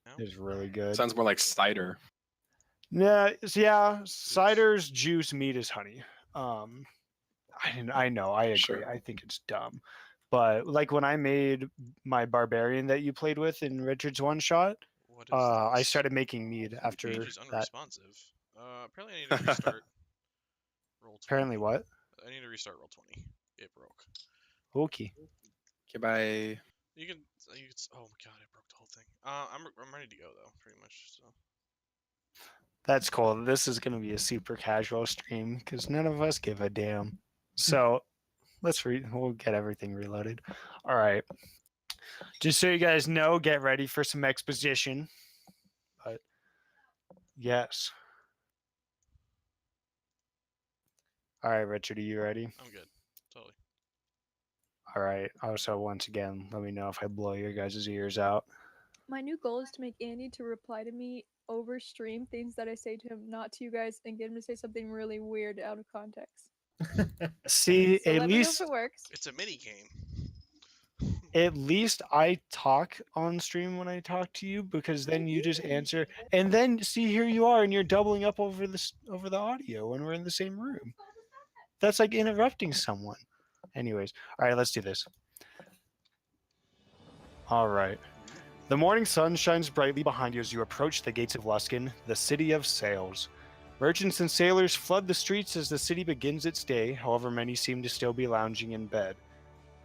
No? is really good. Sounds more like cider. Yeah, cider's juice, meat is honey. I know, I agree. Sure. I think it's dumb. But like when I made my barbarian that you played with in Richard's one shot, What is I this? started making mead Page after is that. unresponsive. Apparently I need to restart roll 20. Apparently what? I need to restart roll 20. It broke. Okay. Okay, bye. You can. Oh my god! I broke the whole thing. I'm ready to go though, pretty much. So. That's cool. This is gonna be a super casual stream because none of us give a damn. So we'll get everything reloaded. All right. Just so you guys know, get ready for some exposition. But yes. All right, Richard, are you ready? I'm good. Totally. All right. Also, once again, let me know if I blow your guys' ears out. My new goal is to make Andy to reply to me over stream things that I say to him, not to you guys, and get him to say something really weird out of context. See, So at let me know least if it works. It's a mini game. at least I talk on stream when I talk to you because then you just answer, and then see here you are, and you're doubling up over the audio when we're in the same room. That's like interrupting someone. Anyways, all right, let's do this. All right. The morning sun shines brightly behind you as you approach the gates of Luskan, the city of sails. Merchants and sailors flood the streets as the city begins its day, however many seem to still be lounging in bed.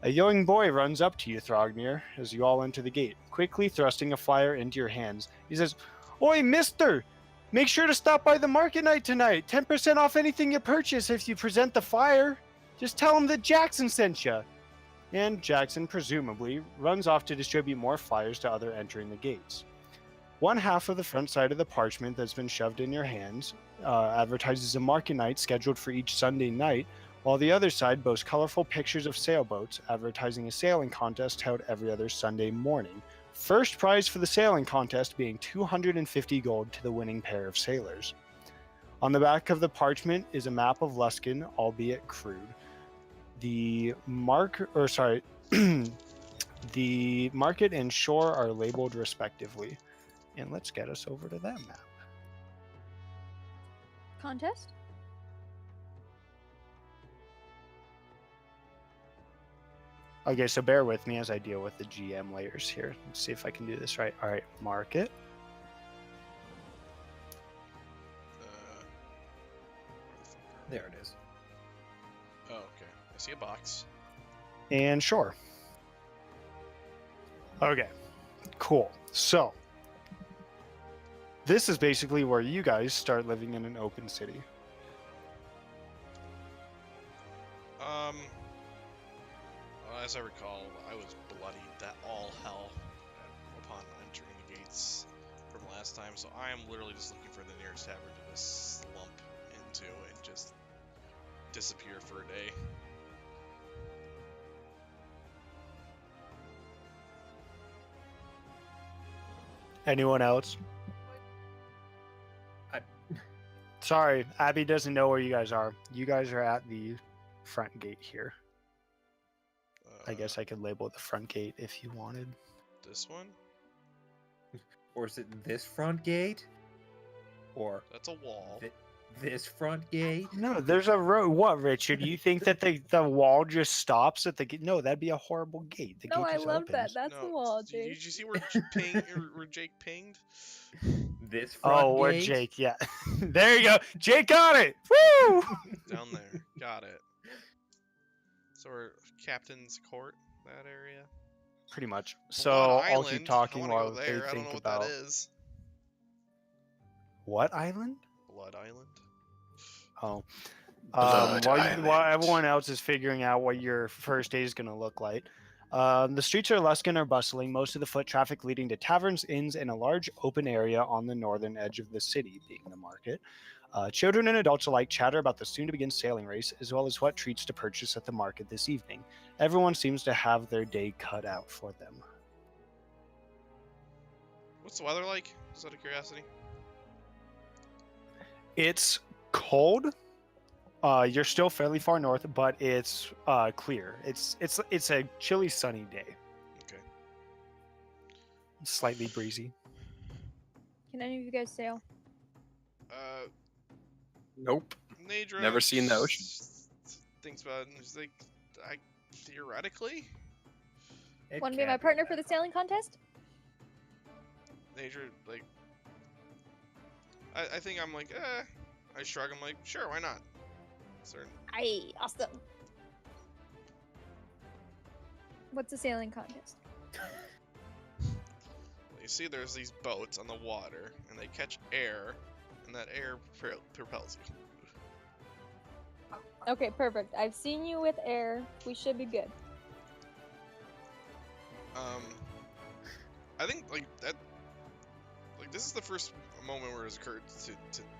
A young boy runs up to you, Thrognir, as you all enter the gate, quickly thrusting a flyer into your hands. He says, "Oi, mister! Make sure to stop by the market night tonight. 10% off anything you purchase if you present the flyer. Just tell him that Jackson sent you." And Jackson, presumably, runs off to distribute more flyers to others entering the gates. One half of the front side of the parchment that's been shoved in your hands advertises a market night scheduled for each Sunday night, while the other side boasts colorful pictures of sailboats advertising a sailing contest held every other Sunday morning. First prize for the sailing contest being 250 gold to the winning pair of sailors. On the back of the parchment is a map of Luskan, albeit crude. The the market and shore are labeled respectively. And let's get us over to that map. Contest? Okay, so bear with me as I deal with the GM layers here. Let's see if I can do this right. All right, market. Where the fuck are we? There it is. Oh, okay. I see a box. And shore. Okay, cool. So, this is basically where you guys start living in an open city. As I recall, I was bloodied that all hell upon entering the gates from last time, so I am literally just looking for the nearest tavern to just slump into and just disappear for a day. Anyone else? Sorry, Abby doesn't know where you guys are. You guys are at the front gate here. I guess I could label it the front gate if you wanted. This one? Or is it this front gate? Or That's a wall. this front gate? No, there's a road. What, Richard? You think that the wall just stops at the gate? No, that'd be a horrible gate. The No, gate I just loved that. opens. That's No, the wall, Did Jake. you see where where Jake pinged? This front Oh, where gate? Jake? Yeah, there you go. Jake got it. Woo! Down there. Got it. So we're Captain's Court, that area. Pretty much. So Blood I'll Island. keep talking I wanna while go they there. I don't think know what about that is. what island. Blood Island. Oh, Blood while Island. everyone else is figuring out what your first day is going to look like, the streets of Luskan are bustling, most of the foot traffic leading to taverns, inns, and a large open area on the northern edge of the city, being the market. Children and adults alike chatter about the soon-to-begin sailing race, as well as what treats to purchase at the market this evening. Everyone seems to have their day cut out for them. What's the weather like? Just out of curiosity. It's cold. You're still fairly far north, but it's clear. It's a chilly, sunny day. Okay. Slightly breezy. Can any of you guys sail? Nope. Nadra Never seen the ocean. thinks about it and he's like, theoretically? It Want to be my can't partner for that the sailing contest? Nadra, like, I think I'm like, I shrug, I'm like, sure, why not? Certain. Aye, awesome. What's a sailing contest? You see there's these boats on the water, and they catch air, and that air propels you. Okay, perfect. I've seen you with air. We should be good. I think, like, that, like, this is the first moment where it's occurred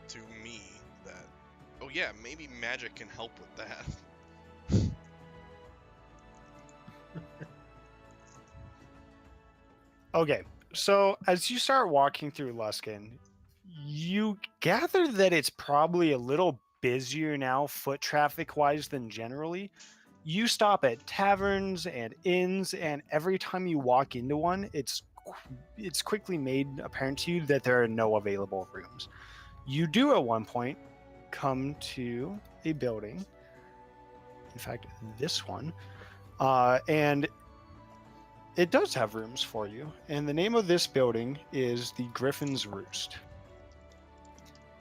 to me that, oh yeah, maybe magic can help with that. Okay, so as you start walking through Luskan, you gather that it's probably a little busier now, foot traffic wise, than generally. You stop at taverns and inns, and every time you walk into one, it's quickly made apparent to you that there are no available rooms. You do at one point come to a building, in fact, this one, and it does have rooms for you, and the name of this building is the Griffin's Roost.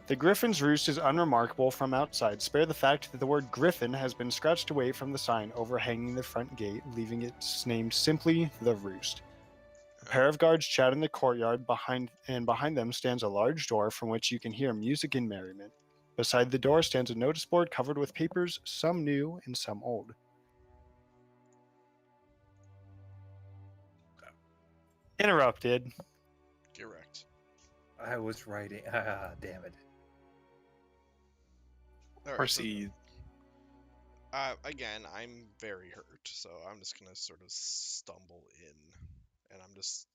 The Griffin's Roost is unremarkable from outside, spare the fact that the word Griffin has been scratched away from the sign overhanging the front gate, leaving it named simply the Roost. A pair of guards chat in the courtyard behind them stands a large door from which you can hear music and merriment. Beside the door stands a notice board covered with papers, some new and some old. Interrupted. Correct. I was writing. Ah, damn it. All right, Proceed. again, I'm very hurt, so I'm just gonna sort of stumble in, and this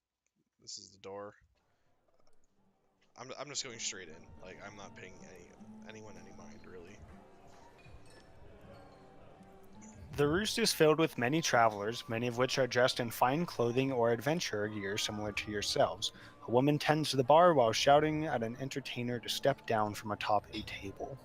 is the door. I'm just going straight in, like I'm not paying anyone any mind really. The Roost is filled with many travelers, many of which are dressed in fine clothing or adventurer gear similar to yourselves. A woman tends the bar while shouting at an entertainer to step down from atop a table.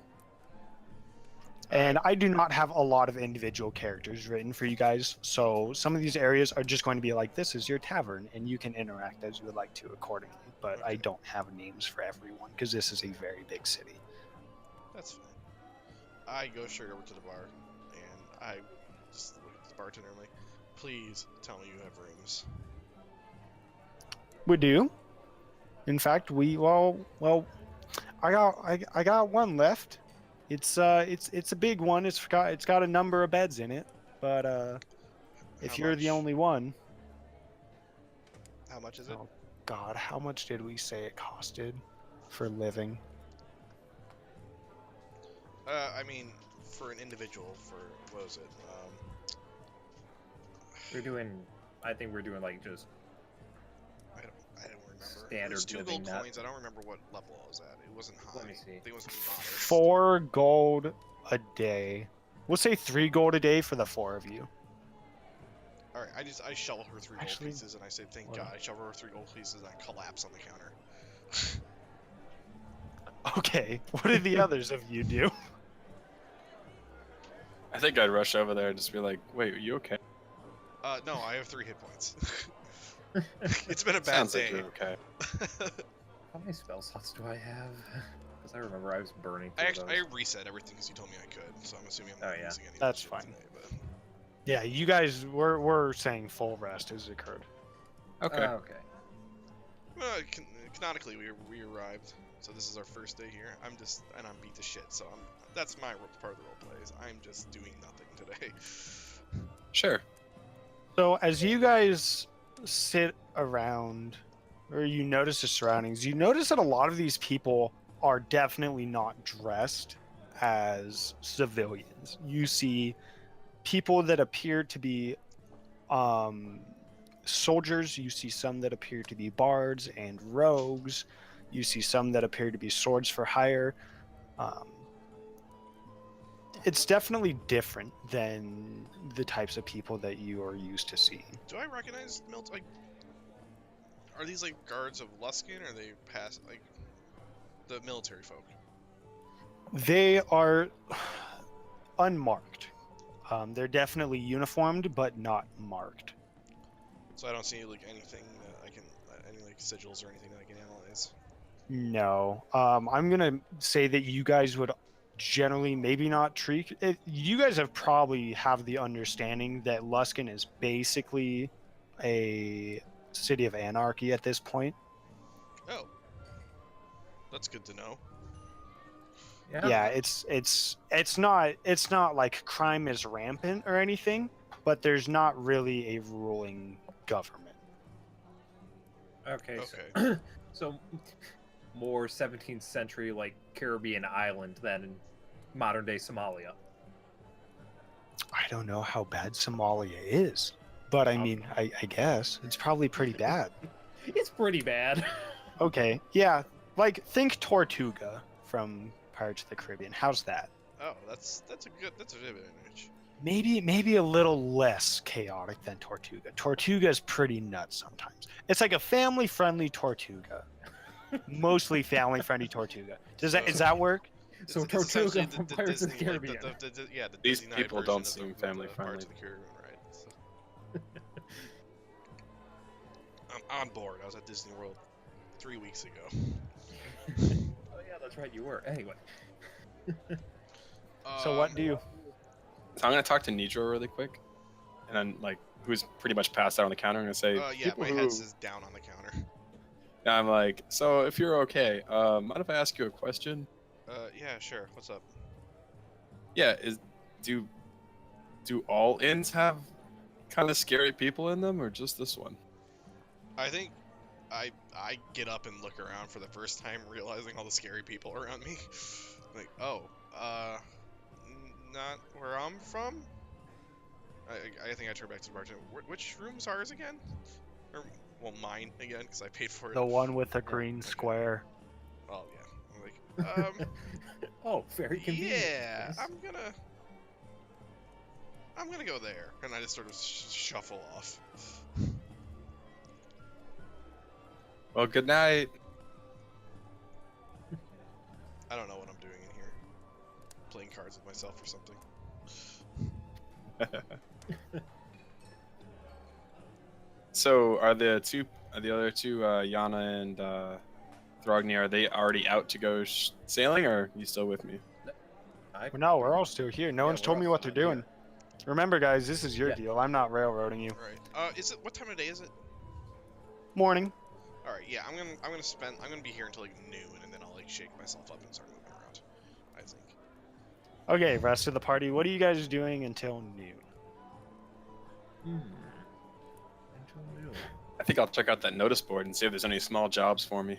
And I do not have a lot of individual characters written for you guys, so some of these areas are just going to be like, this is your tavern, and you can interact as you would like to accordingly, but I Okay. don't have names for everyone, because this is a very big city. That's fine. I go straight over to the bar, and I just look at the bartender. I'm like, please tell me you have rooms. We do. In fact, I got one left. It's a big one. It's got a number of beds in it, but if How you're the much? only one, How much is it? oh God, how much did we say it costed for living? I mean, for an individual, for what was it? We're doing. I think we're doing like just. I don't remember. It Standard was 2 living, gold not- coins. I don't remember what level I was at. It wasn't high. Let me see. I think it wasn't modest. 4 gold a day. We'll say 3 gold a day for the 4 of you. All right, I shovel her 3 Actually, gold pieces, and I say, "Thank what? God." I shovel her 3 gold pieces, and I collapse on the counter. Okay, what did the others of you do? I think I'd rush over there and just be like, "Wait, are you okay?" No, I have 3 hit points. It's been a bad Sounds day. like you're okay. How many spell slots do I have? Because I remember I was burning. I through actually those. reset everything because you told me I could, so I'm assuming I'm Oh, not yeah. using any of That's that shit fine. today, but... Yeah, you guys we're saying full rest has occurred. Okay. Okay. Well, canonically, we arrived, so this is our first day here. I'm beat to shit, so that's my part of the role play. Is I'm just doing nothing today. Sure. So as you guys sit around, or you notice the surroundings, you notice that a lot of these people are definitely not dressed as civilians. You see people that appear to be soldiers. You see some that appear to be bards and rogues. You see some that appear to be swords for hire. It's definitely different than the types of people that you are used to seeing. Do I recognize Milt? Like, Are these like guards of Luskan, or are they past like the military folk? They are unmarked. They're definitely uniformed, but not marked. So I don't see like anything that I can, any like sigils or anything that I can analyze. No. I'm gonna say that you guys would generally maybe not treat it. You guys have probably have the understanding that Luskan is basically a city of anarchy at this point. Oh, that's good to know. Yeah, it's not like crime is rampant or anything, but there's not really a ruling government. Okay. Okay. So more 17th century like Caribbean island than in modern day Somalia. I don't know how bad Somalia is, but I mean, I guess it's probably pretty bad. It's pretty bad. Okay, yeah, like think Tortuga from Pirates of the Caribbean. How's that? Oh, that's a good image. Maybe a little less chaotic than Tortuga. Tortuga's pretty nuts sometimes. It's like a family-friendly Tortuga. Mostly family-friendly Tortuga. Does that work? So It's essentially Tortuga from Pirates of the Disney, like, Caribbean. yeah, the These Disney people version don't of the- seem of the family-friendly. Pirates of the Caribbean, right? So. I'm on board. I was at Disney World 3 weeks ago. Oh yeah, that's right, you were. Anyway. So what do you? So I'm gonna talk to Nidro really quick, and then like who's pretty much passed out on the counter, and say, Yeah, people my who... head's is down on the counter. And I'm like, so if you're okay, mind if I ask you a question? Yeah, sure. What's up? Yeah, do all inns have kind of scary people in them, or just this one? I think I get up and look around for the first time, realizing all the scary people around me. Like, oh, not where I'm from. I think I turn back to the bartender. Which room's ours again? Or, well, mine again, because I paid for it. The one with the green square. Oh yeah. I'm like, Oh, very convenient. yeah, Yes. I'm gonna go there, and I just sort of shuffle off. Well, good night. I don't know what I'm doing in here. Playing cards with myself or something. So are the other two, Yana and Throgny, are they already out to go sailing, or are you still with me? No, we're all still here. No Yeah, one's we're told all me what still they're doing. Remember, guys, this is your Yeah. deal. I'm not railroading you. Right. Is it what time of day is it? Morning. All right. Yeah, I'm gonna be here until like noon, and then I'll like shake myself up and start moving around. I think. Okay, rest of the party. What are you guys doing until noon? Until noon. I think I'll check out that notice board and see if there's any small jobs for me,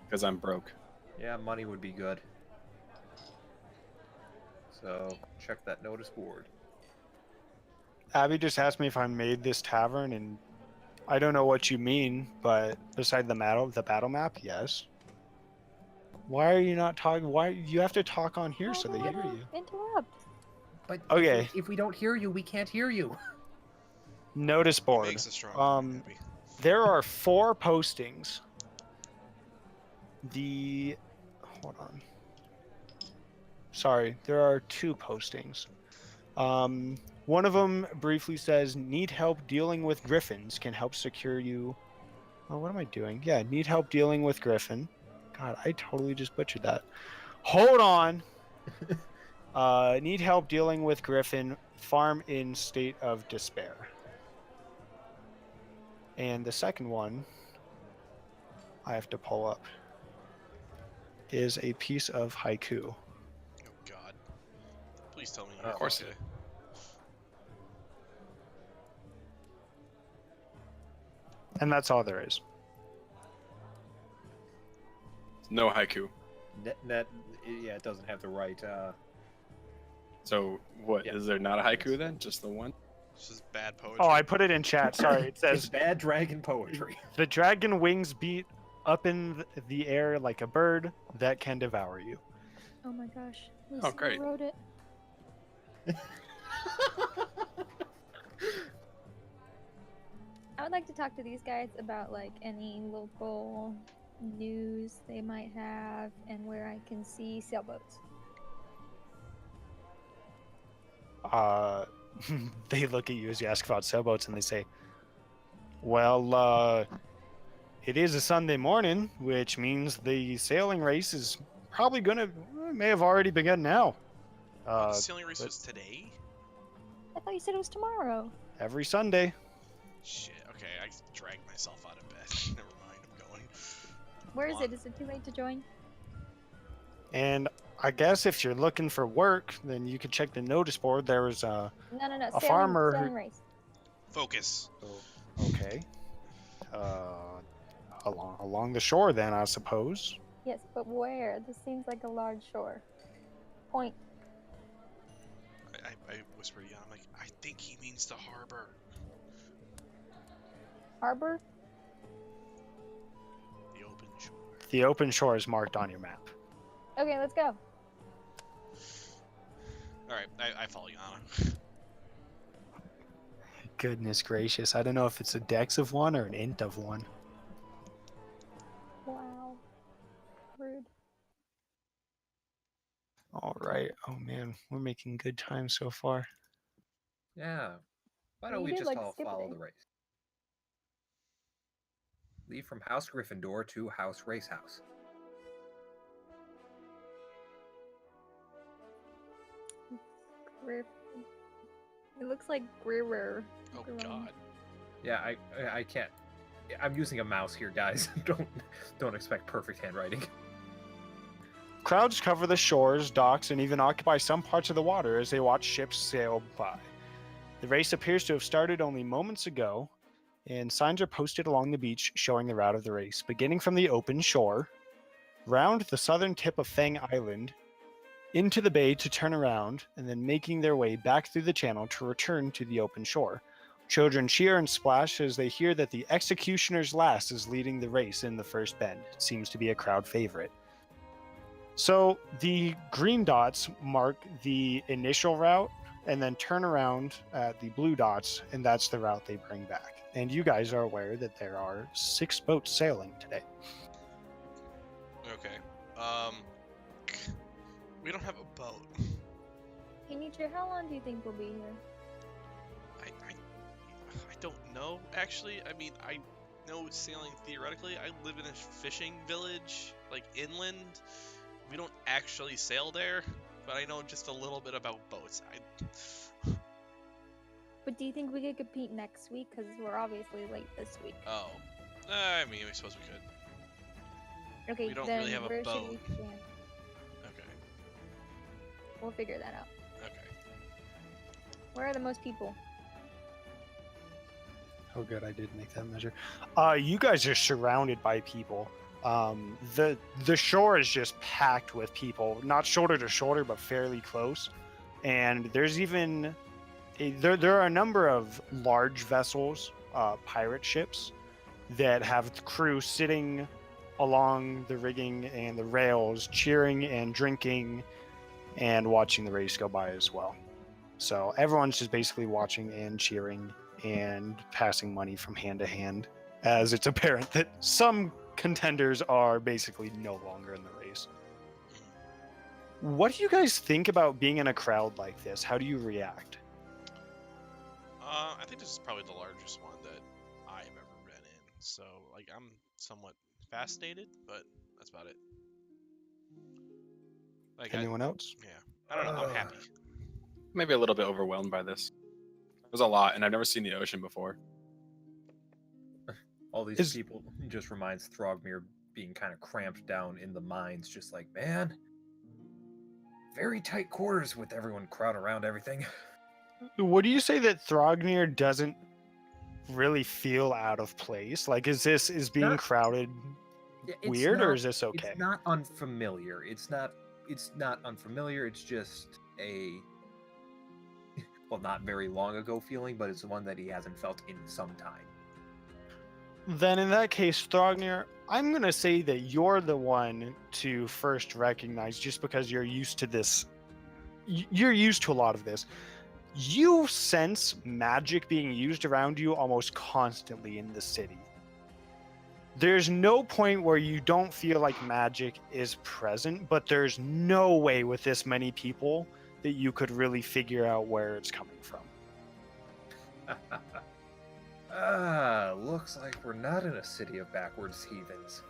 because I'm broke. Yeah, money would be good. So check that notice board. Abby just asked me if I made this tavern, and I don't know what you mean, but beside the battle map, yes. Why are you not talking? Why you have to talk on here so they hear you? Interrupt. But Okay. if we don't hear you, we can't hear you. Notice board. Makes a strong point, Abby. There are 4 postings. Hold on. Sorry, there are 2 postings. One of them briefly says, need help dealing with griffins, can help secure you. Oh, what am I doing? Yeah, need help dealing with griffin. God, I totally just butchered that. Hold on. Need help dealing with griffin, farm in state of despair. And the second one, I have to pull up, is a piece of haiku. Oh God. Please tell me. Of course okay. And that's all there is. No haiku. Net, yeah, it doesn't have the right. So what? Yeah. Is there not a haiku then? Just the one? This is bad poetry. Oh, I put it in chat. Sorry. It It's says, bad dragon poetry. the dragon wings beat up in the air like a bird that can devour you. Oh my gosh. Oh, great. Wrote it. I would like to talk to these guys about like any local news they might have and where I can see sailboats. They look at you as you ask about sailboats, and they say, "Well, it is a Sunday morning, which means the sailing race is probably may have already begun now. The sailing race but- was today? I thought you said it was tomorrow. Every Sunday." Shit, okay, I dragged myself out of bed. Never mind, I'm going. Where is Come it? on. Is it too late to join? And I guess if you're looking for work, then you could check the notice board. There was No. A farmer who- Sailing race. Focus. okay, along the shore, then I suppose. Yes, but where? This seems like a large shore. Point. I whispered to Jan, I'm like, I think he means the harbor. Harbor? The open shore. The open shore is marked on your map. Okay, let's go. Alright, I follow Yana. Goodness gracious, I don't know if it's a dex of 1 or an int of 1. Wow. Rude. All right. Oh man, we're making good time so far. Yeah. Why You don't we did, just like, all skip a follow day. the race? Leave from House Gryffindor to House Race House. Griff. It looks like Grirer. Oh Griffin. god. Yeah, I can't. I'm using a mouse here, guys. Don't expect perfect handwriting. Crowds cover the shores, docks, and even occupy some parts of the water as they watch ships sail by. The race appears to have started only moments ago, and signs are posted along the beach showing the route of the race, beginning from the open shore, round the southern tip of Fang Island, into the bay to turn around, and then making their way back through the channel to return to the open shore. Children cheer and splash as they hear that the Executioner's Lass is leading the race in the first bend. It seems to be a crowd favorite. So the green dots mark the initial route and then turn around at the blue dots, and that's the route they bring back. And you guys are aware that there are 6 boats sailing today. Okay. We don't have a boat. Hey, Nietzsche, how long do you think we'll be here? I don't know, actually. I mean, I know sailing theoretically. I live in a fishing village, like inland. We don't actually sail there, but I know just a little bit about boats. But do you think we could compete next week? Because we're obviously late this week. Oh. I mean, I suppose we could. Okay, We don't then really have a where should boat. we stand? Okay. We'll figure that out. Okay. Where are the most people? Oh, good, I did make that measure. You guys are surrounded by people. The shore is just packed with people, not shoulder to shoulder, but fairly close. And there's even there are a number of large vessels, pirate ships, that have the crew sitting along the rigging and the rails, cheering and drinking, and watching the race go by as well. So everyone's just basically watching and cheering and passing money from hand to hand, as it's apparent that some contenders are basically no longer in the race. What do you guys think about being in a crowd like this? How do you react? I think this is probably the largest one that I've ever been in. So, like, I'm somewhat fascinated, but that's about it. Like, Anyone else? yeah. I don't know. I'm happy. Maybe a little bit overwhelmed by this. There's a lot, and I've never seen the ocean before. All these Is- people just reminds Throgmir being kind of cramped down in the mines, just like, man, very tight quarters with everyone crowding around everything. Would you say that Thrognir doesn't really feel out of place? Like, is being Not- crowded Yeah, it's weird, or not- is this okay? It's not unfamiliar. It's not unfamiliar. It's just a well, not very long ago feeling, but it's one that he hasn't felt in some time. Then in that case, Thrognir, I'm going to say that you're the one to first recognize, just because you're used to this. You're used to a lot of this. You sense magic being used around you almost constantly in the city. There's no point where you don't feel like magic is present, but there's no way with this many people that you could really figure out where it's coming from. Looks like we're not in a city of backwards heathens.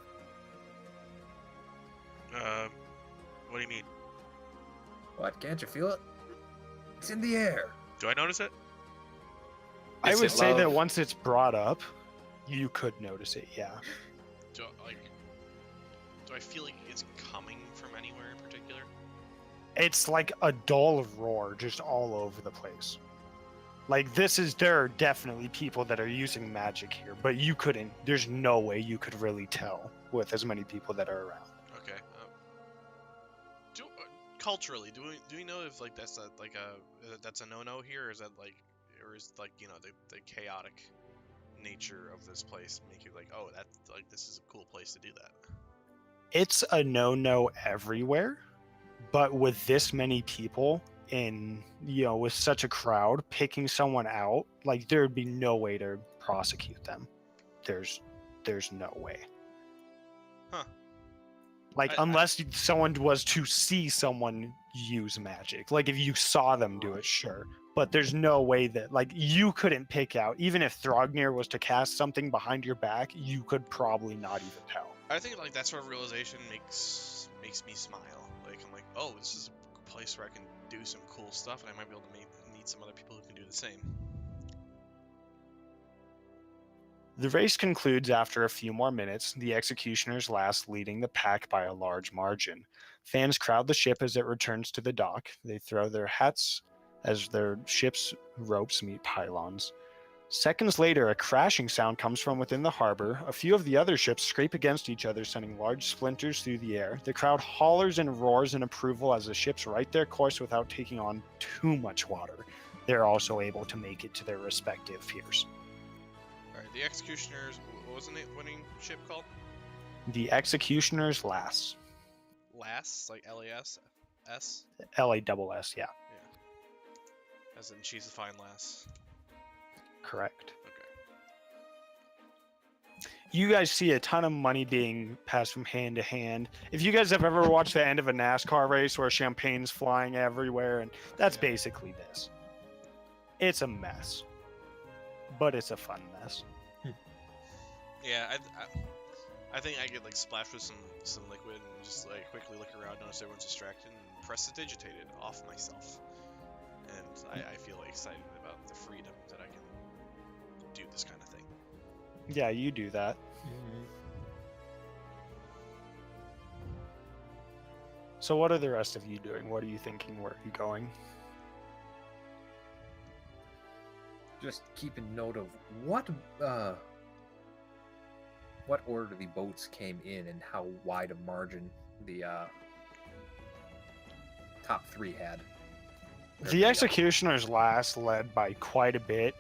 What do you mean? What? Can't you feel it? It's in the air. Do I notice it? I Is would it say that love? once it's brought up, you could notice it, yeah. Do I feel like it's coming from anywhere in particular? It's like a dull roar just all over the place. Like there are definitely people that are using magic here, but there's no way you could really tell with as many people that are around. Okay. Culturally, do we know if like that's a no-no here, or is that like, or is like, you know, the chaotic nature of this place make you like, oh, that like this is a cool place to do that? It's a no-no everywhere, but with this many people with such a crowd, picking someone out, like there'd be no way to prosecute them. There's no way. Huh. Like, unless someone was to see someone use magic. Like, if you saw them do it, sure. But there's no way that, like, you couldn't pick out. Even if Thrognir was to cast something behind your back, you could probably not even tell. I think like that sort of realization makes me smile. Like I'm like, oh, this is a place where I can do some cool stuff, and I might be able to meet some other people who can do the same. The race concludes after a few more minutes, the executioners last leading the pack by a large margin. Fans crowd the ship as it returns to the dock. They throw their hats as their ship's ropes meet pylons. Seconds later, a crashing sound comes from within the harbor. A few of the other ships scrape against each other, sending large splinters through the air. The crowd hollers and roars in approval as the ships right their course without taking on too much water. They're also able to make it to their respective piers. Alright, the Executioners, what was the winning ship called? The Executioners Lass. Lass? Like L-A-S? S? Lass, yeah. Yeah. As in, she's a fine lass. Correct. Okay. You guys see a ton of money being passed from hand to hand. If you guys have ever watched the end of a NASCAR race where champagne's flying everywhere, and that's basically this. It's a mess. But it's a fun mess. Yeah, I think I get like splashed with some liquid and just like quickly look around, notice everyone's distracted, and press the digitated off myself. And I feel excited about the freedom that I can do this kind of thing. Yeah, you do that. Mm-hmm. So what are the rest of you doing? What are you thinking? Where are you going? Just keeping note of what order the boats came in and how wide a margin the top three had. The Executioners Last led by quite a bit.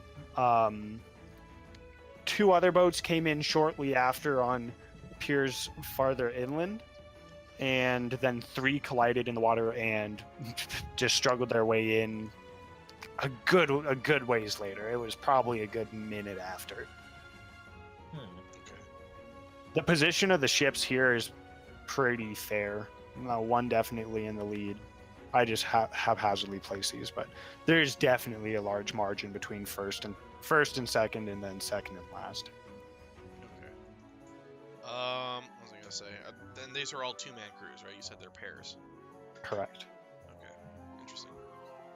Two other boats came in shortly after on piers farther inland, and then three collided in the water and just struggled their way in a good ways later. It was probably a good minute after. Okay. The position of the ships here is pretty fair. One definitely in the lead. I just haphazardly place these, but there's definitely a large margin between first and second, and then second and last. Okay. What was I gonna say? Then these are all two-man crews, right? You said they're pairs. Correct. Okay. Interesting.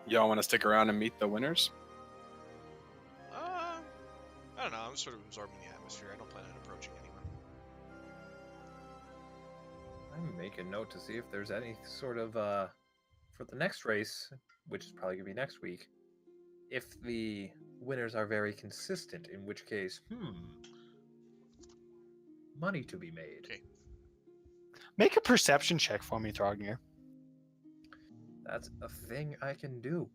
Y'all want to stick around and meet the winners? I don't know. I'm sort of absorbing the atmosphere. I don't plan on approaching anyone. I'm making note to see if there's any sort of for the next race, which is probably gonna be next week, if the winners are very consistent, in which case, money to be made. Okay. Make a perception check for me, Thrognir. That's a thing I can do.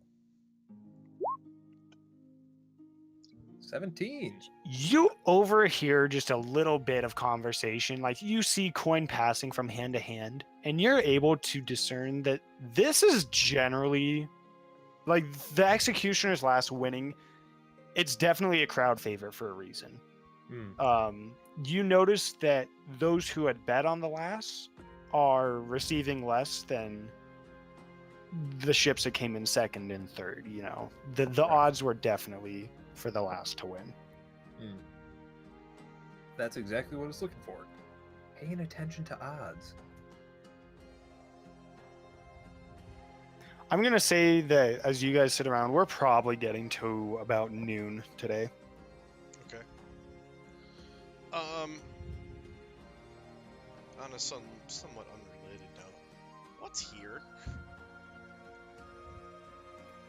17. You overhear just a little bit of conversation. Like, you see coin passing from hand to hand, and you're able to discern that this is generally like the Executioner's Last winning, it's definitely a crowd favorite for a reason. You notice that those who had bet on the Lass are receiving less than the ships that came in second and third. You know, the odds were definitely for the Lass to win. That's exactly what I was looking for. Paying attention to odds. I'm going to say that as you guys sit around, we're probably getting to about noon today. Okay. On a somewhat unrelated note, what's here?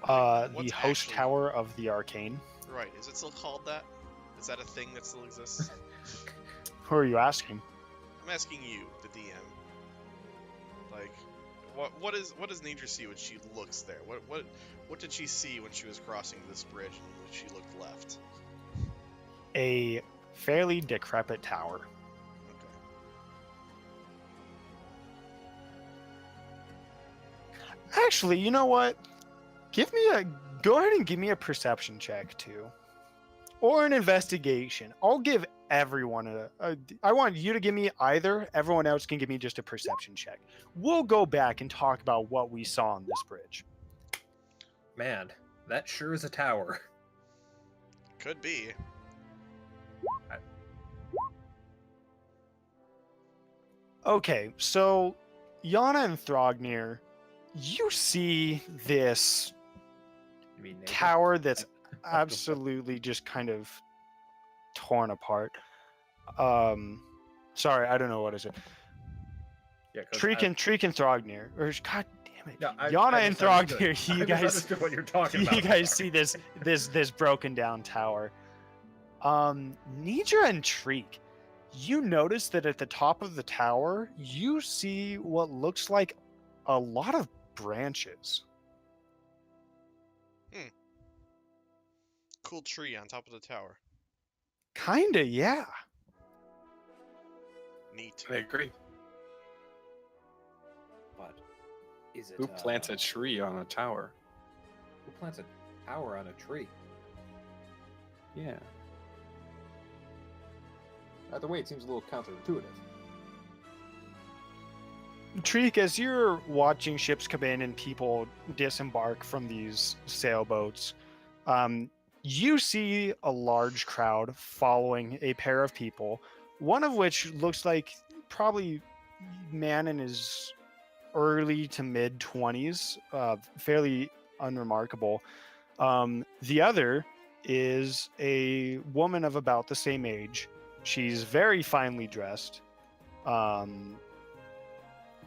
The What's host actually- tower of the Arcane. Right, is it still called that? Is that a thing that still exists? Who are you asking? I'm asking you, the DM. Like, what does Nature see when she looks there? What did she see when she was crossing this bridge and when she looked left? A fairly decrepit tower. Okay. Actually, you know what? Go ahead and give me a perception check too. Or an investigation. I'll give everyone I want you to give me either. Everyone else can give me just a perception check. We'll go back and talk about what we saw on this bridge. Man, that sure is a tower. Could be. Okay, so Yana and Thrognir, you see this You mean neighbor? tower that's absolutely just kind of torn apart. Sorry, I don't know what is it. Yeah, 'cause Treek and Thrognir, or god damn it, No, Yana and misunderstood. Thrognir. You I guys, misunderstood what you're talking about. you guys see this broken down tower. Nidra and Treek, you notice that at the top of the tower, you see what looks like a lot of branches. Cool tree on top of the tower. Kinda, yeah. Neat. I agree. But is it Who plants a tree on a tower? Who plants a tower on a tree? Yeah. Either way, it seems a little counterintuitive. Treek, as you're watching ships come in and people disembark from these sailboats, you see a large crowd following a pair of people, one of which looks like probably man in his early to mid 20s, fairly unremarkable. The other is a woman of about the same age. She's very finely dressed.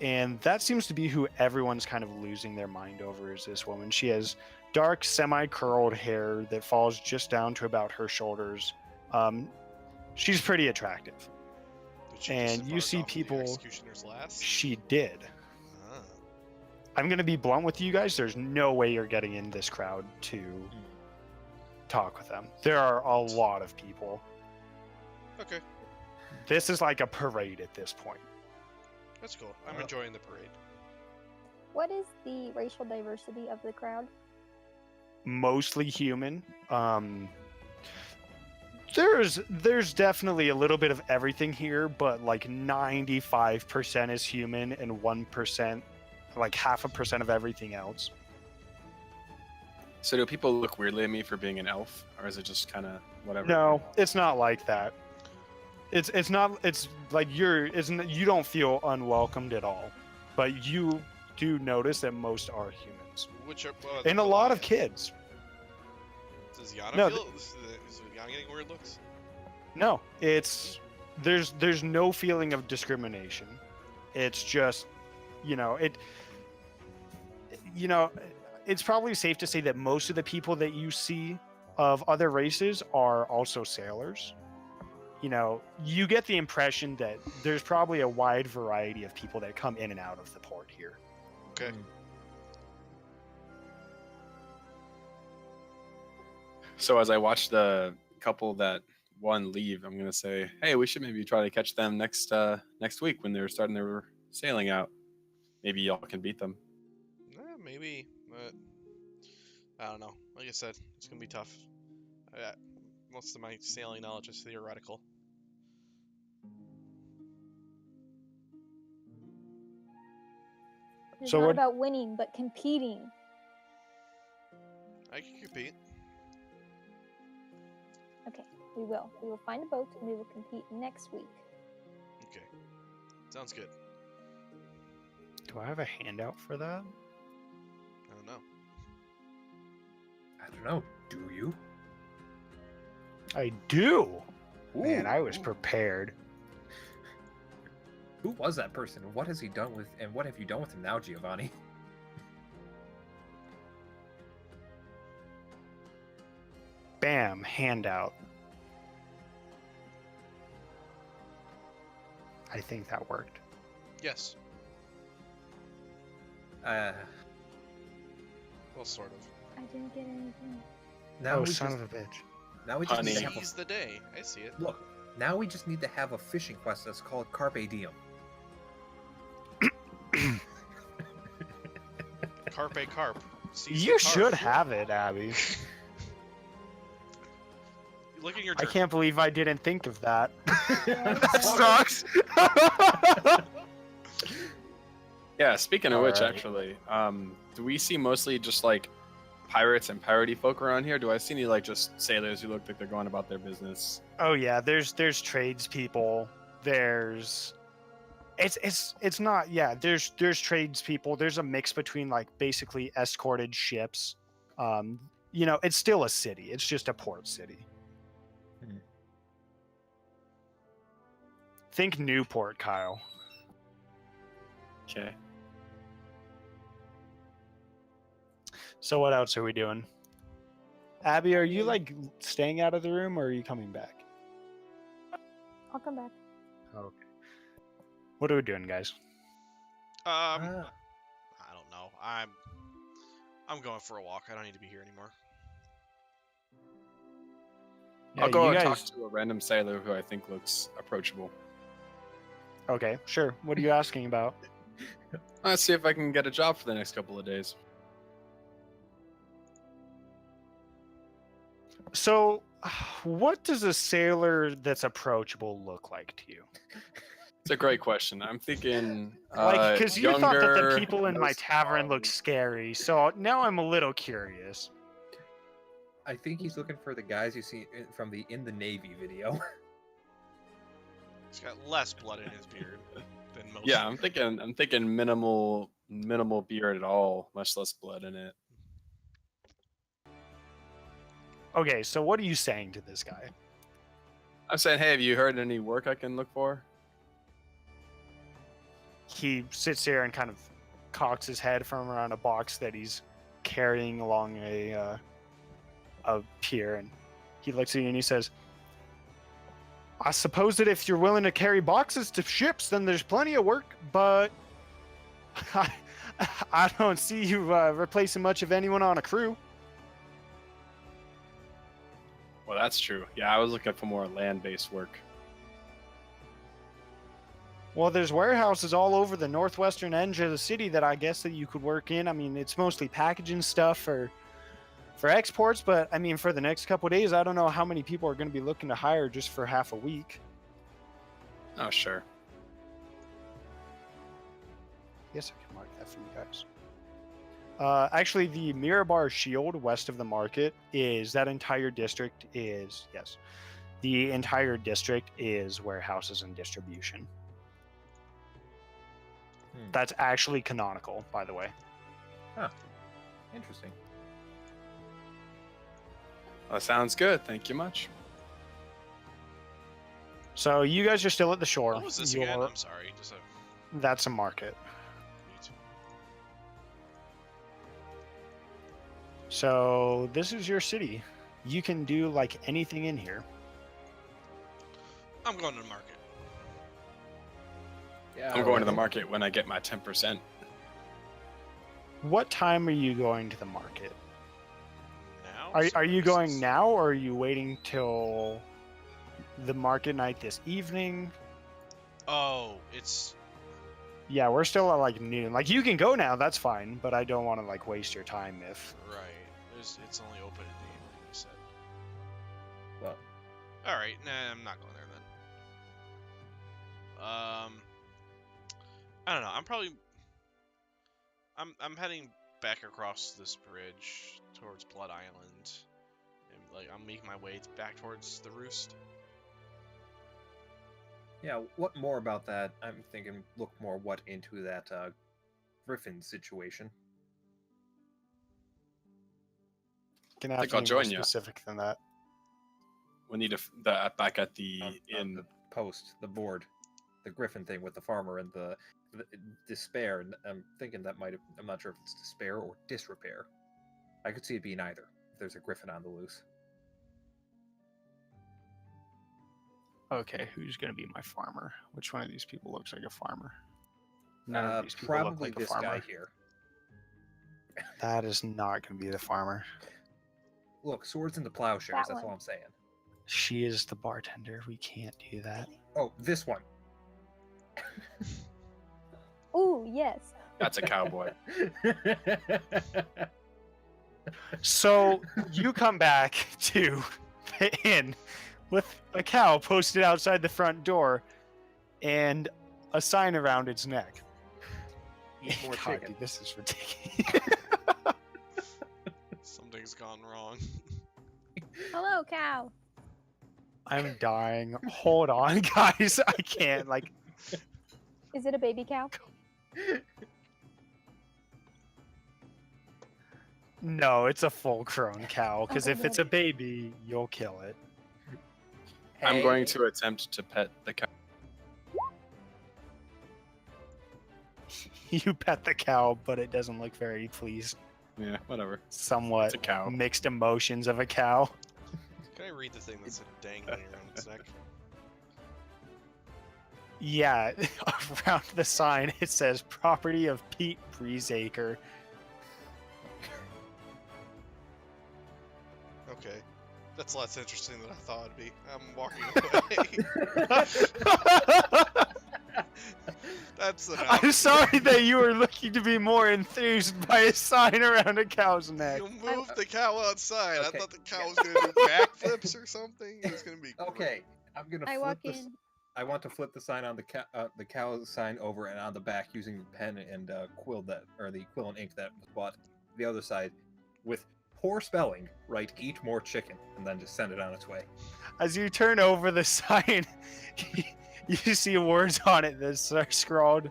And that seems to be who everyone's kind of losing their mind over, is this woman. She has dark, semi-curled hair that falls just down to about her shoulders. She's pretty attractive. Did she And you disembark see off of the people- Executioner's Last? She did. Ah. I'm going to be blunt with you guys. There's no way you're getting in this crowd to talk with them. There are a lot of people. Okay, This is like a parade at this point. that's cool. I'm enjoying the parade. What is the racial diversity of the crowd? Mostly human. There's definitely a little bit of everything here, but like 95% is human and 1%, like 0.5% of everything else. So do people look weirdly at me for being an elf, or is it just kind of whatever? No, it's not like that. It's not. It's like you don't feel unwelcomed at all, but you do notice that most are humans Which are and a lot of kids. Does Yana No, feel? Is Yana getting weird looks? No, there's no feeling of discrimination. It's just, it's probably safe to say that most of the people that you see of other races are also sailors. You get the impression that there's probably a wide variety of people that come in and out of the port here. Okay. So as I watch the couple that won leave, I'm gonna say, hey, we should maybe try to catch them next week when they're starting their sailing out. Maybe y'all can beat them. Maybe. I don't know. Like I said, it's gonna be tough. Most of my sailing knowledge is theoretical. It's So not what- about winning, but competing. I can compete. Okay, we will. We will find a boat and we will compete next week. Okay. Sounds good. Do I have a handout for that? I don't know. I don't know. Do you? I do. Man, Ooh, I was ooh. prepared. Who was that person? What has he done with, and what have you done with him now, Giovanni? Bam, handout. I think that worked. Yes. Uh, Well, sort of. I didn't get anything. now Oh, we son just, of a bitch. now we just need to Honey. have Seize the day. I see it. a look. Now we just need to have a fishing quest that's called Carpe Diem. Carpe carp. Seize You the carp. should have it, Abby. Look at your I journal. can't believe I didn't think of that. That Sucks. Yeah, speaking of which, Alright. actually, do we see mostly just like pirates and piratey folk around here? Do I see any like just sailors who look like they're going about their business? Oh yeah, there's tradespeople. There's it's not there's tradespeople. There's a mix between like basically escorted ships. It's still a city. It's just a port city. Hmm. Think Newport, Kyle. Okay. So what else are we doing? Abby, are you like staying out of the room or are you coming back? I'll come back. Okay. What are we doing, guys? Ah, I don't know. I'm going for a walk. I don't need to be here anymore. I'll go you and guys- talk to a random sailor who I think looks approachable. Okay, sure. What are you asking about? Let's see if I can get a job for the next couple of days. So, what does a sailor that's approachable look like to you? It's a great question. I'm thinking Like, because you thought that the younger, people in my no tavern looked scars. scary, so now I'm a little curious. I think he's looking for the guys you see from the In the Navy video. He's got less blood in his beard than most. Yeah, I'm thinking minimal beard at all, much less blood in it. Okay, so what are you saying to this guy? I'm saying, hey, have you heard any work I can look for? He sits there and kind of cocks his head from around a box that he's carrying along a pier, and he looks at you and he says, I suppose that if you're willing to carry boxes to ships, then there's plenty of work, but I don't see you replacing much of anyone on a crew. Well, that's true. Yeah, I was looking for more land-based work. Well, there's warehouses all over the northwestern edge of the city that I guess that you could work in. I mean, it's mostly packaging stuff for exports, but I mean, for the next couple of days, I don't know how many people are going to be looking to hire just for half a week. Oh, sure. Yes, I can mark that for you guys. Actually, the Mirabar Shield west of the market is that entire district is, yes, the entire district is warehouses and distribution. Hmm. That's actually canonical, by the way. Interesting. Well, sounds good. Thank you much. So you guys are still at the shore. What was this again? You're- I'm sorry. Just a That's a market. neat. So this is your city. You can do like anything in here. I'm going to the market. Yeah. I'm going to the market when I get my 10%. What time are you going to the market? Now? Are you Services. going now, or are you waiting till the market night this evening? Oh, it's Yeah, we're still at like noon. Like you can go now, that's fine, but I don't want to like waste your time if. right. It's only open at day, like you said. Well, All right, nah, I'm not going there then. I don't know. I'm heading back across this bridge towards Blood Island, and like I'm making my way back towards the Roost. yeah. What more about that? I'm thinking. Look more what into that Griffin situation. Gonna I have think to I'll be more join ya. specific than that. We need back at the On inn. the post, the board, the Griffin thing with the farmer and the despair. And I'm thinking that might have. I'm not sure if it's despair or disrepair. I could see it being either. If there's a Griffin on the loose. Okay, who's gonna be my farmer? Which one of these people looks like a farmer? None of these people Probably look like a this farmer. guy here. That is not gonna be the farmer. Look, swords into plowshares. That That's all one. I'm saying. She is the bartender. We can't do that. Oh, this one. Ooh, yes. That's a cowboy. So you come back to the inn with a cow posted outside the front door and a sign around its neck. Eat more God, chicken. dude, this is ridiculous. Something's gone wrong. Hello, cow. I'm dying. Hold on, guys. I can't. Like, Is it a baby cow? no, it's a full-grown cow. Because Okay, if it's a baby, you'll kill it. I'm Hey. going to attempt to pet the cow. You pet the cow, but it doesn't look very pleased. Yeah, whatever. Somewhat It's a cow. mixed emotions of a cow. Can I read the thing that's dangling around its neck? Yeah, around the sign it says property of Pete Breezeacre. Okay. That's less interesting than I thought it'd be. I'm walking away. That's enough. I'm sorry that you were looking to be more enthused by a sign around a cow's neck. You moved the cow outside. Okay, I thought the cow was gonna do backflips or something. It was gonna be great. Okay, I'm gonna I flip walk this. in. I want to flip the sign on the cow sign over and on the back using the pen and quill that or the quill and ink that was bought. The other side with poor spelling, write "eat more chicken" and then just send it on its way. As you turn over the sign, you see words on it that are scrawled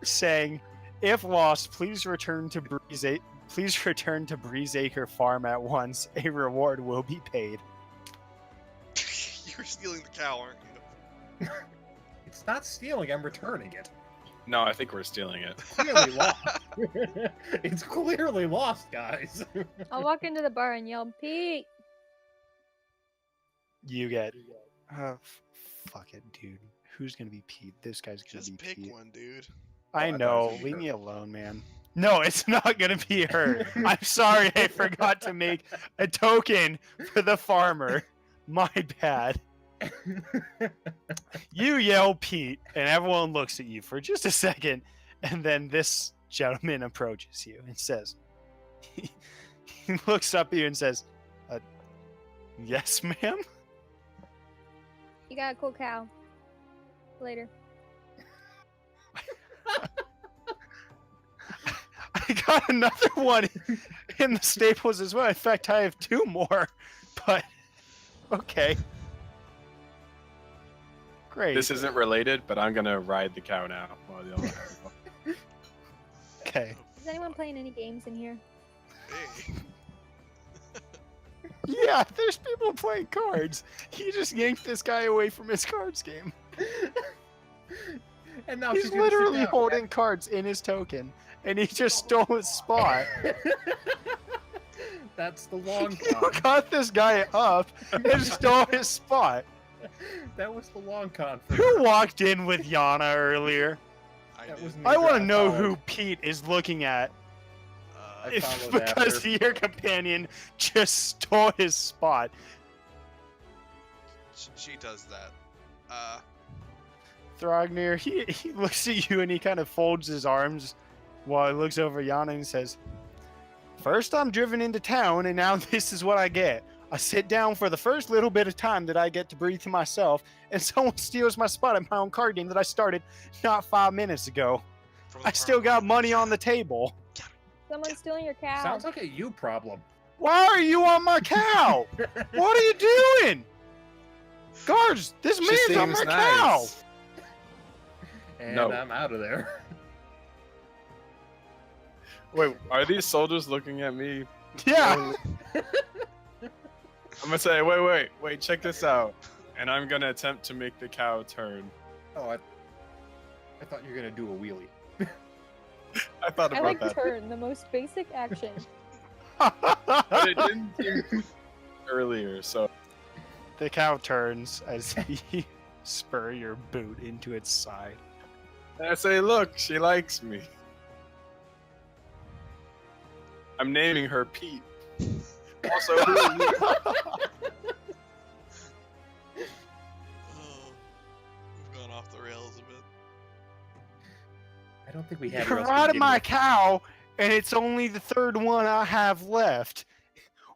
saying, "If lost, please return to Breezeacre Farm at once. A reward will be paid." You're stealing the cow, aren't you? It's not stealing. I'm returning it. No, I think we're stealing it. Clearly lost. It's clearly lost, guys. I'll walk into the bar and yell, Pete. You get, fuck it, dude. Who's gonna be Pete? This guy's gonna Just be pick Pete. one, dude. I I thought it know. was gonna be Leave her. me alone, man. No, it's not gonna be her. I'm sorry, I forgot to make a token for the farmer. My bad. You yell Pete, and everyone looks at you for just a second, and then this gentleman approaches you and says, he looks up at you and says, "Yes, ma'am." You got a cool cow. Later. I got another one in the Staples as well. In fact, I have two more. But okay, great. This isn't related, but I'm gonna ride the cow now. While the other Okay. Is anyone playing any games in here? Hey. Yeah, there's people playing cards. He just yanked this guy away from his cards game. And now He's she's gonna sit literally down. holding cards in his token, and he just stole his spot. That's the long You con. got this guy up and stole his spot. That was the long con. For Who walked in with Yana earlier? I That did. was me. I want to I know followed. who Pete is looking at. Uh, If, followed because after. your companion just stole his spot. she does that. Thrognir, he looks at you and he kind of folds his arms while he looks over Yana and says, First, I'm driven into town, and now this is what I get. I sit down for the first little bit of time that I get to breathe to myself, and someone steals my spot at my own card game that I started not 5 minutes ago. From the I still got farm. money on the table. Someone's stealing your cow. Sounds like a you problem. Why are you on my cow? What are you doing? Guards, this She man's on my seems cow. nice. And No. I'm out of there. Wait, are these soldiers looking at me? Yeah. I'm gonna say, wait, check this out. And I'm gonna attempt to make the cow turn. Oh, I thought you were gonna do a wheelie. I thought I about like that. turn, the most basic action. But it didn't seem earlier, so The cow turns as you spur your boot into its side. and I say, look, she likes me. I'm naming her Pete. Also, who are you? Oh, we've gone off the rails a bit. I don't think we had. You're rails riding to begin my with. cow, and it's only the third one I have left.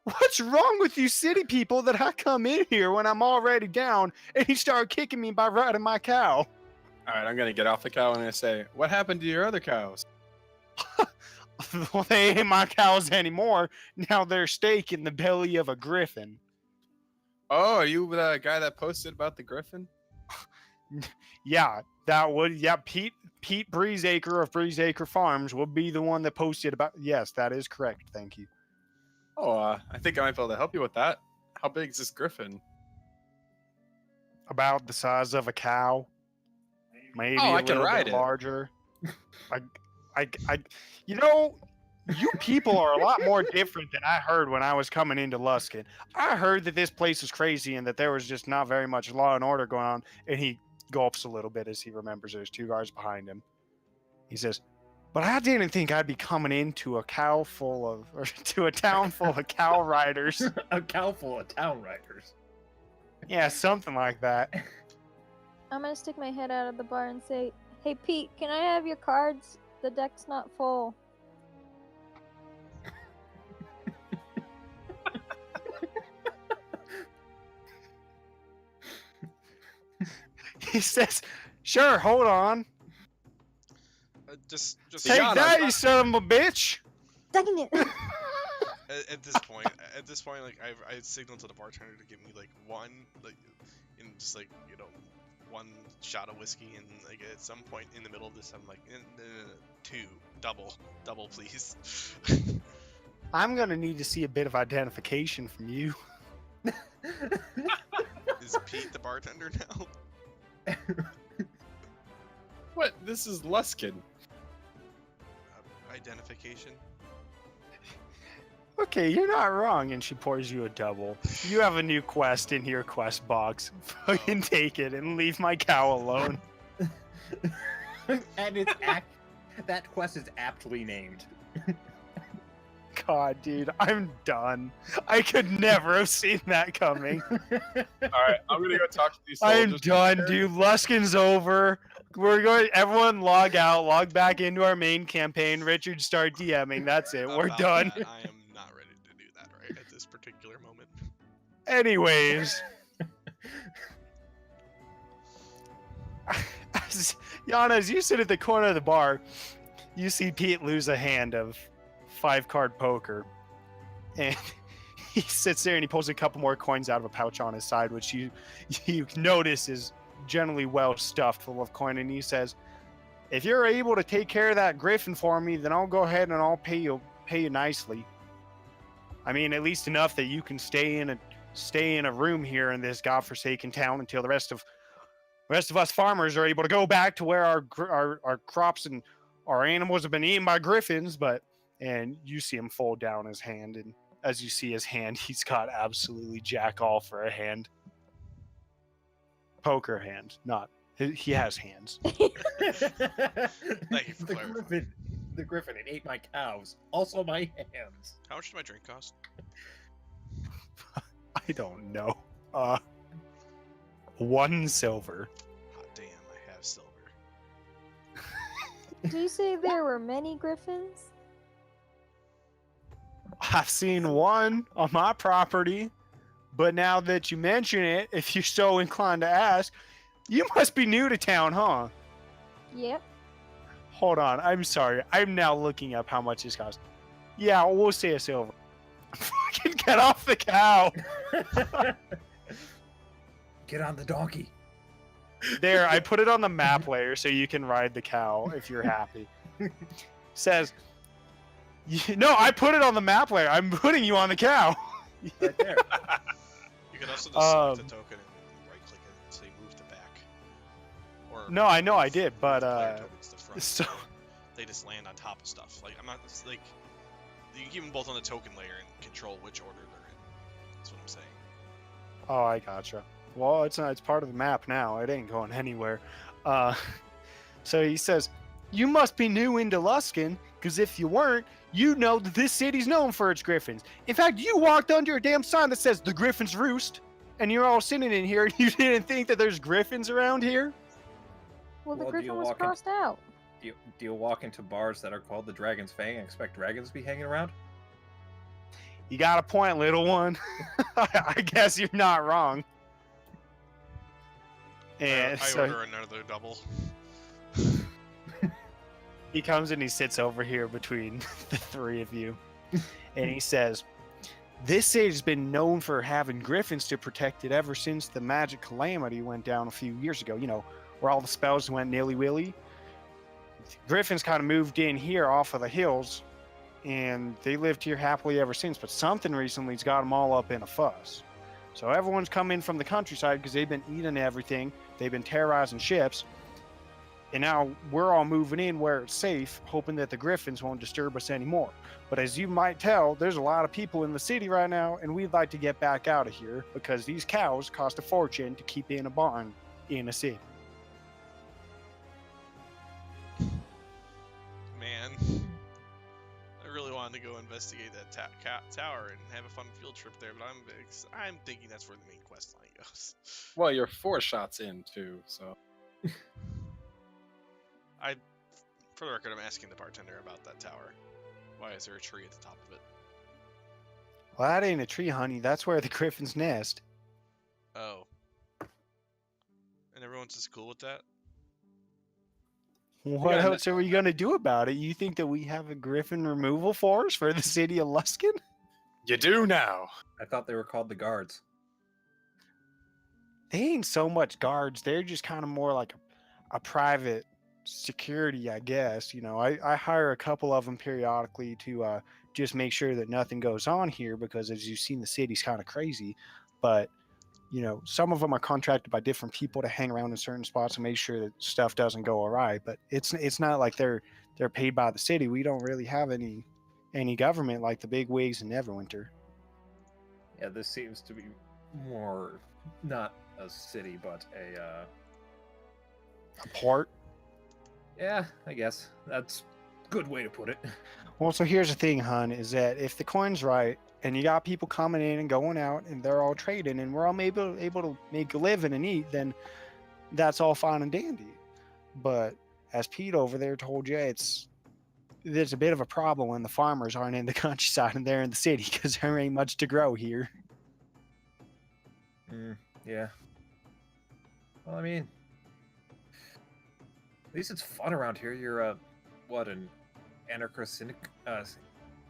What's wrong with you city people that I come in here when I'm already down, and you start kicking me by riding my cow? All right, I'm gonna get off the cow and I say, what happened to your other cows? Well, they ain't my cows anymore. Now they're steak in the belly of a griffin. Oh, are you the guy that posted about the griffin? Yeah, that would. Yeah, Pete Breezeacre of Breezeacre Farms would be the one that posted about. Yes, that is correct. Thank you. Oh, I think I might be able to help you with that. How big is this griffin? About the size of a cow. Maybe Oh, a I can little ride bit it. larger. You know, you people are a lot more different than I heard when I was coming into Luskan. I heard that this place was crazy and that there was just not very much law and order going on. And he gulps a little bit as he remembers there's 2 guards behind him. He says, "But I didn't think I'd be coming into a town full of cow riders." A cow full of town riders. Yeah, something like that. I'm gonna stick my head out of the bar and say, "Hey Pete, can I have your cards? The deck's not full." He says, "Sure, hold on. Just Take Yana, that, you son of a bitch." Dang it! at this point, like I signaled to the bartender to give me like one, like, and just like one shot of whiskey, and like at some point in the middle of this, I'm like, two, double, please. I'm gonna need to see a bit of identification from you. Is Pete the bartender now? What? This is Luskin. Identification. Okay, you're not wrong. And she pours you a double. You have a new quest in your quest box. Fucking take it and leave my cow alone. And that quest is aptly named. God, dude, I'm done. I could never have seen that coming. All right, I'm gonna go talk to these I'm soldiers. done, dude. Luskin's over. We're going. Everyone, log out. Log back into our main campaign. Richard, start DMing. That's it. We're About done. that, I am not ready to do that right at this particular moment. Anyways, Yana, as you sit at the corner of the bar, you see Pete lose a hand of 5-card poker, and he sits there and he pulls a couple more coins out of a pouch on his side, which you notice is generally well stuffed full of coin, and he says, "If you're able to take care of that griffin for me, then I'll go ahead and I'll pay you nicely. I mean, at least enough that you can stay in a room here in this godforsaken town until the rest of us farmers are able to go back to where our crops and our animals have been eaten by griffins." And you see him fold down his hand, and as you see his hand, he's got absolutely jack all for a hand. Poker hand, not he has hands. Thank you for the clarifying. griffin, it ate my cows. Also my hands. How much did my drink cost? I don't know. 1 silver. Hot damn, I have silver. Do you say there were many griffins? I've seen one on my property, but now that you mention it, if you're so inclined to ask, you must be new to town, huh? Yep. Hold on, I'm sorry. I'm now looking up how much this costs. Yeah, we'll say a silver. Fucking get off the cow. Get on the donkey. There, I put it on the map layer so you can ride the cow if you're happy. Says, no, I put it on the map layer. I'm putting you on the cow. Right there. You can also just select the token and right click it and say move to back. Or No, I know I move- did, move but, the player tokens to front. so They just land on top of stuff. Like I'm not it's like you can keep them both on the token layer and control which order they're in. That's what I'm saying. oh, I gotcha. Well, it's part of the map now. It ain't going anywhere. So he says, you must be new into Luskan, because if you weren't, you know that this city's known for its griffins. In fact, you walked under a damn sign that says the Griffin's Roost, and you're all sitting in here, and you didn't think that there's griffins around here? Well, the Well, do you griffin was walk in- crossed out. Do you walk into bars that are called the Dragon's Fang and expect dragons to be hanging around? You got a point, little one. I guess you're not wrong. And I so order another double. he comes and he sits over here between the three of you, and he says, this city's been known for having griffins to protect it ever since the magic calamity went down a few years ago, you know, where all the spells went nilly-willy. Griffins kind of moved in here off of the hills, and they lived here happily ever since, but something recently's got them all up in a fuss. So everyone's come in from the countryside because they've been eating everything, they've been terrorizing ships, and now we're all moving in where it's safe, hoping that the griffins won't disturb us anymore. But as you might tell, there's a lot of people in the city right now, and we'd like to get back out of here because these cows cost a fortune to keep in a barn in a city. Man, I really wanted to go investigate that tower and have a fun field trip there, but I'm thinking that's where the main quest line goes. Well, you're 4 shots in too, so For the record, I'm asking the bartender about that tower. Why is there a tree at the top of it? Well, that ain't a tree, honey. That's where the griffin's nest. Oh. And everyone's just cool with that? What gotta else are we going to do about it? You think that we have a griffin removal force for the city of Luskan? you do now. I thought they were called the guards. They ain't so much guards. They're just kind of more like a private security, I guess. You know, I hire a couple of them periodically to just make sure that nothing goes on here because, as you've seen, the city's kind of crazy. But, you know, some of them are contracted by different people to hang around in certain spots and make sure that stuff doesn't go awry. But it's not like they're paid by the city. We don't really have any government like the big wigs in Neverwinter. Yeah, this seems to be more not a city, but a A port. yeah, I guess that's a good way to put it. Well, so here's the thing, hun, is that if the coin's right and you got people coming in and going out and they're all trading and we're all able to make a living and eat, then that's all fine and dandy. But as Pete over there told you, there's a bit of a problem when the farmers aren't in the countryside and they're in the city because there ain't much to grow here. Yeah. Well, I mean, at least it's fun around here. You're an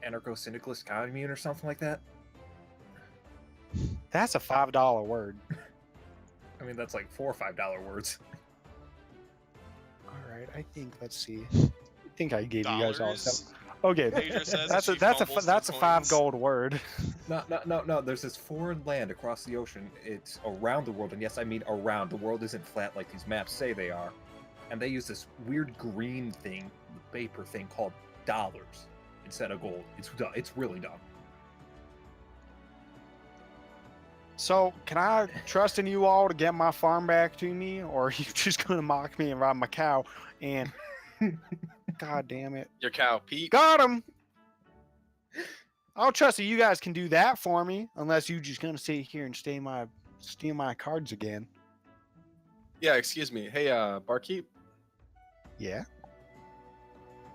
anarcho-syndicalist commune or something like that? That's a $5 word. I mean, that's like $4 or $5 words. All right, let's see. I think I gave you guys all Dollars? stuff. Okay, Pedro says that's that a she fumbles that's a the 5 coins. gold word. No. There's this foreign land across the ocean. It's around the world, and yes, I mean around. The world isn't flat like these maps say they are. And they use this weird green thing, paper thing called dollars instead of gold. It's really dumb. So, can I trust in you all to get my farm back to me, or are you just gonna mock me and ride my cow? And God damn it, Your cow, Pete. got him! I'll trust that you guys can do that for me, unless you just gonna sit here and steal my cards again. Yeah, excuse me. Hey, barkeep, Yeah.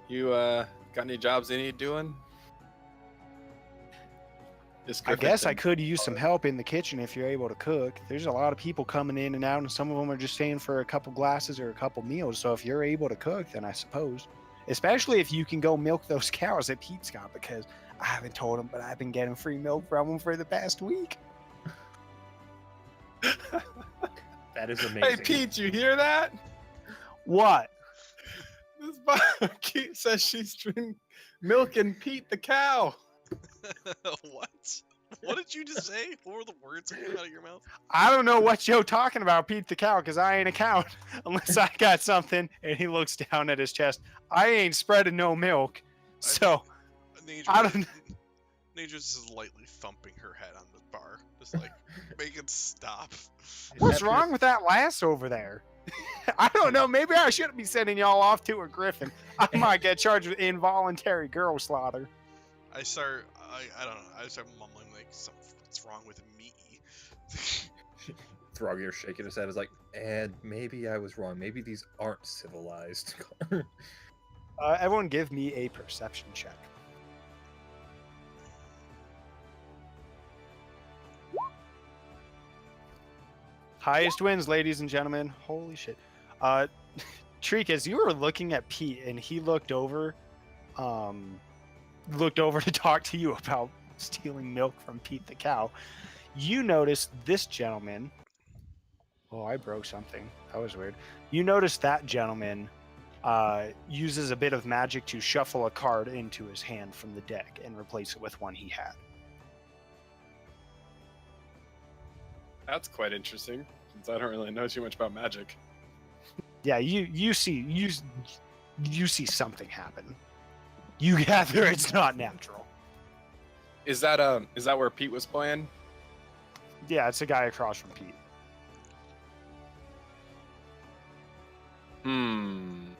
you got any jobs you need doing? I guess I could use some help in the kitchen if you're able to cook. There's a lot of people coming in and out, and some of them are just staying for a couple glasses or a couple meals. So if you're able to cook, then I suppose. Especially if you can go milk those cows that Pete's got, because I haven't told him, but I've been getting free milk from him for the past week. That is amazing. Hey, Pete, you hear that? What? This barkeep says she's drinking milking Pete the cow. What? What did you just say? What were the words that came out of your mouth? I don't know what you're talking about, Pete the cow, because I ain't a cow unless I got something. And he looks down at his chest. I ain't spreading no milk. So, I don't. Nature is lightly thumping her head on the bar, just like make it stop. What's wrong with that lass over there? I don't know. Maybe I shouldn't be sending y'all off to a griffin. I might get charged with involuntary girl slaughter. I don't know. I start mumbling like, what's wrong with me? Throgir shaking his head is like, and maybe I was wrong. Maybe these aren't civilized. Everyone give me a perception check. Highest wins, ladies and gentlemen. Holy shit. Treek, as you were looking at Pete and he looked over to talk to you about stealing milk from Pete the cow, you noticed this gentleman. Oh, I broke something. That was weird. You noticed that gentleman uses a bit of magic to shuffle a card into his hand from the deck and replace it with one he had. That's quite interesting, since I don't really know too much about magic. Yeah, you see something happen. You gather it's not natural. Is that where Pete was playing? Yeah, it's a guy across from Pete. I'm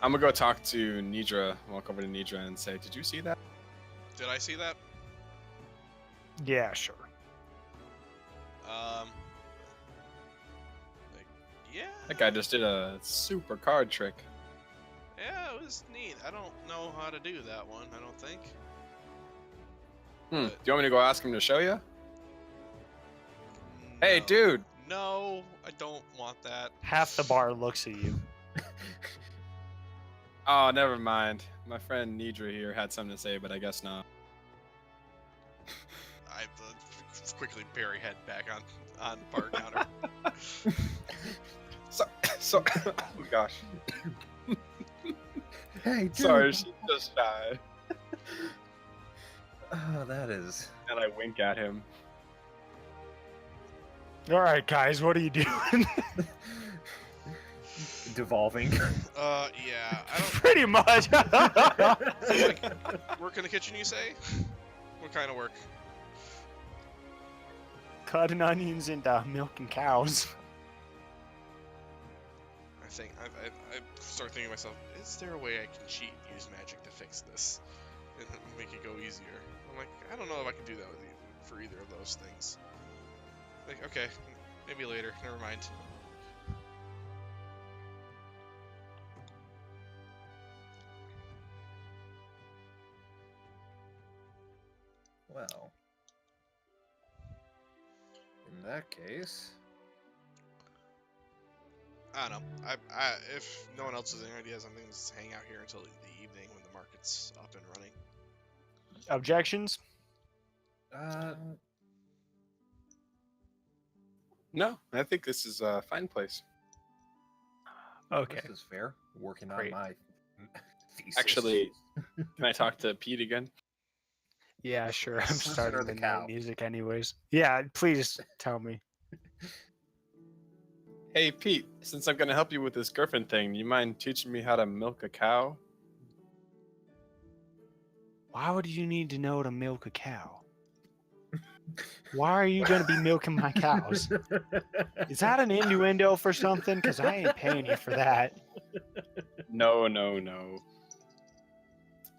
gonna go talk to Nidra, walk over to Nidra and say, did you see that? Did I see that? Yeah, sure. Like, yeah. That guy just did a super card trick. Yeah, it was neat. I don't know how to do that one. I don't think. Do you want me to go ask him to show you? Hey, No. dude. No, I don't want that. Half the bar looks at you. Oh, never mind. My friend Nidra here had something to say, but I guess not. I quickly bury head back on the bar counter. So, oh gosh. Hey, dude. Sorry, she just died. Oh, that is. And I wink at him. All right, guys, what are you doing? Devolving. Yeah, I don't. Pretty much. Work in the kitchen, you say? What kind of work? Cutting onions and milking cows. I think I start thinking to myself, is there a way I can cheat and use magic to fix this and make it go easier? I'm like, I don't know if I can do that for either of those things. Like, okay, maybe later. Never mind. Well, in that case, I don't know. If no one else has any ideas, I'm thinking just hang out here until the evening when the market's up and running. Objections? No, I think this is a fine place. Okay. this is fair. Working Great. on my thesis. Actually, can I talk to Pete again? Yeah, sure. I'm Listen starting to the the cow. night music anyways. Yeah, please tell me. Hey, Pete, since I'm going to help you with this griffin thing, you mind teaching me how to milk a cow? Why would you need to know to milk a cow? Why are you going to be milking my cows? Is that an innuendo for something? Because I ain't paying you for that. No.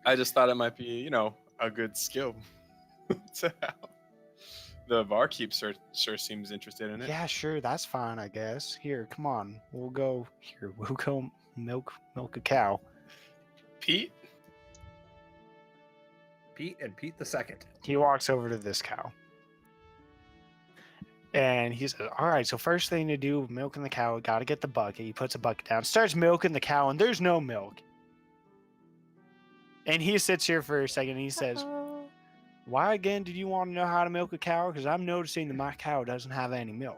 I just thought it might be, a good skill to have. The barkeep sure seems interested in it. Yeah, sure. That's fine, I guess. Here, come on. We'll go milk a cow. Pete? Pete and Pete the second. He walks over to this cow. And he says, all right, so first thing to do, milking the cow, got to get the bucket. He puts a bucket down, starts milking the cow, and there's no milk. And he sits here for a second, and he says, Uh-oh. why again did you want to know how to milk a cow? Because I'm noticing that my cow doesn't have any milk.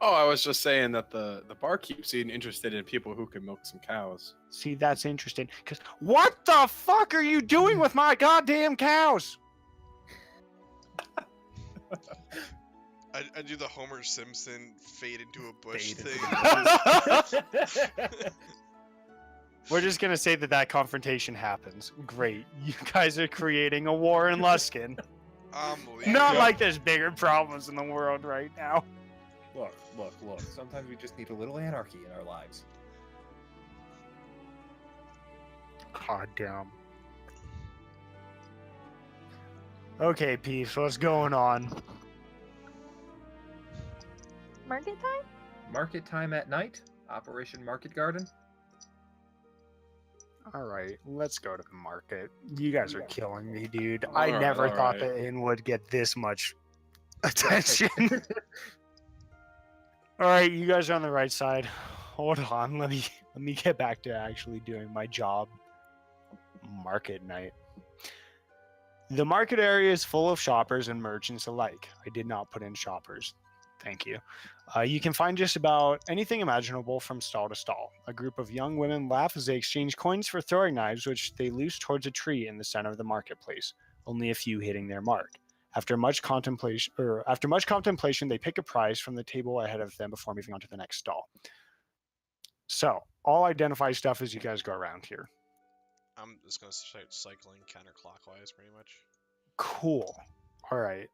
Oh, I was just saying that the barkeep seemed interested in people who can milk some cows. See, that's interesting. Because what the fuck are you doing with my goddamn cows? I do the Homer Simpson fade into a bush Fade into thing. We're just going to say that confrontation happens. Great. You guys are creating a war in Luskan. Not Yeah. like there's bigger problems in the world right now. Look. Sometimes we just need a little anarchy in our lives. God damn. Okay, Peeps, what's going on? Market time? Market time at night. Operation Market Garden. All right, let's go to the market. You guys are killing me, dude. All I right, never all thought right. the inn would get this much attention. All right, you guys are on the right side. Hold on, let me get back to actually doing my job. Market night. The market area is full of shoppers and merchants alike. I did not put in shoppers. Thank you. You can find just about anything imaginable from stall to stall. A group of young women laugh as they exchange coins for throwing knives, which they loose towards a tree in the center of the marketplace, only a few hitting their mark. After much contemplation, they pick a prize from the table ahead of them before moving on to the next stall. So, all identify stuff as you guys go around here. I'm just gonna start cycling counterclockwise, pretty much. Cool. All right.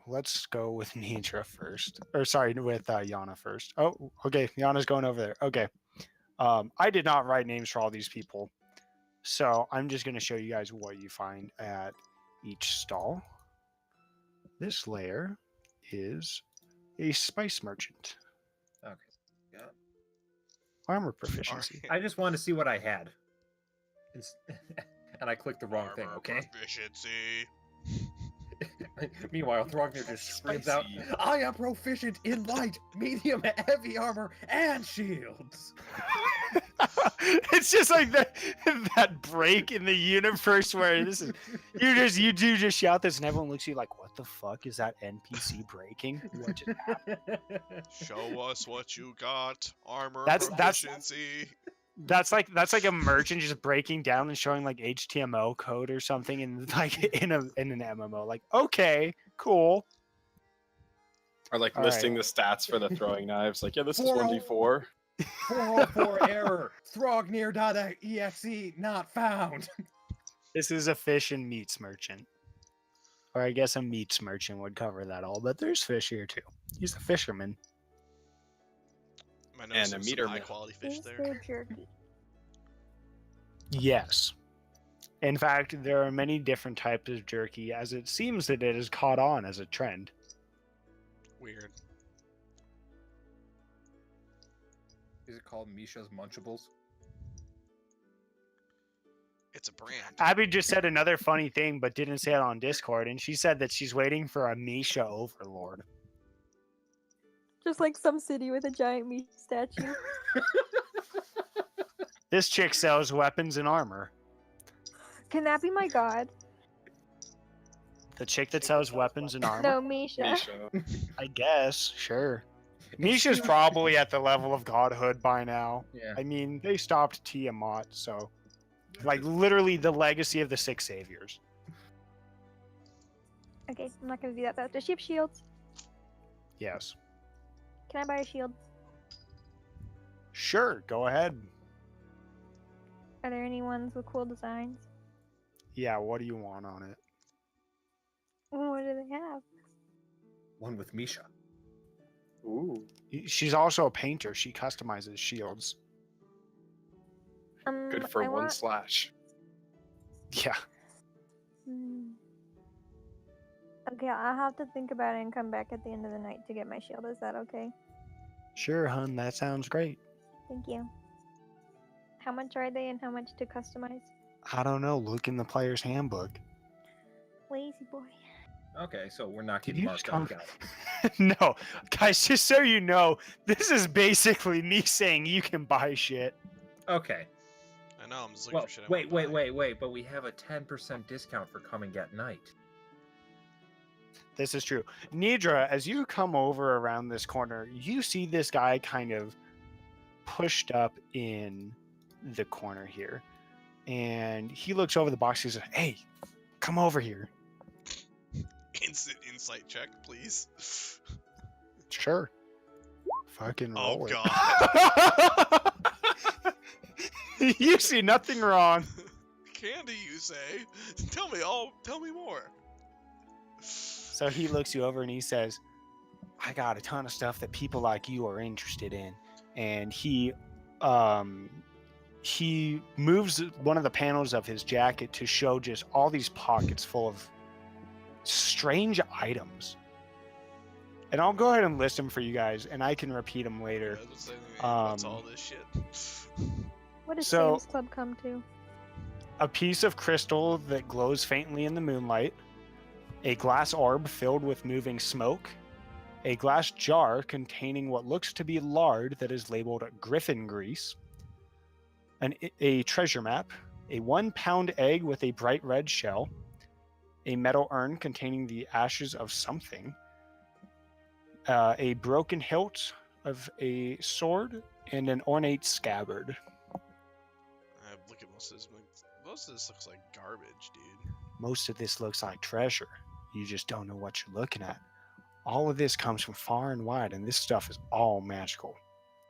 Let's go with Nitra first. Or sorry, with Yana first. Oh, okay. Yana's going over there. Okay. I did not write names for all these people. So I'm just going to show you guys what you find at each stall. This layer is a spice merchant. Okay. Yeah. Armor proficiency. I just wanted to see what I had. And I clicked the wrong thing, Armor okay? Proficiency. Meanwhile, Throgner just screams out, Spicy. I am proficient in light, medium, heavy armor, and shields. It's just like that break in the universe where this is you do just shout this and everyone looks at you like, what the fuck is that NPC breaking? What just happened? Show us what you got. Armor That's- proficiency. That's like a merchant just breaking down and showing like HTML code or something in like in an MMO. Like, okay, cool. Or like All listing the stats for the throwing knives. Like, yeah, this is 1d4. 404 error. Thrognear.exe not found. This is a fish and meats merchant. Or I guess a meats merchant would cover that all, but there's fish here too. He's a fisherman. Am I And noticing a some meter high mill. quality fish Is there? there jerky? Yes. In fact, there are many different types of jerky, as it seems that it has caught on as a trend. Weird. Is it called Misha's Munchables? It's a brand. Abby just said another funny thing, but didn't say it on Discord, and she said that she's waiting for a Misha Overlord. Just like some city with a giant meat statue. This chick sells weapons and armor. Can that be my god? The chick that sells weapons and armor? No, Misha. Misha. I guess, sure. Misha's probably at the level of godhood by now. Yeah. I mean, they stopped Tiamat, so... Like, literally the legacy of the Six Saviors. Okay, I'm not gonna do that though. Does she have shields? Yes. Can I buy a shield? Sure, go ahead. Are there any ones with cool designs? Yeah, what do you want on it? What do they have? One with Misha. Ooh. She's also a painter. She customizes shields. Good for I one want... slash. Yeah. Hmm. Okay, I'll have to think about it and come back at the end of the night to get my shield. Is that okay? Sure, hun. That sounds great. Thank you. How much are they and how much to customize? I don't know. Look in the player's handbook. lazy boy. Okay, so we're not Did getting you marked just on call- the calendar. No, guys, just so you know, this is basically me saying you can buy shit. Okay. I know, I'm just looking Well, for shit I wanna buy. wait, but we have a 10% discount for coming at night. This is true. Nidra, as you come over around this corner, you see this guy kind of pushed up in the corner here. And he looks over the box. He says, "Hey, come over here." Insight check, please. Sure. Fucking Oh roll it. god. You see nothing wrong. Candy, you say? Tell me more. So he looks you over and he says, "I got a ton of stuff that people like you are interested in." And he moves one of the panels of his jacket to show just all these pockets full of strange items. And I'll go ahead and list them for you guys, and I can repeat them later. Yeah, I was saying, what's all this shit? What does So- Sam's Club come to? A piece of crystal that glows faintly in the moonlight, a glass orb filled with moving smoke, a glass jar containing what looks to be lard that is labeled griffin grease, a treasure map, a 1 pound egg with a bright red shell, a metal urn containing the ashes of something, a broken hilt of a sword, and an ornate scabbard. I look at most of this. Most of this looks like garbage, dude. Most of this looks like treasure. You just don't know what you're looking at. All of this comes from far and wide, and this stuff is all magical.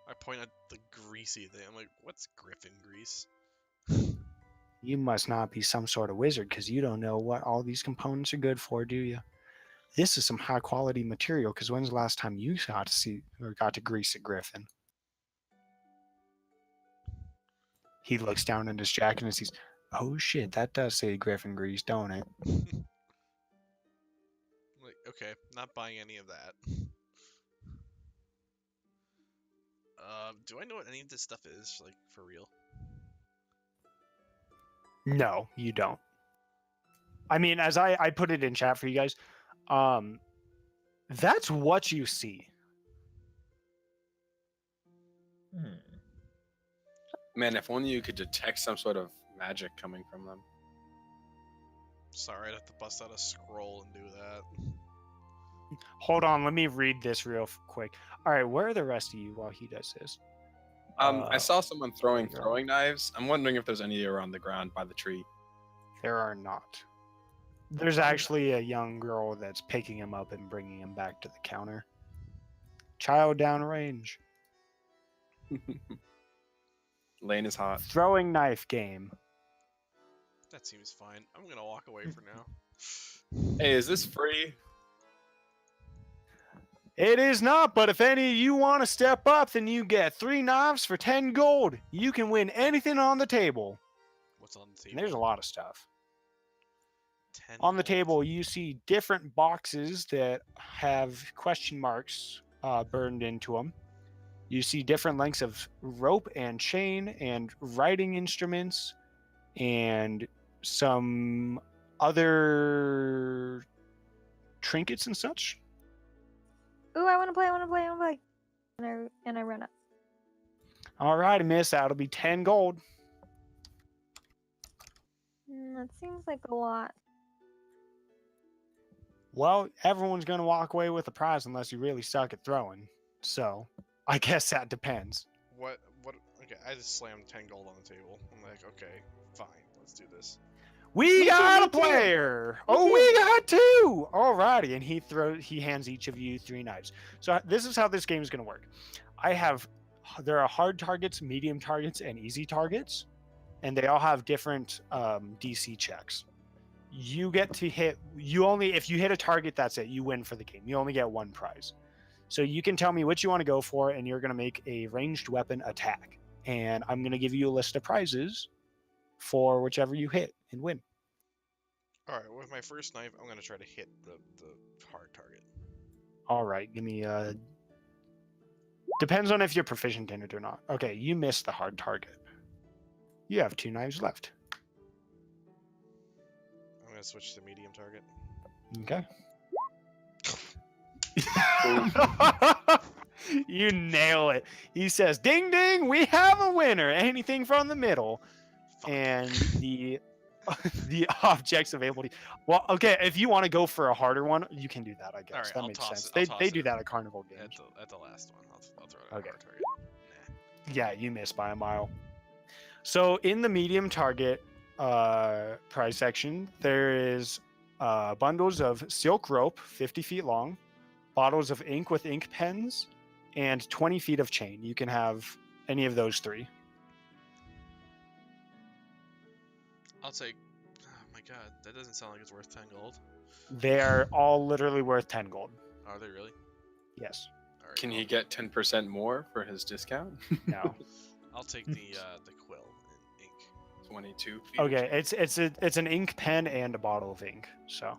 I point at the greasy thing. I'm like, what's griffin grease? You must not be some sort of wizard because you don't know what all these components are good for, do you? This is some high quality material because when's the last time you got to see or got to grease a griffin? He looks down in his jacket and sees, "Oh shit, that does say griffin grease, don't it?" Like, okay, not buying any of that. Do I know what any of this stuff is, like, for real? No, you don't. I mean, as I put it in chat for you guys, that's what you see. Hmm. Man, if only you could detect some sort of magic coming from them. Sorry, I'd have to bust out a scroll and do that. Hold on, let me read this real quick. All right, where are the rest of you while he does this? I saw someone throwing you're- throwing knives. I'm wondering if there's any around the ground by the tree. There are not. There's actually a young girl that's picking him up and bringing him back to the counter. Child downrange. Lane is hot. Throwing knife game. That seems fine. I'm gonna walk away for now. Hey, is this free? It is not, but if any of you want to step up, then you get 3 knives for 10 gold. You can win anything on the table. What's on the And table? there's a lot of stuff. 10 On the gold. table, you see different boxes that have question marks burned into them. You see different lengths of rope and chain and writing instruments and some other trinkets and such. Ooh, I want to play. And I run up. All right, miss. That'll be 10 gold. That seems like a lot. Well, everyone's going to walk away with a prize unless you really suck at throwing. So, I guess that depends. What? Okay, I just slammed 10 gold on the table. I'm like, okay, fine, let's do this. We Me too, got me a too. player. Me Oh, too. we got 2. Alrighty, and he hands each of you 3 knives. So this is how this game is going to work. There are hard targets, medium targets, and easy targets, and they all have different DC checks. You get to hit. If you hit a target, that's it. You win for the game. You only get 1 prize. So you can tell me what you want to go for, and you're going to make a ranged weapon attack. And I'm going to give you a list of prizes for whichever you hit and win. All right, with my first knife, I'm gonna try to hit the hard target. All right, give me a. Depends on if you're proficient in it or not. Okay, you missed the hard target. You have 2 knives left. I'm gonna switch to medium target. Okay. You nail it. He says, "Ding ding, we have a winner. Anything from the middle." Fuck. And the the objects available. Well, okay, if you want to go for a harder one, you can do that. I guess Alright, that I'll makes toss sense. it- I'll They toss do it that at carnival games. at the last one. I'll throw it at Okay. a hard target. Nah. Yeah, you missed by a mile. So in the medium target prize section, there is bundles of silk rope, 50 feet long, bottles of ink with ink pens, and 20 feet of chain. You can have any of those three. I'll take. Oh my god, that doesn't sound like it's worth 10 gold. They are all literally worth 10 gold. Are they really? Yes. Alright. Can he get 10% more for his discount? No. I'll take the quill and ink. 22 feet. Okay, it's an ink pen and a bottle of ink. So.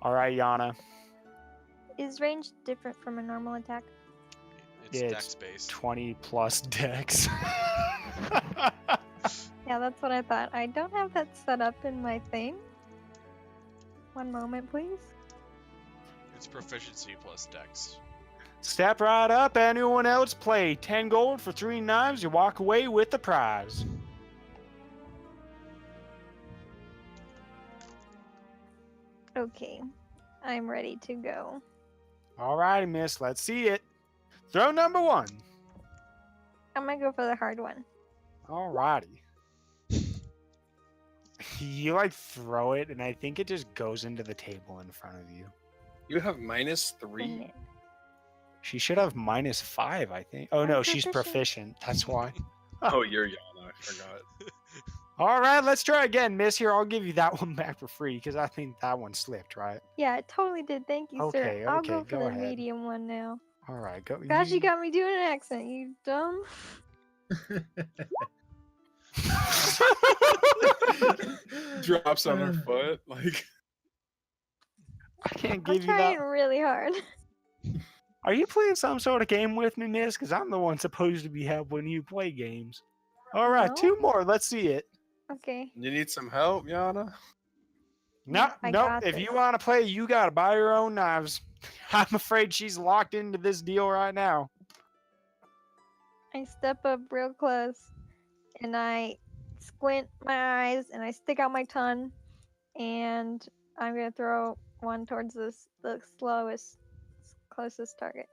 All right, Yana. Is range different from a normal attack? It's Yeah, dex based. 20 plus dex. Yeah, that's what I thought. I don't have that set up in my thing. One moment, please. It's proficiency plus dex. Step right up. Anyone else play 10 gold for 3 knives. You walk away with the prize. Okay, I'm ready to go. All right, miss. Let's see it. Throw number 1. I'm gonna go for the hard one. All righty. You like throw it, and I think it just goes into the table in front of you. You have Dang -3? it. She should have -5, I think. Oh I'm no, she's proficient. proficient. That's why. Oh, you're Yana. I forgot. All right, let's try again, miss. Here, I'll give you that one back for free because I think that one slipped, right? Yeah, it totally did. Thank you, Okay, sir. I'll okay, go for go the ahead. medium one now. All right, go. Gosh, you got me doing an accent, you dumb. Drops on her foot. Like, I can't I'm give you trying that. really hard. Are you playing some sort of game with me, miss? Because I'm the one supposed to be helping you play games. All right, No? 2 more. Let's see it. Okay. you need some help, Yana? No, I no. got If this. you want to play, you gotta buy your own knives. I'm afraid she's locked into this deal right now. I step up real close and I squint my eyes and I stick out my tongue and I'm gonna throw one towards the closest target.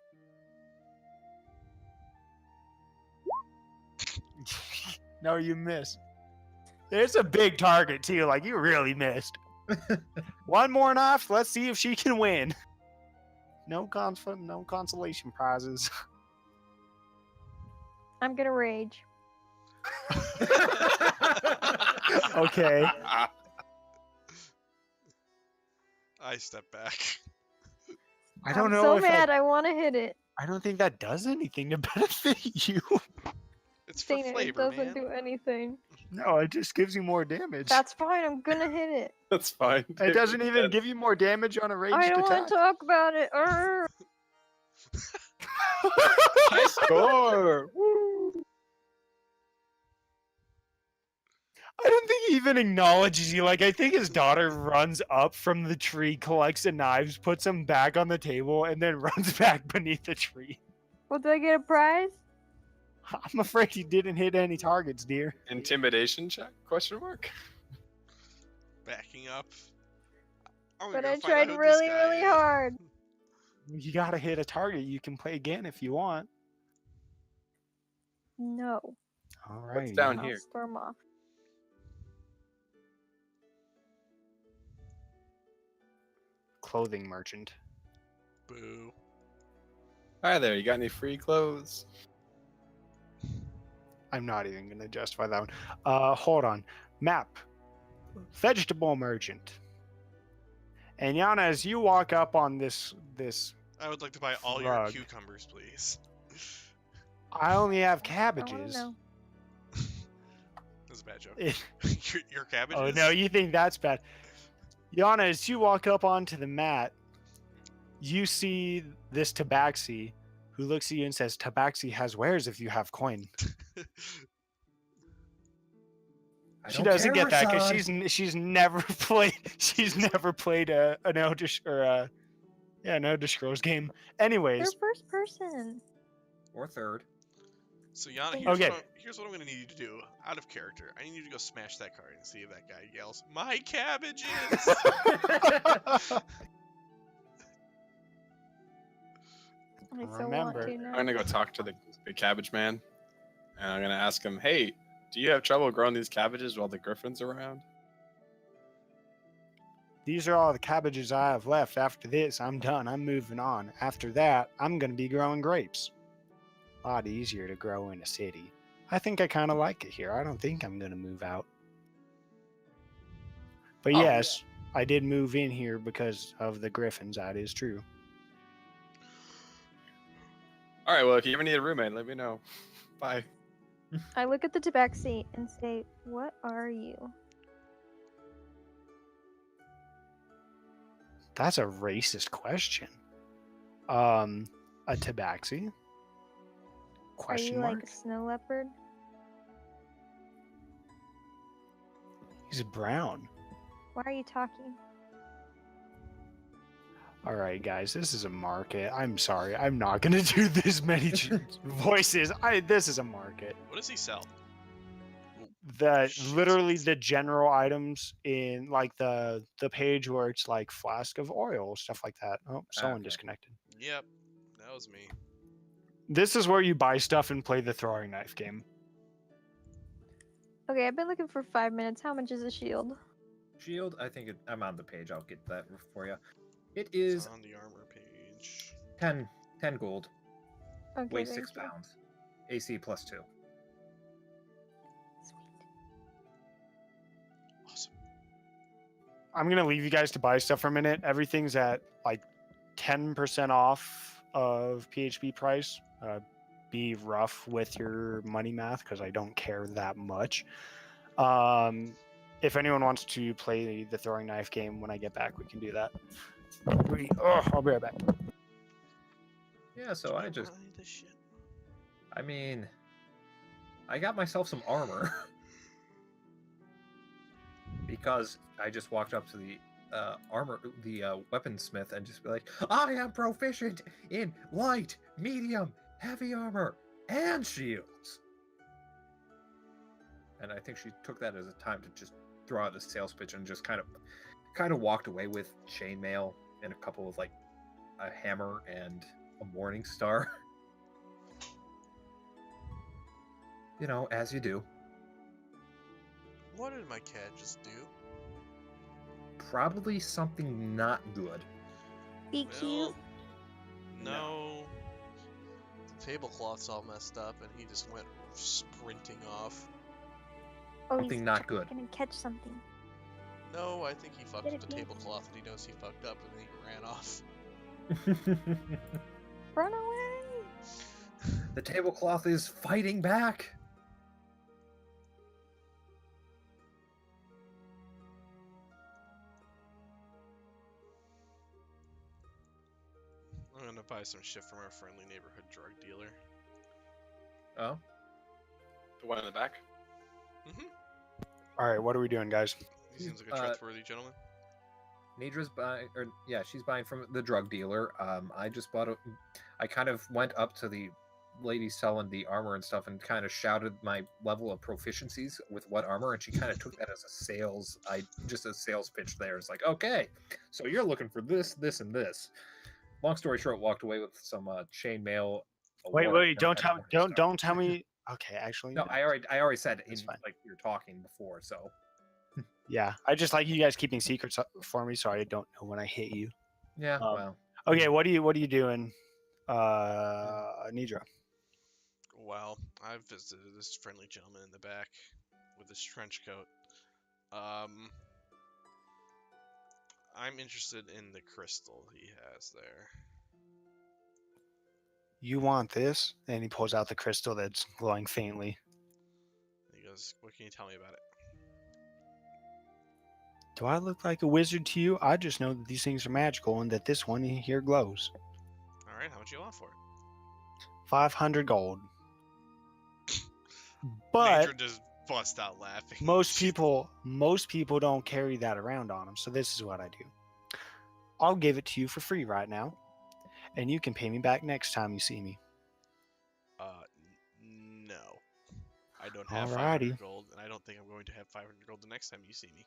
No, you missed. It's a big target too. Like you really missed. One more knife. Let's see if she can win. No consolation prizes. I'm gonna rage. Okay. I step back. I don't I'm know so if mad. I want to hit it. I don't think that does anything to benefit you. It's for Dang it, flavor, it doesn't man. do anything. No, it just gives you more damage. That's fine. I'm gonna hit it. That's fine. It doesn't even give you more damage on a ranged I don't attack. want to talk about it. Arrgh. High score! Woo! I don't think he even acknowledges you. Like, I think his daughter runs up from the tree, collects the knives, puts them back on the table, and then runs back beneath the tree. Well, do I get a prize? I'm afraid he didn't hit any targets, dear. Intimidation check? Question mark. Backing up. I'm But gonna I find out tried who this really, guy really is. hard. You gotta hit a target. You can play again if you want. No. All right. down I'll here? storm off. Clothing merchant. Boo. Hi there, you got any free clothes? I'm not even gonna justify that one. Hold on. Map. Vegetable merchant. And Yana, as you walk up on this, I would like to buy all your Rug. cucumbers, please. I only have I cabbages. wanna know. That's a bad joke. It- your cabbages? Oh no, you think that's bad. Yana, as you walk up onto the mat, you see this tabaxi who looks at you and says, "Tabaxi has wares if you have coin." I She don't doesn't care, get that because Rashawn. she's never played an Elder an Elder Scrolls game. They're Anyways, first person. Or third. So Yana, Thank here's Okay. what I'm gonna need you to do out of character. I need you to go smash that card and see if that guy yells, "My cabbages!" I so want Remember. to I'm now. gonna go talk to the cabbage man, and I'm gonna ask him, "Hey, do you have trouble growing these cabbages while the griffin's around?" these are all the cabbages I have left. After this, I'm done. I'm moving on. After that, I'm gonna be growing grapes. A lot easier to grow in a city. I think I kind of like it here. I don't think I'm gonna move out. But Oh. yes, I did move in here because of the griffins. That is true. All right. Well, if you ever need a roommate, let me know. Bye. I look at the tabaxi and say, "What are you?" That's a racist question. A tabaxi? Are Question you mark? like a snow leopard? He's brown. Why are you talking? All right, guys, this is a market. I'm sorry. I'm not gonna do this many voices. This is a market. What does he sell? Literally the general items in like the page where it's like flask of oil, stuff like that. Oh, someone Okay. disconnected. Yep, that was me. This is where you buy stuff and play the throwing knife game. Okay, I've been looking for 5 minutes. How much is a shield? Shield, I think I'm on the page. I'll get that for you. It It's is on the armor page. 10 gold. Okay, Weighs thank 6 you. pounds. AC +2. Sweet. Awesome. I'm gonna leave you guys to buy stuff for a minute. Everything's at like 10% off of PHP price. Be rough with your money math because I don't care that much. If anyone wants to play the throwing knife game when I get back, we can do that. I'll be right back. Yeah, so I just, Buy this shit. I mean, I got myself some armor. Because I just walked up to the weaponsmith and just be like, I am proficient in light, medium, heavy armor, and shields. And I think she took that as a time to just throw out the sales pitch and just kind of walked away with chainmail and a couple of like a hammer and a morning star. You know, as you do. What did my cat just do? Probably something not good. Be cute. No. The tablecloth's all messed up, and he just went sprinting off. Oh, Something he's not good. gonna catch something. No, I think he fucked Get up it, the yeah. tablecloth, and he knows he fucked up, and then he ran off. Run away! The tablecloth is fighting back. I'm gonna buy some shit from our friendly neighborhood drug dealer. Oh, The one in the back. All right, what are we doing, guys? He seems like a trustworthy gentleman. Nidra's buying, or yeah, she's buying from the drug dealer. I just bought I kind of went up to the lady selling the armor and stuff and kind of shouted my level of proficiencies with what armor, and she kind of took that as just a sales pitch there. It's like, okay, so you're looking for this, this, and this. Long story short, walked away with some chainmail. Wait! Don't tell me. Okay, actually, No, I already said That's in fine. like we were talking before, so. Yeah, I just like you guys keeping secrets for me, so I don't know when I hit you. Yeah, well. Okay, what are you doing, Nidra? Well, I visited this friendly gentleman in the back with his trench coat. I'm interested in the crystal he has there. You want this? And he pulls out the crystal that's glowing faintly. He goes, "What can you tell me about it?" Do I look like a wizard to you? I just know that these things are magical and that this one here glows. All right, how much you want for it? 500 gold. But Major just bust out laughing. Most people don't carry that around on them. So this is what I do. I'll give it to you for free right now, and you can pay me back next time you see me. No. I don't have Alrighty. 500 gold, and I don't think I'm going to have 500 gold the next time you see me.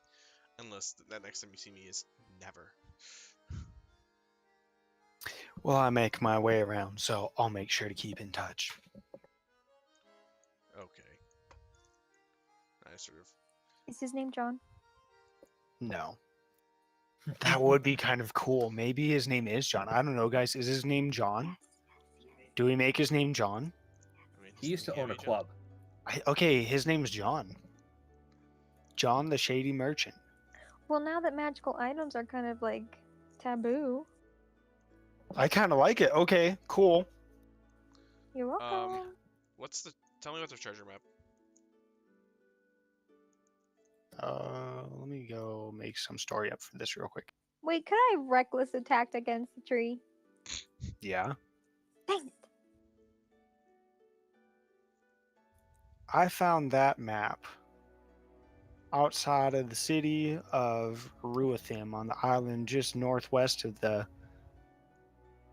Unless that next time you see me is never. Well, I make my way around, so I'll make sure to keep in touch. Okay. I sort of... Is his name John? No. That would be kind of cool. Maybe his name is John. I don't know, guys. Is his name John? Do we make his name John? I mean, He used to yeah, own a John. club. Okay, his name's John. John the Shady Merchant. Well, now that magical items are kind of like taboo. I kind of like it. Okay, cool. You're welcome. What's the... Tell me about the treasure map. Let me go make some story up for this real quick. Wait, could I reckless attacked against the tree? Yeah. Dang it. I found that map outside of the city of Ruathim on the island just northwest of the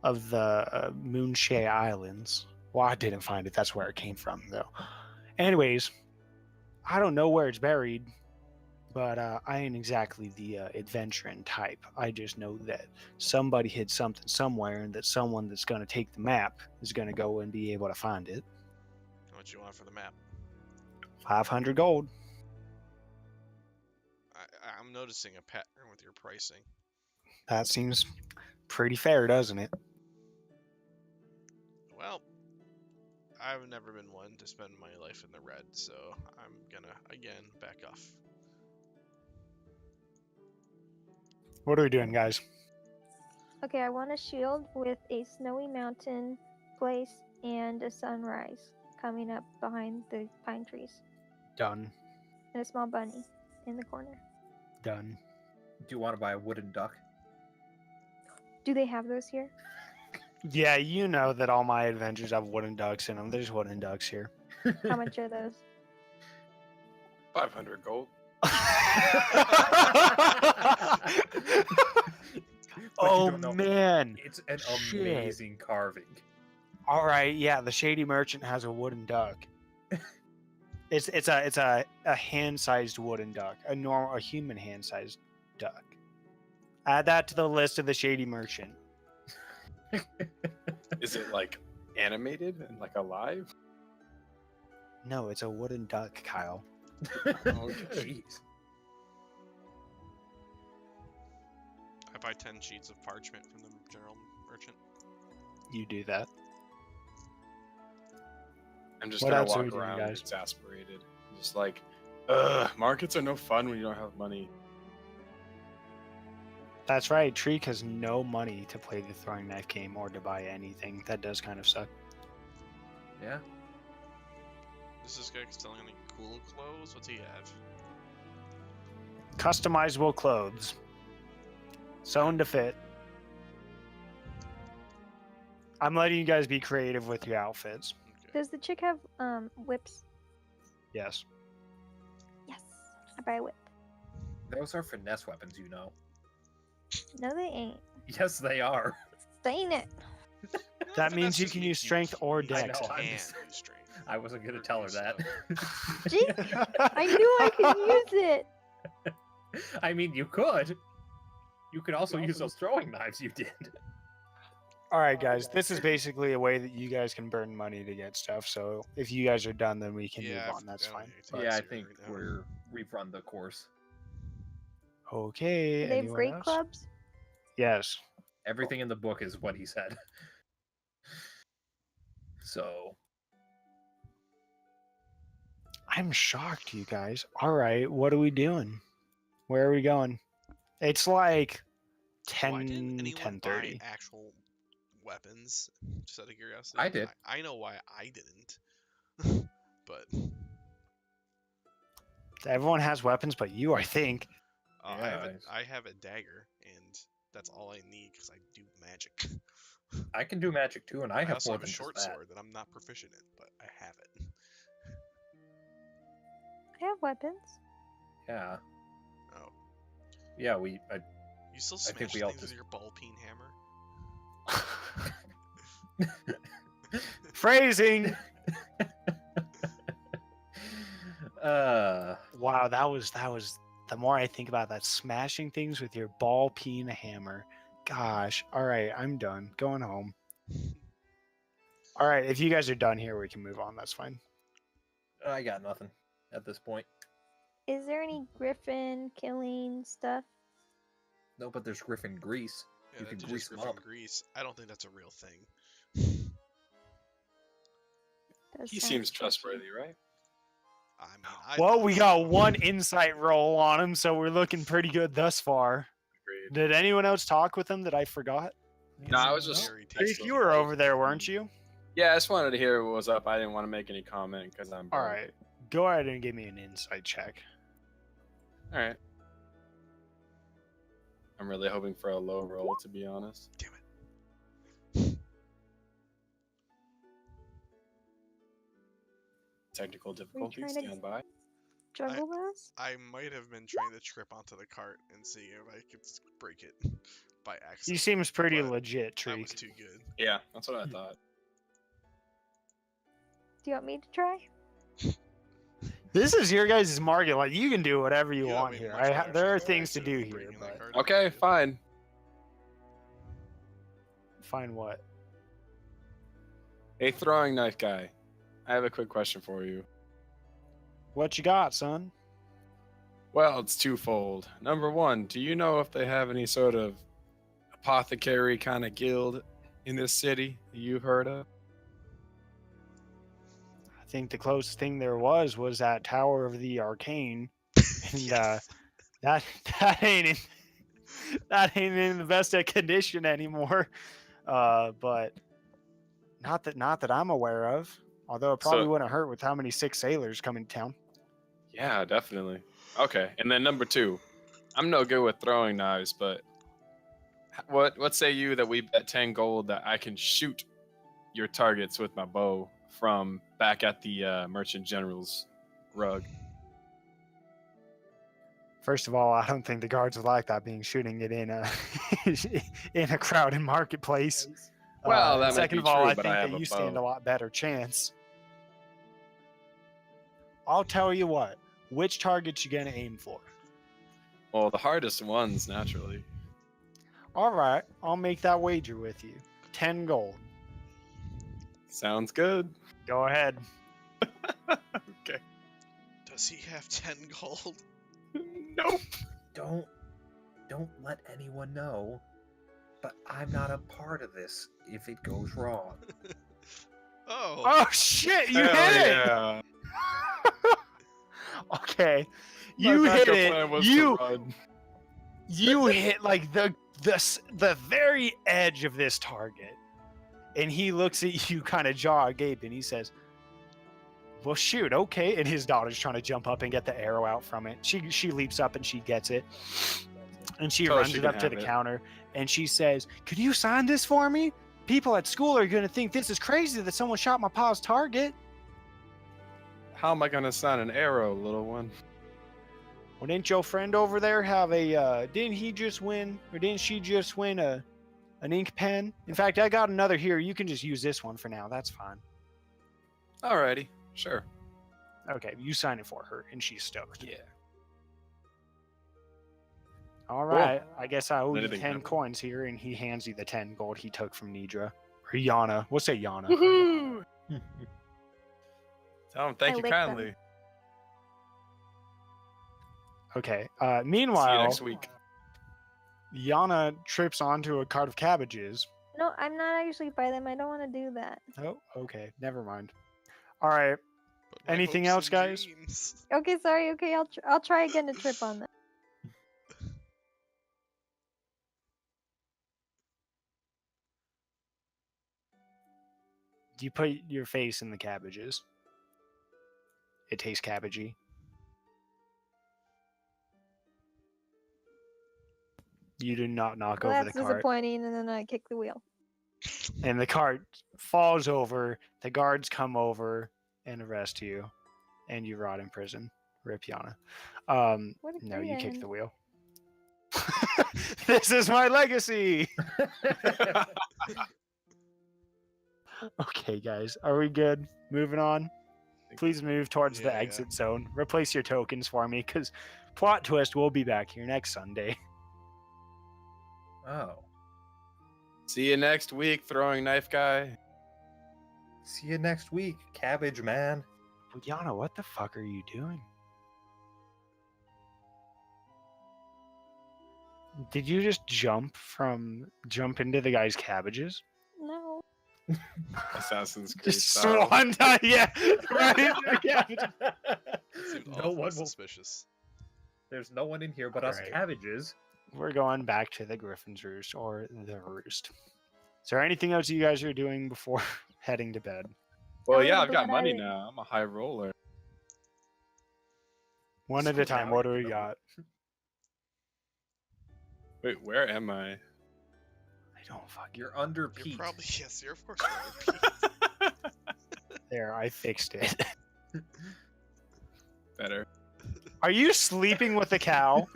Moonshay Islands. Well, I didn't find it. That's where it came from, though. Anyways, I don't know where it's buried, but I ain't exactly the adventuring type. I just know that somebody hid something somewhere, and that someone that's going to take the map is going to go and be able to find it. How much you want for the map? 500 gold. I'm noticing a pattern with your pricing. That seems pretty fair, doesn't it? Well, I've never been one to spend my life in the red, so I'm gonna, again, back off. What are we doing, guys? Okay, I want a shield with a snowy mountain place and a sunrise coming up behind the pine trees. Done. And a small bunny in the corner. Done. Do you want to buy a wooden duck? Do they have those here? Yeah, you know that all my adventures have wooden ducks in them. There's wooden ducks here. How much are those? 500 gold. Oh don't know. man. It's an Shit. amazing carving. All right, yeah, the Shady Merchant has a wooden duck. It's a hand-sized wooden duck, a human hand-sized duck. Add that to the list of the Shady Merchant. Is it like animated and like alive? No, it's a wooden duck, Kyle. Jeez. I buy 10 sheets of parchment from the general merchant. You do that. I'm just What gonna else are we walk doing, around guys? exasperated. Just like, ugh, markets are no fun when you don't have money. That's right. Treek has no money to play the throwing knife game or to buy anything. That does kind of suck. Yeah. Is this guy selling any cool clothes? What's he have? Customizable clothes. Sewn to fit. I'm letting you guys be creative with your outfits. Okay. Does the chick have whips? Yes. Yes. I buy a whip. Those are finesse weapons, you know. No, they ain't. Yes, they are. Saying it. That No, means finesse you just can means use strength or I dex. know, I'm Can just- use strength. I wasn't gonna Or tell her use that. Gee, I knew I could use it. I mean, you could. You could also use those throwing knives you did. All right, guys. This is basically a way that you guys can burn money to get stuff. So if you guys are done, then we can Yeah, move on. That's I don't fine. need to Yeah, I see think right now. we've run the course. Okay. Do they have anyone great else? clubs? Yes. Everything in the book is what he said. So I'm shocked, you guys. All right. What are we doing? Where are we going? It's like Why didn't 10, anyone buy 10:30. actual weapons? Just out of curiosity. I did. I know why I didn't. But Everyone has weapons, but you, I think. Yeah, I have a dagger, and that's all I need because I do magic. I can do magic too, and I have also more have a than short just that. sword that I'm not proficient in, but I have it. I have weapons. Yeah. Oh, Yeah, you still I think smash we all things with just- your ball peen hammer? Phrasing. uh, Wow, that was. The more I think about that, smashing things with your ball peen hammer. Gosh. All right, I'm done. Going home. All right, if you guys are done here, we can move on. That's fine. I got nothing at this point. Is there any griffin killing stuff? No, but there's Griffin grease. Yeah, You that can dude grease is them Griffin up. Grease. I don't think that's a real thing. Does He sound seems sketchy. trustworthy, right? I mean, I Well, thought we so. got one insight roll on him, so we're looking pretty good thus far. Agreed. Did anyone else talk with him that I forgot? No, I was just. Very Creek, tasty. you were over there, weren't you? Yeah, I just wanted to hear what was up. I didn't want to make any comment because I'm. All broke. right, go ahead and give me an insight check. All right. I'm really hoping for a low roll, to be honest. Damn it. Technical difficulties, trying to- stand by. Juggle us? I might have been trying to trip onto the cart and see if I could break it by He accident. seems pretty But legit, That was Treek. too good. Yeah, that's what I thought. Do you want me to try? This is your guys' market. Like you can do whatever you You want made here. much better There are shot things to instead do of here, breaking that but card. Okay, fine. find what? Hey, throwing knife guy. I have a quick question for you. What you got, son? Well, it's twofold. Number one, do you know if they have any sort of apothecary kind of guild in this city you heard of? I think the closest thing there was that Tower of the Arcane, and Yes. that that ain't in the best of condition anymore. But not that I'm aware of. Although it probably So- wouldn't hurt with how many sick sailors come into town. Yeah, definitely. Okay, and then number two, I'm no good with throwing knives, but what say you that we bet 10 gold that I can shoot your targets with my bow from back at the Merchant General's rug? First of all, I don't think the guards would like that being shooting it in a in a crowded marketplace. Well, And that might second be of all, true, I but think I have that a you stand a bow. lot better chance. I'll tell you what. Which target you gonna aim for? Well, the hardest ones, naturally. All right, I'll make that wager with you. 10 gold. Sounds good. Go ahead. Okay. Does he have 10 gold? Nope. Don't let anyone know. But I'm not a part of this if it goes wrong. Oh. Oh shit! You Hell hit it. yeah. Okay, My you hit backup it. plan was to You run. you hit like the very edge of this target, and he looks at you, kind of jaw agape, and he says, "Well, shoot, okay." And his daughter's trying to jump up and get the arrow out from it. She leaps up and she gets it, and she Tell her runs she it can up to have the it. counter, and she says, "Could you sign this for me? People at school are gonna think this is crazy that someone shot my pa's target." How am I gonna sign an arrow, little one? Well, didn't your friend over there have a? Didn't he just win, or didn't she just win an ink pen? In fact, I got another here. You can just use this one for now. That's fine. Alrighty, sure. Okay, you sign it for her, and she's stoked. Yeah. All right, I guess I owe you Anything 10 happen? coins here, and he hands you the 10 gold he took from Nidra. Or Yana. We'll say Yana. Woohoo! Tell him thank I you lick them. kindly. Okay. See you Meanwhile, next week. Yana trips onto a cart of cabbages. No, I'm not actually by them. I don't want to do that. Oh, okay. Never mind. All right. But my Anything hopes else, and guys? dreams. Okay, sorry. Okay, I'll try again to trip on them. You put your face in the cabbages. It tastes cabbagey. You do not knock Well, over that's the cart. disappointing, and then I kick the wheel. And the cart falls over. The guards come over and arrest you, and you rot in prison. Rip Yana. What a No, great you kick end. the wheel. This is my legacy. Okay, guys, are we good? Moving on. Please move towards the Yeah. exit zone. Replace your tokens for me, because plot twist, we'll be back here next Sunday. Oh. See you next week, throwing knife guy. See you next week, Cabbage Man. Yana, what the fuck are you doing? Did you just jump into the guy's cabbages? No. Assassin's Creed Just style. swan dive, yeah, right into the cabbage. That seemed No awfully one will. suspicious. There's no one in here but us Alright. cabbages. We're going back to the Griffin's Roost, or the Roost. Is there anything else you guys are doing before heading to bed? Well, Oh, yeah, the I've got blood money island. now. I'm a high roller. One at a Sweet, time. now What I do we know. got? Wait, where am I? I don't fucking. You're under You're Pete. probably yes. You're of course you're under Pete. There, I fixed it. Better. Are you sleeping with the cow?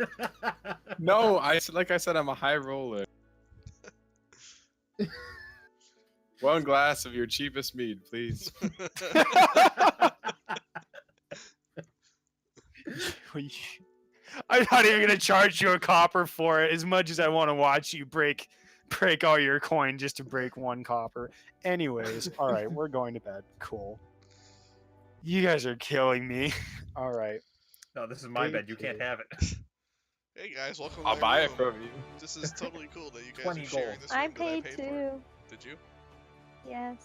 No, like I said, I'm a high roller. One glass of your cheapest mead, please. I'm not even gonna charge you a copper for it, as much as I want to watch you break all your coin just to break one copper. Anyways, all right, we're going to bed. Cool. You guys are killing me. All right. No, this is my Day bed. You can't two. have it. Hey guys, welcome I'll to my buy it room. from you. This is totally cool that you guys 20 are sharing gold. this I room that I paid paid too. for. Did you? Yes.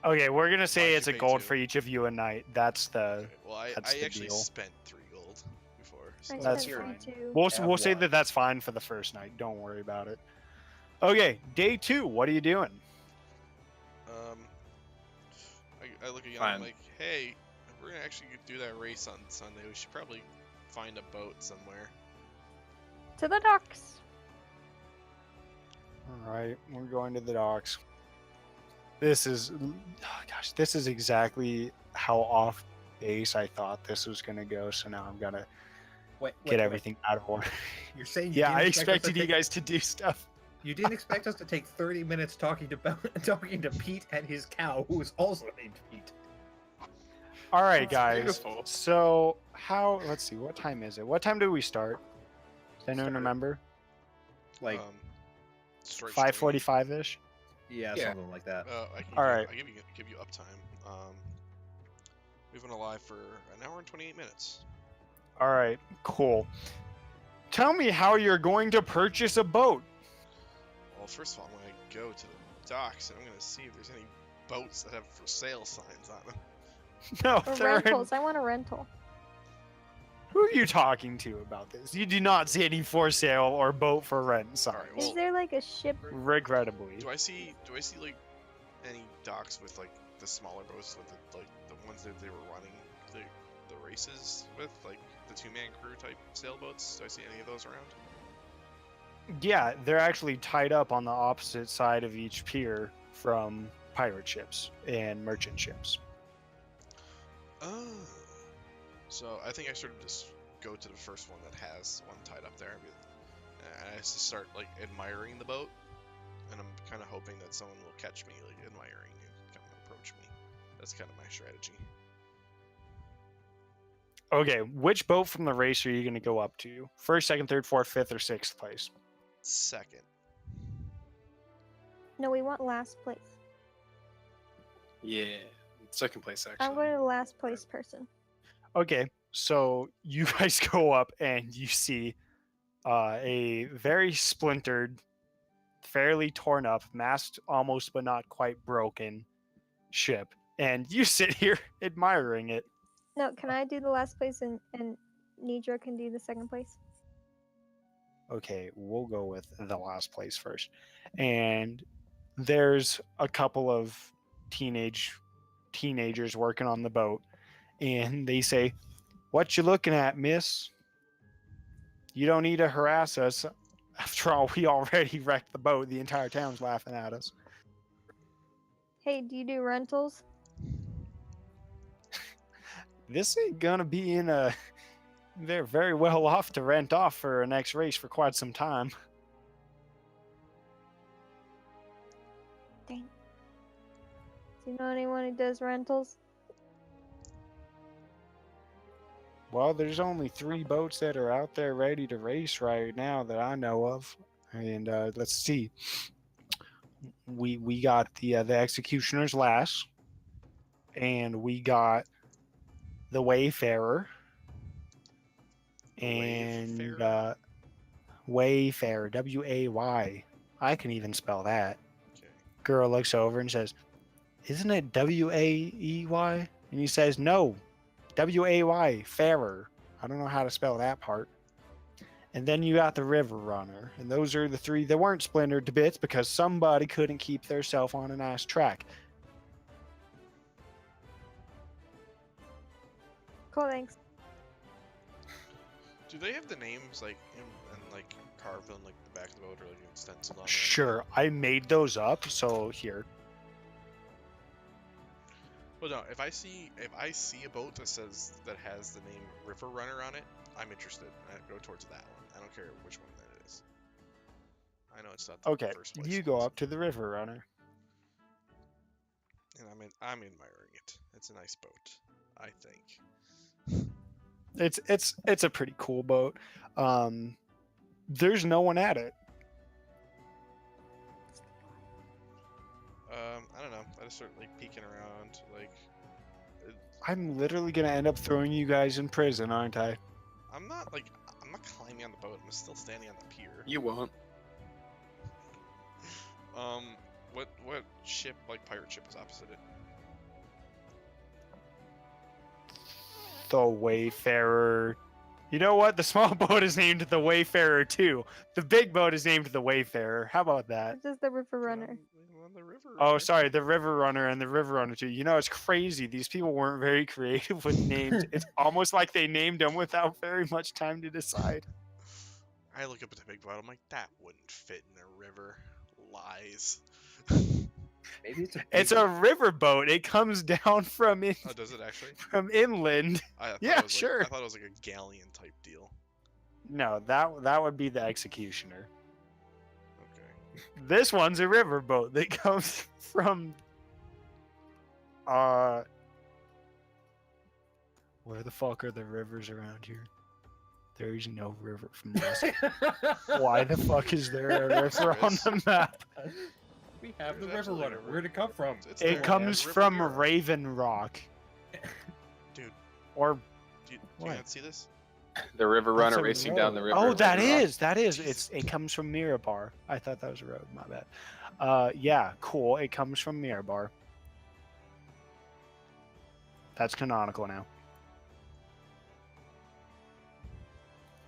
Okay, we're gonna say Why'd it's you a pay gold two? for each of you a night. That's the. Okay. Well, I that's the actually deal. spent 3 gold before. So. I That's spent fine. free too. We'll Have we'll say one. that that's fine for the first night. Don't worry about it. Okay, day 2. What are you doing? I look at you and Fine. I'm like, hey, if we're gonna actually do that race on Sunday, we should probably find a boat somewhere. To the docks. All right, we're going to the docks. This is, oh gosh, this is exactly how off base I thought this was gonna go. So now I'm gonna get everything out of order. You're saying Yeah, I didn't expect us expected to you take- guys to do stuff. You didn't expect us to take 30 minutes talking to Pete and his cow, who is also named Pete. All right, That's guys. beautiful. So let's see, what time is it? What time do we start? Does anyone Start. remember? Like, Start 5:45 ish. yeah, Yeah. something like that. I can All right. I give you uptime. We've been alive for an hour and 28 minutes. All right, cool. Tell me how you're going to purchase a boat. Well, first of all, I'm gonna go to the docks and I'm gonna see if there's any boats that have for sale signs on them. No, Or there are- rentals. I want a rental. Who are you talking to about this? You do not see any for sale or boat for rent signs. Alright, Is well- there like a ship? Regrettably. Do I see like any docks with like the smaller boats with the ones that they were running the races with, like the 2-man crew type sailboats? Do I see any of those around? Yeah, they're actually tied up on the opposite side of each pier from pirate ships and merchant ships. Oh. So I think I should just go to the first one that has one tied up there. And I just start like admiring the boat, and I'm kind of hoping that someone will catch me like admiring and kind of approach me. That's kind of my strategy. Okay, which boat from the race are you going to go up to? First, second, third, fourth, fifth, or sixth place? Second. No, we want last place. Yeah, second place actually. I'm going to the last place person. Okay, so you guys go up and you see a very splintered, fairly torn up, mast almost but not quite broken ship, and you sit here admiring it. No, can I do the last place and Nidra can do the second place? Okay, we'll go with the last place first. And there's a couple of teenagers working on the boat, and they say, "What you looking at, miss? You don't need to harass us. After all, we already wrecked the boat. The entire town's laughing at us." Hey, do you do rentals? This ain't gonna be in a they're very well off to rent off for a next race for quite some time. Dang. Do you know anyone who does rentals? Well, there's only 3 boats that are out there ready to race right now that I know of. And let's see. We got the Executioner's Lass, and we got the Wayfarer, and Wayfarer? Wayfarer, W-A-Y. I can even spell that. Okay. Girl looks over and says, "Isn't it W-A-E-Y?" And he says, "No, W-A-Y, fairer." I don't know how to spell that part. And then you got the River Runner, and those are the 3 that weren't splintered to bits because somebody couldn't keep theirself on a nice track. Cool, thanks. Do they have the names like in like carved on like the back of the boat or like stenciled on? Or Sure, I made those up, so here. Well, no. If I see a boat that has the name River Runner on it, I'm interested. I go towards that one. I don't care which one that is. I know it's not the Okay, first place. you go up to the River Runner. And I'm admiring it. It's a nice boat, I think. It's a pretty cool boat. There's no one at it. I don't know. I just start like peeking around, like. I'm literally gonna end up throwing you guys in prison, aren't I? I'm not climbing on the boat. I'm still standing on the pier. You won't. What ship, like pirate ship, is opposite it? The Wayfarer. You know what? The small boat is named the Wayfarer too. The big boat is named the Wayfarer. How about that? It's just the River Runner. On the river. Oh, right? sorry, the River Runner and the River Runner too. You know, it's crazy. These people weren't very creative with names. It's almost like they named them without very much time to decide. I look up at the big boat. I'm like, that wouldn't fit in a river. Lies. Maybe it's a. It's a river boat. It comes down from Oh, does it actually? from inland. I thought Yeah, it was sure. I thought it was like a galleon type deal. No, that would be the Executioner. Okay. This one's a river boat that comes from where the fuck are the rivers around here? There is no river from this. Why the fuck is there a river on the map? We have the There's River absolutely Runner. a river. Where'd it come from? It's there. It comes River from Hero. Raven Rock. Dude. Or Do you What? not see this? The River That's Runner a racing down the road. river. Oh, with that the rock. is. It comes from Mirabar. I thought that was a road. My bad. Yeah, cool. It comes from Mirabar. That's canonical now.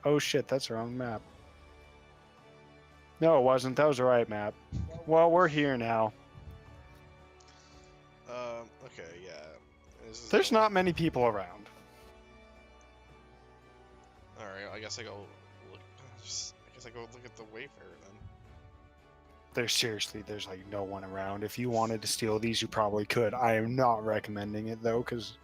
Oh shit, that's the wrong map. No, it wasn't. That was the right map. Well, we're here now. Okay, yeah. This is There's the not one- many people around. Alright, I guess I go look. I guess I go look at the Wayfarer then. There's like no one around. If you wanted to steal these, you probably could. I am not recommending it though, because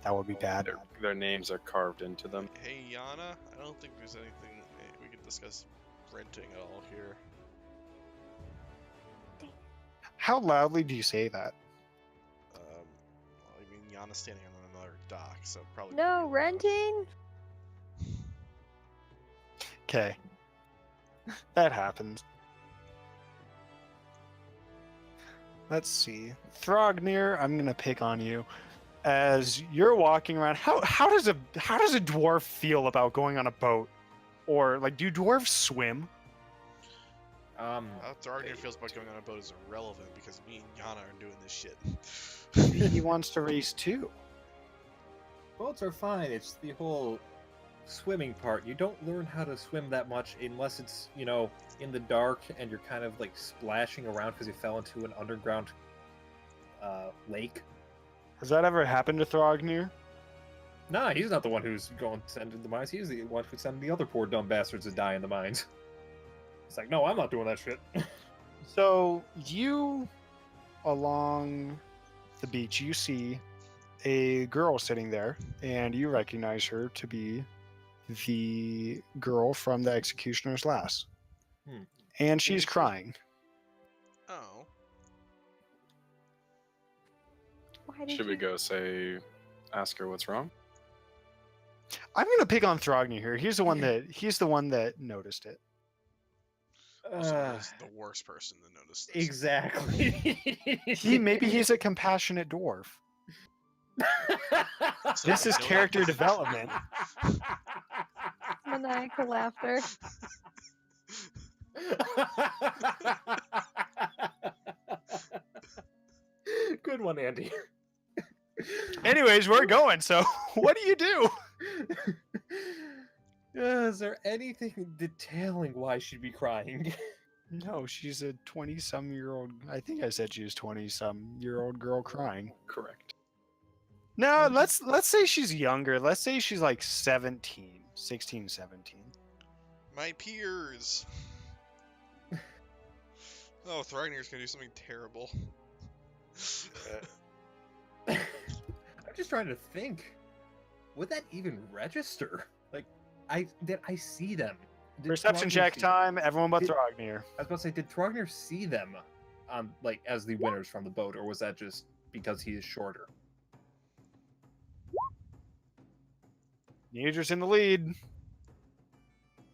that would be bad. Their names are carved into them. Hey, Yana, I don't think there's anything we could discuss renting at all here. How loudly do you say that? Well, I mean, Yana's standing on another dock, so probably. No, pretty loud. renting? Okay. That happens. Let's see. Thrognir, I'm gonna pick on you. As you're walking around, how does a dwarf feel about going on a boat? Or like, do dwarves swim? How Thargnir feels about going on a boat is irrelevant because me and Yana are doing this shit. He wants to race too. Boats are fine. It's the whole swimming part. You don't learn how to swim that much unless it's, in the dark and you're kind of like splashing around because you fell into an underground lake. Has that ever happened to Thrognir? Nah, he's not the one who's going to send in the mines. He's the one who's sending the other poor dumb bastards to die in the mines. It's like, no, I'm not doing that shit. So you, along the beach, you see a girl sitting there, and you recognize her to be the girl from the executioner's lass. Hmm. And she's crying. Oh. Why did Should we you? go ask her what's wrong? I'm gonna pick on Throgner here. He's the one that noticed it. Also, is the worst person to notice this. Exactly. Maybe he's a compassionate dwarf. So This you is know character that- development. Maniacal laughter. Good one, Andy. Anyways, we're going. So, what do you do? Is there anything detailing why she'd be crying? No, she's a 20-some-year-old. I think I said she was 20-some-year-old girl crying. Correct. No, let's say she's younger. Let's say she's like 17, 16, 17. My peers. Oh, Throgner's gonna do something terrible. I'm just trying to think. Would that even register? Like, did I see them? Did Perception Throgner check see them? time. Everyone but Did- Throgner. I was about to say, did Throgner see them, like as the winners from the boat, or was that just because he is shorter? Nedra's in the lead.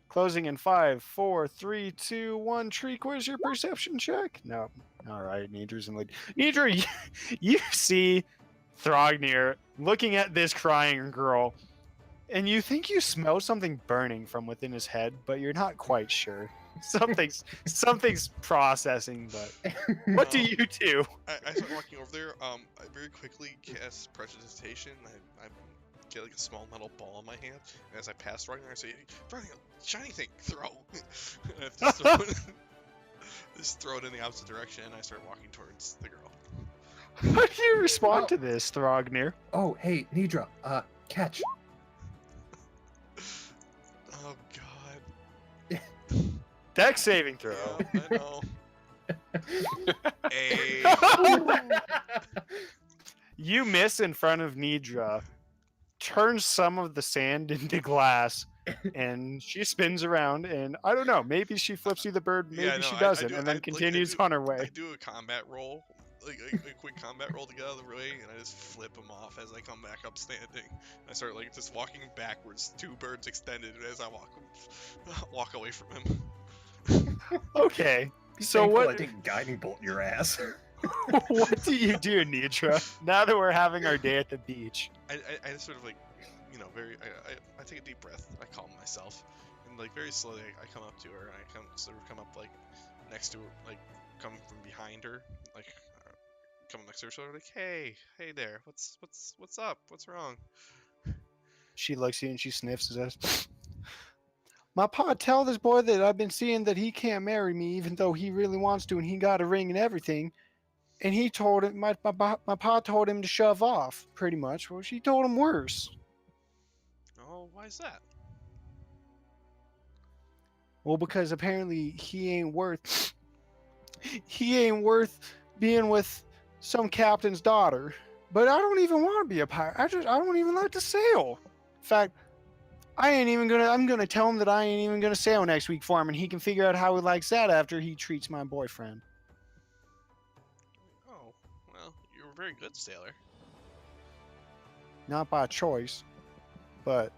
Closing in 5, 4, 3, 2, 1. Treek, where's your perception check? No. All right, Nedra's in the lead. Nedra, you see Throgner looking at this crying girl, and you think you smell something burning from within his head, but you're not quite sure. Something's processing, but what do you do? I start walking over there. I very quickly cast prestidigitation. I get like a small metal ball in my hand, and as I pass Throgner, I say, "Throgner, shiny thing, throw!" And I just throw it in the opposite direction, and I start walking towards the girl. How do you respond to this, Throgner? Oh, hey, Nidra, catch. Oh God. Dex saving throw. Yeah, I know. A. You miss in front of Nidra, turns some of the sand into glass, and she spins around, and I don't know, maybe she flips you the bird, maybe Yeah, no, she I doesn't, do- and I- then like, I continues do- on her I way. do a combat roll, like a quick combat roll to get out of the way, and I just flip him off as I come back up standing. I start like just walking backwards, two birds extended as I walk away from him. Okay, Be so thankful what? I didn't guiding bolt your ass. What do you do, Nidra? Now that we're having our day at the beach, I just sort of like, I take a deep breath, I calm myself, and like very slowly I come up to her, and I come up like next to her, like coming from behind her, like coming next to her shoulder, like, hey there, what's up, what's wrong? she looks at you and she sniffs and says, "My pa tell this boy that I've been seeing that he can't marry me, even though he really wants to, and he got a ring and everything." And he told him, my pa told him to shove off, pretty much. Well, she told him worse. Oh, why is that? Well, because apparently he ain't worth being with some captain's daughter. But I don't even want to be a pirate. I don't even like to sail. In fact, I'm gonna tell him that I ain't even gonna sail next week for him, and he can figure out how he likes that after he treats my boyfriend. Oh, well, you're a very good sailor. Not by choice, but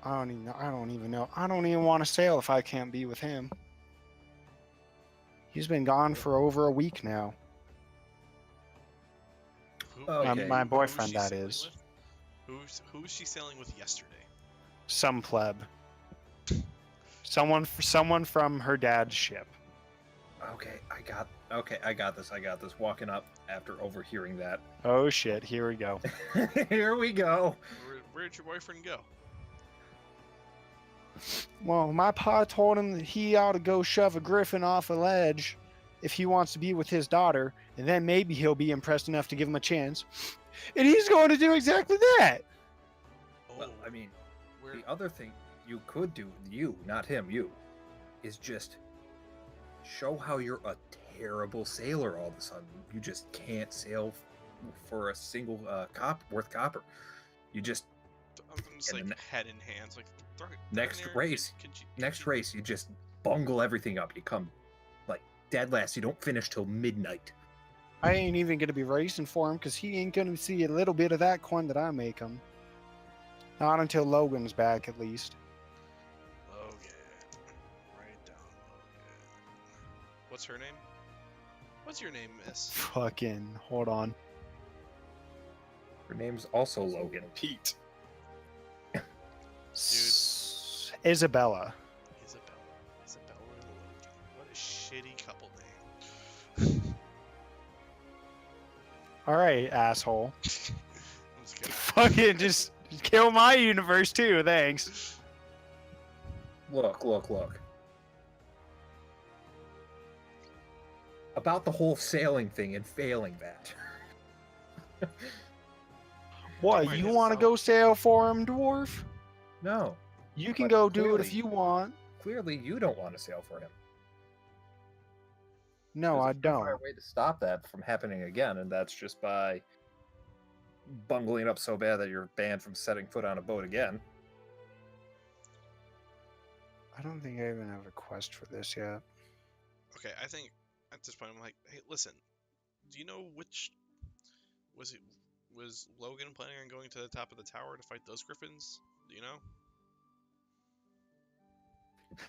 I don't even know. I don't even want to sail if I can't be with him. He's been gone for over a week now. Okay. My who boyfriend, she that sailing is. with? Who was she sailing with yesterday? Some pleb. Someone from her dad's ship. Okay, I got this. Walking up after overhearing that. Oh shit, here we go. Here we go. Where'd your boyfriend go? Well, my pa told him that he ought to go shove a griffin off a ledge if he wants to be with his daughter, and then maybe he'll be impressed enough to give him a chance. And he's going to do exactly that. Well, I mean, Where? the other thing you could do, not him, is just show how you're a terrible sailor all of a sudden. You just can't sail for a single worth copper. You just I'm just And like the head in hands, like throw it next in there. race, Could you, next race, you just bungle everything up. You come like dead last. You don't finish till midnight. I ain't even gonna be racing for him because he ain't gonna see a little bit of that coin that I make him. Not until Logan's back, at least. Logan. Write down Logan. What's her name? What's your name, miss? Fucking hold on. Her name's also Logan. Pete. Isabella. Isabella and Logan. What a shitty couple name. All right, asshole. I'm just kidding. Fucking just kill my universe too. Thanks. Look. About the whole sailing thing and failing that. What? Might You as want to well. go sail for him, dwarf? No, You can But go do it if clearly- you want. clearly you don't want to sail for him. No, There's I a surefire don't. way to stop that from happening again, and that's just by bungling up so bad that you're banned from setting foot on a boat again. I don't think I even have a quest for this yet. Okay, I think at this point I'm like, hey, listen, do you know which was Logan planning on going to the top of the tower to fight those griffins? Do you know?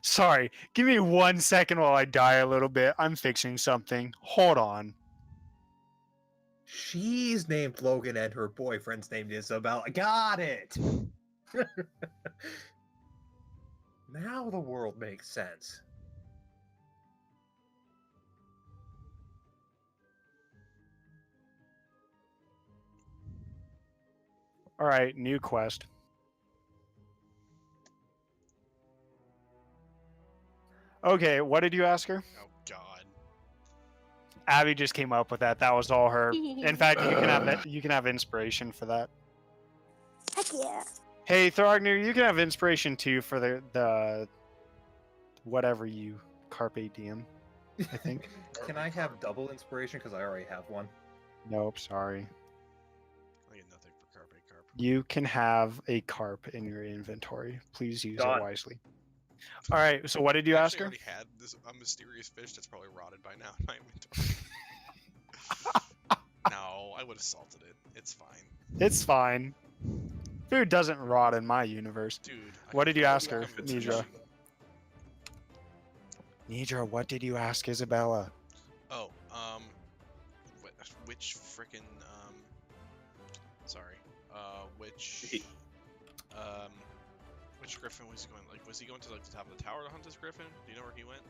Sorry, give me 1 second while I die a little bit. I'm fixing something. Hold on. She's named Logan and her boyfriend's named Isabel. Got it! Now the world makes sense. All right, new quest. Okay, what did you ask her? Oh God. Abby just came up with that. That was all her. In fact, you can have it. You can have inspiration for that. Heck yeah. Hey, Throgner, you can have inspiration too for the whatever you carpe diem. I think. Can I have double inspiration? Because I already have one. Nope, sorry. I get nothing for carpe carp. You can have a carp in your inventory. Please use Done. it wisely. All right. So what did you I ask actually her? already had this a mysterious fish that's probably rotted by now in my inventory. No, I would have salted it. It's fine, It's fine. Food doesn't rot in my universe. dude. What did you can ask her, come Nidra? Nidra, what did you ask Isabella? Oh, which frickin' sorry, which griffin was he going? Like, was he going to like the top of the tower to hunt this griffin? Do you know where he went?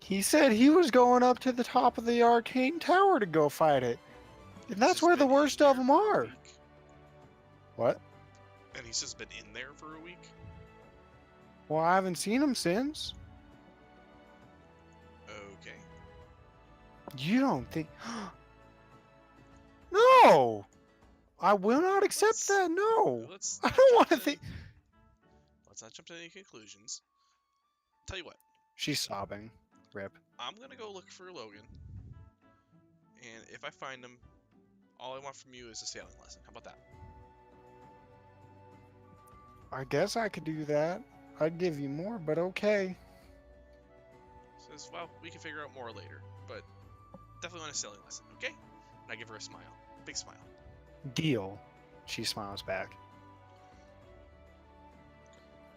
He said he was going up to the top of the arcane tower to go fight it. And that's He's where just the been in worst of there them for a are. week. What? And he's just been in there for a week. Well, I haven't seen him since. Okay. You don't think... No! I will not accept Let's- that, no! Let's. I not don't jump want to to- think... Let's not jump to any conclusions. Tell you what, She's sobbing. Rip. I'm gonna go look for Logan, and if I find him, all I want from you is a sailing lesson. How about that? I guess I could do that. I'd give you more, but okay. Says, well, we can figure out more later, but definitely want a sailing lesson, okay? And I give her a smile, big smile. Deal. She smiles back.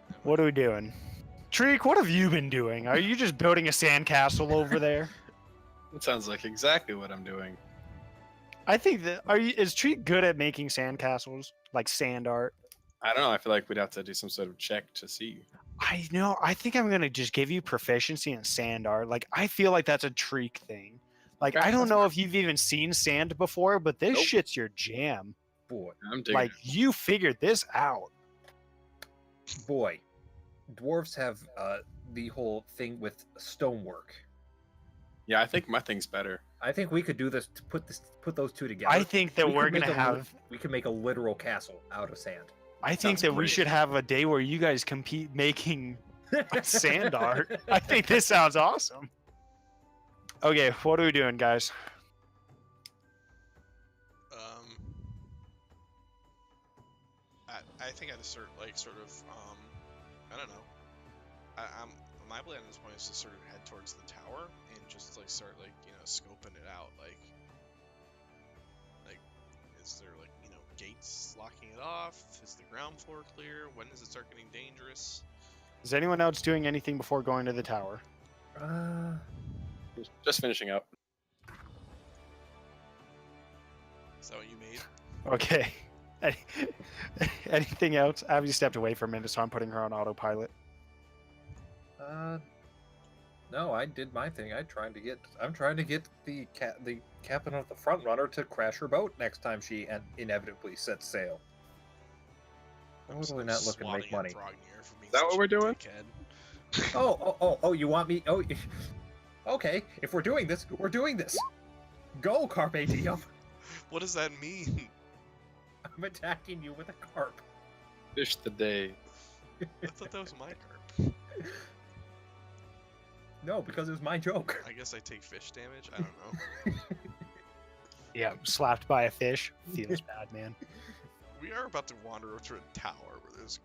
And I'm What are we doing? Treek, what have you been doing? Are you just building a sandcastle over there? That sounds like exactly what I'm doing. I think that is Treek good at making sandcastles? Like sand art? I don't know. I feel like we'd have to do some sort of check to see. I know. I think I'm gonna just give you proficiency in sand art. Like I feel like that's a Treek thing. Like Okay, I don't that's know fine. if you've even seen sand before, but this Nope. shit's your jam. Boy, I'm digging Like it. you figured this out. boy, dwarves have the whole thing with stonework. Yeah, I think my thing's better. I think we could do this to put those two together. I think that We we're could make gonna have. we can make a literal castle out of sand. I think Sounds that we great. should have a day where you guys compete making sand art. I think this sounds awesome. Okay, what are we doing, guys? I think I just sort of I don't know. I'm my plan at this point is to sort of head towards the tower and just like start like scoping it out. Like is there like gates locking it off? Is the ground floor clear? When does it start getting dangerous? Is anyone else doing anything before going to the tower? Just finishing up. Is that what you made? Okay. Anything else? Abby stepped away for a minute, so I'm putting her on autopilot. No, I did my thing. I'm trying to get the captain of the front runner to crash her boat next time she inevitably sets sail. I'm just, totally like, not looking to make swatting money. at Throgneer for being Is that such what a we're doing? dickhead. Oh, you want me? Oh, okay. If we're doing this, we're doing this. Go, Carpe Diem. What does that mean? I'm attacking you with a carp. Fish the day. I thought that was my carp. No, because it was my joke. I guess I take fish damage. I don't know. Yeah, slapped by a fish. Feels bad, man. We are about to wander over to a tower where there's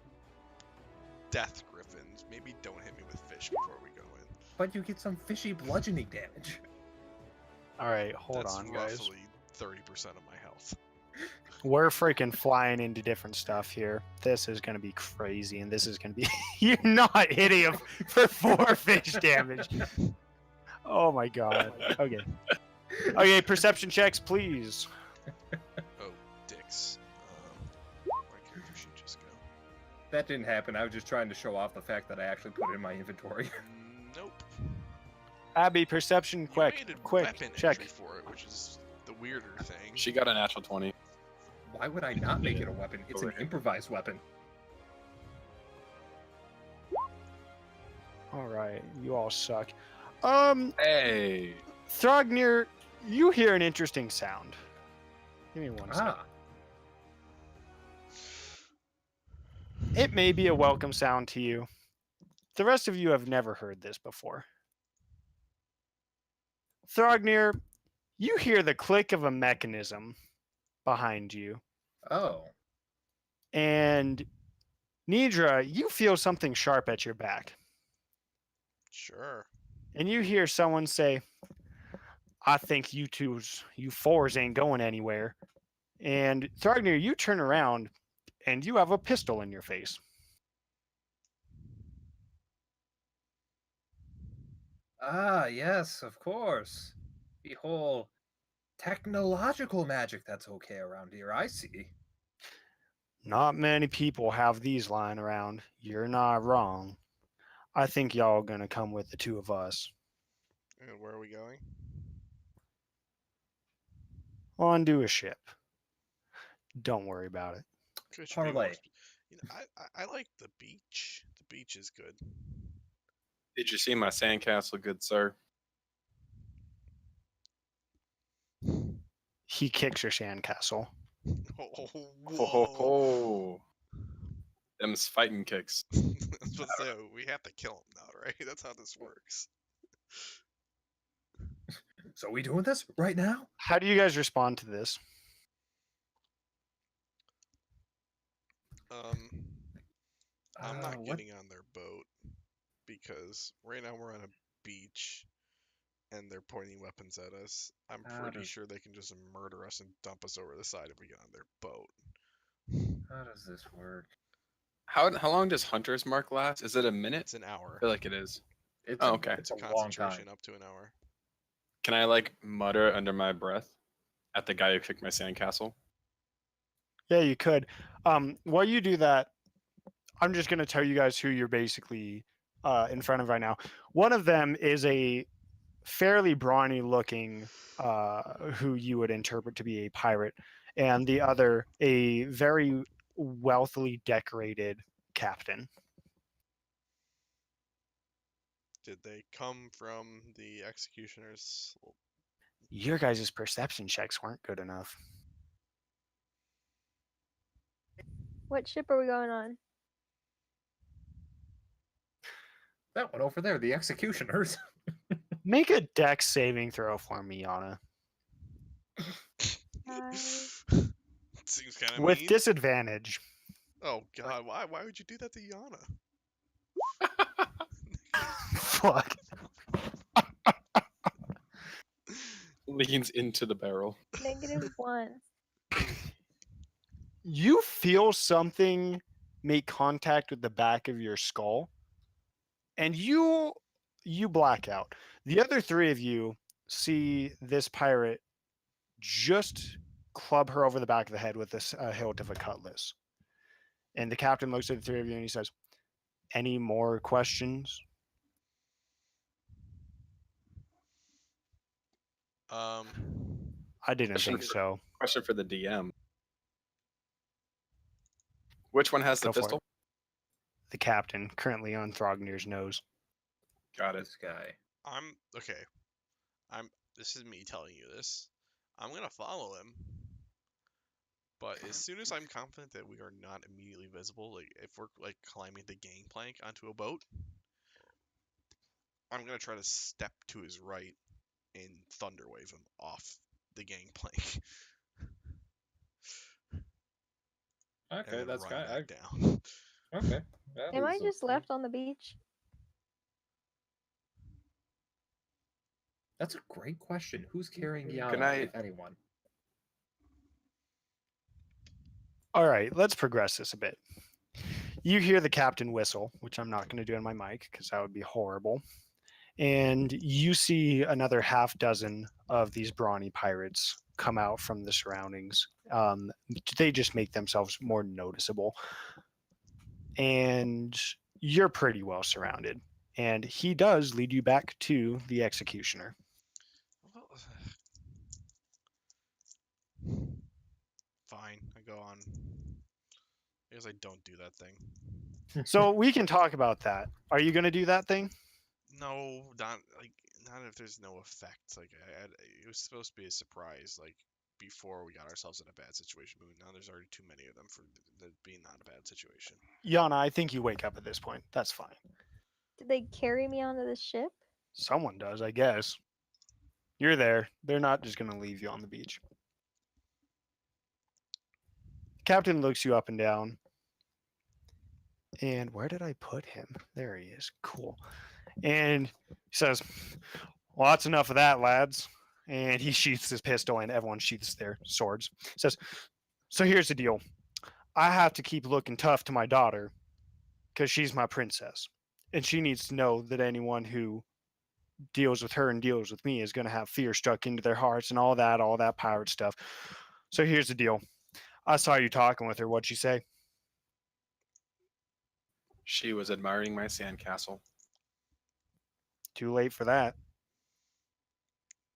death griffins. Maybe don't hit me with fish before we go in. But you get some fishy bludgeoning damage. All right, hold That's on, guys. roughly 30% of my health. We're freaking flying into different stuff here. This is going to be crazy, and this is going to be... You're not hitting him for 4 fish damage. Oh, my God. Okay. Okay, perception checks, please. Oh, dicks. Where character sheet just go? That didn't happen. I was just trying to show off the fact that I actually put it in my inventory. Nope. Abby, perception, You quick, made a quick, weapon check. entry for it, which is the weirder thing. She got a natural 20. Why would I not make it a weapon? It's an improvised weapon. All right, you all suck. Hey. Throgneer, you hear an interesting sound. Give me one second. Ah, It may be a welcome sound to you. The rest of you have never heard this before. Throgneer, you hear the click of a mechanism behind you. oh. And Nidra, you feel something sharp at your back. Sure. And you hear someone say, I think you fours ain't going anywhere. And Throgneer, you turn around and you have a pistol in your face. Ah, yes, of course. The whole technological magic that's okay around here, I see. Not many people have these lying around. You're not wrong. I think y'all gonna come with the two of us. And where are we going? Onto a ship. Don't worry about it. Could you be more Parlay. I like the beach. The beach is good. Did you see my sandcastle, good sir? He kicks your sandcastle. Oh, Ho ho ho. Them's fighting kicks. I was supposed to say, we have to kill him now, right? That's how this works. So we doing this right now? How do you guys respond to this? I'm not what? getting on their boat because right now we're on a beach and they're pointing weapons at us. I'm pretty sure they can just murder us and dump us over the side if we get on their boat. How does this work? How long does Hunter's Mark last? Is it a minute? It's an hour. I feel like it is. It's Oh, okay. It's a long Concentration time. up to an hour. Can I like mutter under my breath at the guy who kicked my sandcastle? Yeah, you could. While you do that, I'm just going to tell you guys who you're basically in front of right now. One of them is a fairly brawny looking, who you would interpret to be a pirate, and the other, a very wealthily decorated captain. Did they come from the executioner's? Your guys' perception checks weren't good enough. What ship are we going on? That one over there, the executioners. Make a dex saving throw for me, Yana. Seems kind of With mean. disadvantage. Oh God, why would you do that to Yana? Fuck. Leans into the barrel. -1. You feel something make contact with the back of your skull, and you black out. The other three of you see this pirate just club her over the back of the head with this hilt of a cutlass. And the captain looks at the three of you and he says, "Any more questions?" Um, I didn't Question think so. Question for the DM. Which one has the Go for it. pistol? The captain, currently on Thrognir's nose. Got it. This guy. I'm okay. This is me telling you this. I'm gonna follow him. But as soon as I'm confident that we are not immediately visible, like if we're like climbing the gangplank onto a boat, I'm gonna try to step to his right and thunderwave him off the gangplank and Okay, then that's run kind. back down. Okay. that Am I is just okay. left on the beach? That's a great question. Who's carrying Good Yana, night. if anyone? All right, let's progress this a bit. You hear the captain whistle, which I'm not going to do on my mic because that would be horrible. And you see another half dozen of these brawny pirates come out from the surroundings. They just make themselves more noticeable. And you're pretty well surrounded. And he does lead you back to the executioner. Well, fine, I go on. I guess I don't do that thing. So we can talk about that. Are you going to do that thing? No, not if there's no effect. Like it was supposed to be a surprise. Like before we got ourselves in a bad situation, but now there's already too many of them for being not a bad situation. Yana, I think you wake up at this point. That's fine. Did they carry me onto the ship? Someone does, I guess. You're there. They're not just going to leave you on the beach. Captain looks you up and down. And where did I put him? There he is. Cool. And he says, "Well, that's enough of that, lads." And he sheaths his pistol, and everyone sheaths their swords. He says, "So here's the deal. I have to keep looking tough to my daughter because she's my princess. And she needs to know that anyone who deals with her and deals with me is going to have fear struck into their hearts and all that pirate stuff. So here's the deal. I saw you talking with her. What'd she say?" She was admiring my sandcastle. Too late for that.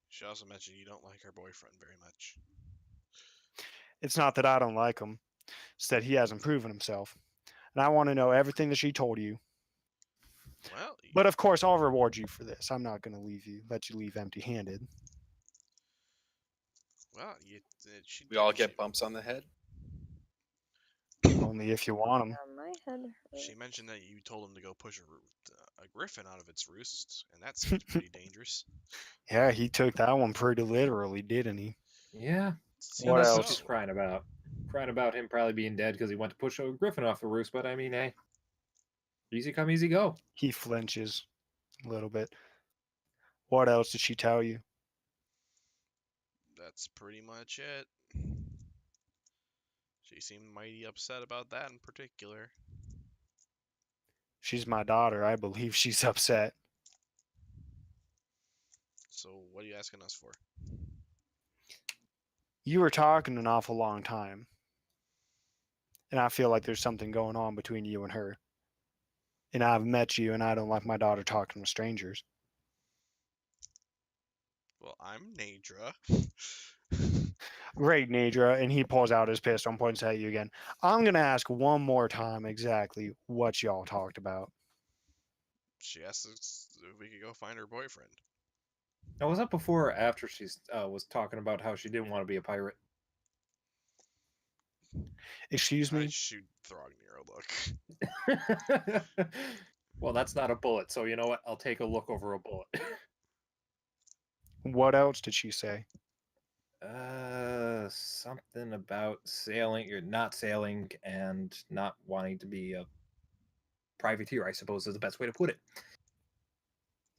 She also mentioned you don't like her boyfriend very much. It's not that I don't like him. It's that he hasn't proven himself. And I want to know everything that she told you. Well, But of course, I'll reward you for this. I'm not going to let you leave empty-handed. well, We all get bumps on the head. Only if you want them. Yeah, my head hurts. She mentioned that you told him to go push a griffin out of its roost, and that seems pretty dangerous. Yeah, he took that one pretty literally, didn't he? Yeah. Seems What That's else? what she's crying about. Crying about him probably being dead because he went to push a griffin off the roost. But I mean, hey, easy come, easy go. He flinches a little bit. What else did she tell you? That's pretty much it. She seemed mighty upset about that in particular. She's my daughter. I believe she's upset. So what are you asking us for? You were talking an awful long time. And I feel like there's something going on between you and her. And I've met you, and I don't like my daughter talking with strangers. Well, I'm Nadra. Great, Nadra. And he pulls out his pistol and points at you again. I'm going to ask one more time exactly what y'all talked about. She asked us if we could go find her boyfriend. Now, was that before or after she was talking about how she didn't want to be a pirate? Excuse I me? shoot Thrognir a look. Well, that's not a bullet, so you know what? I'll take a look over a bullet. What else did she say? Something about sailing or not sailing and not wanting to be a privateer, I suppose is the best way to put it.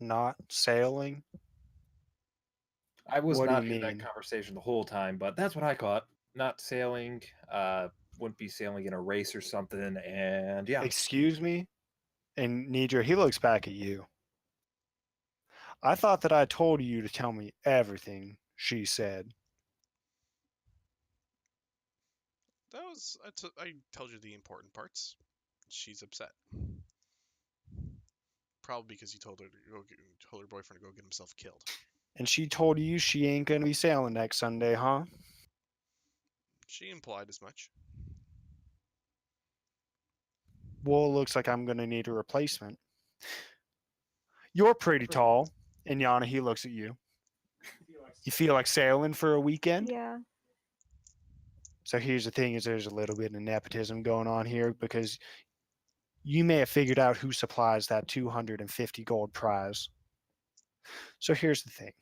Not sailing? I was What do not you in that mean? conversation the whole time, but that's what I caught. Not sailing, wouldn't be sailing in a race or something, and yeah. Excuse me? And Nidra, he looks back at you. I thought that I told you to tell me everything, she said. I told you the important parts. She's upset. Probably because you told her boyfriend to go get himself killed. And she told you she ain't gonna be sailing next Sunday, huh? She implied as much. Well, it looks like I'm gonna need a replacement. You're pretty tall. And Yana, he looks at you. You feel like sailing for a weekend? Yeah. So here's the thing: is there's a little bit of nepotism going on here because you may have figured out who supplies that 250 gold prize. So here's the thing: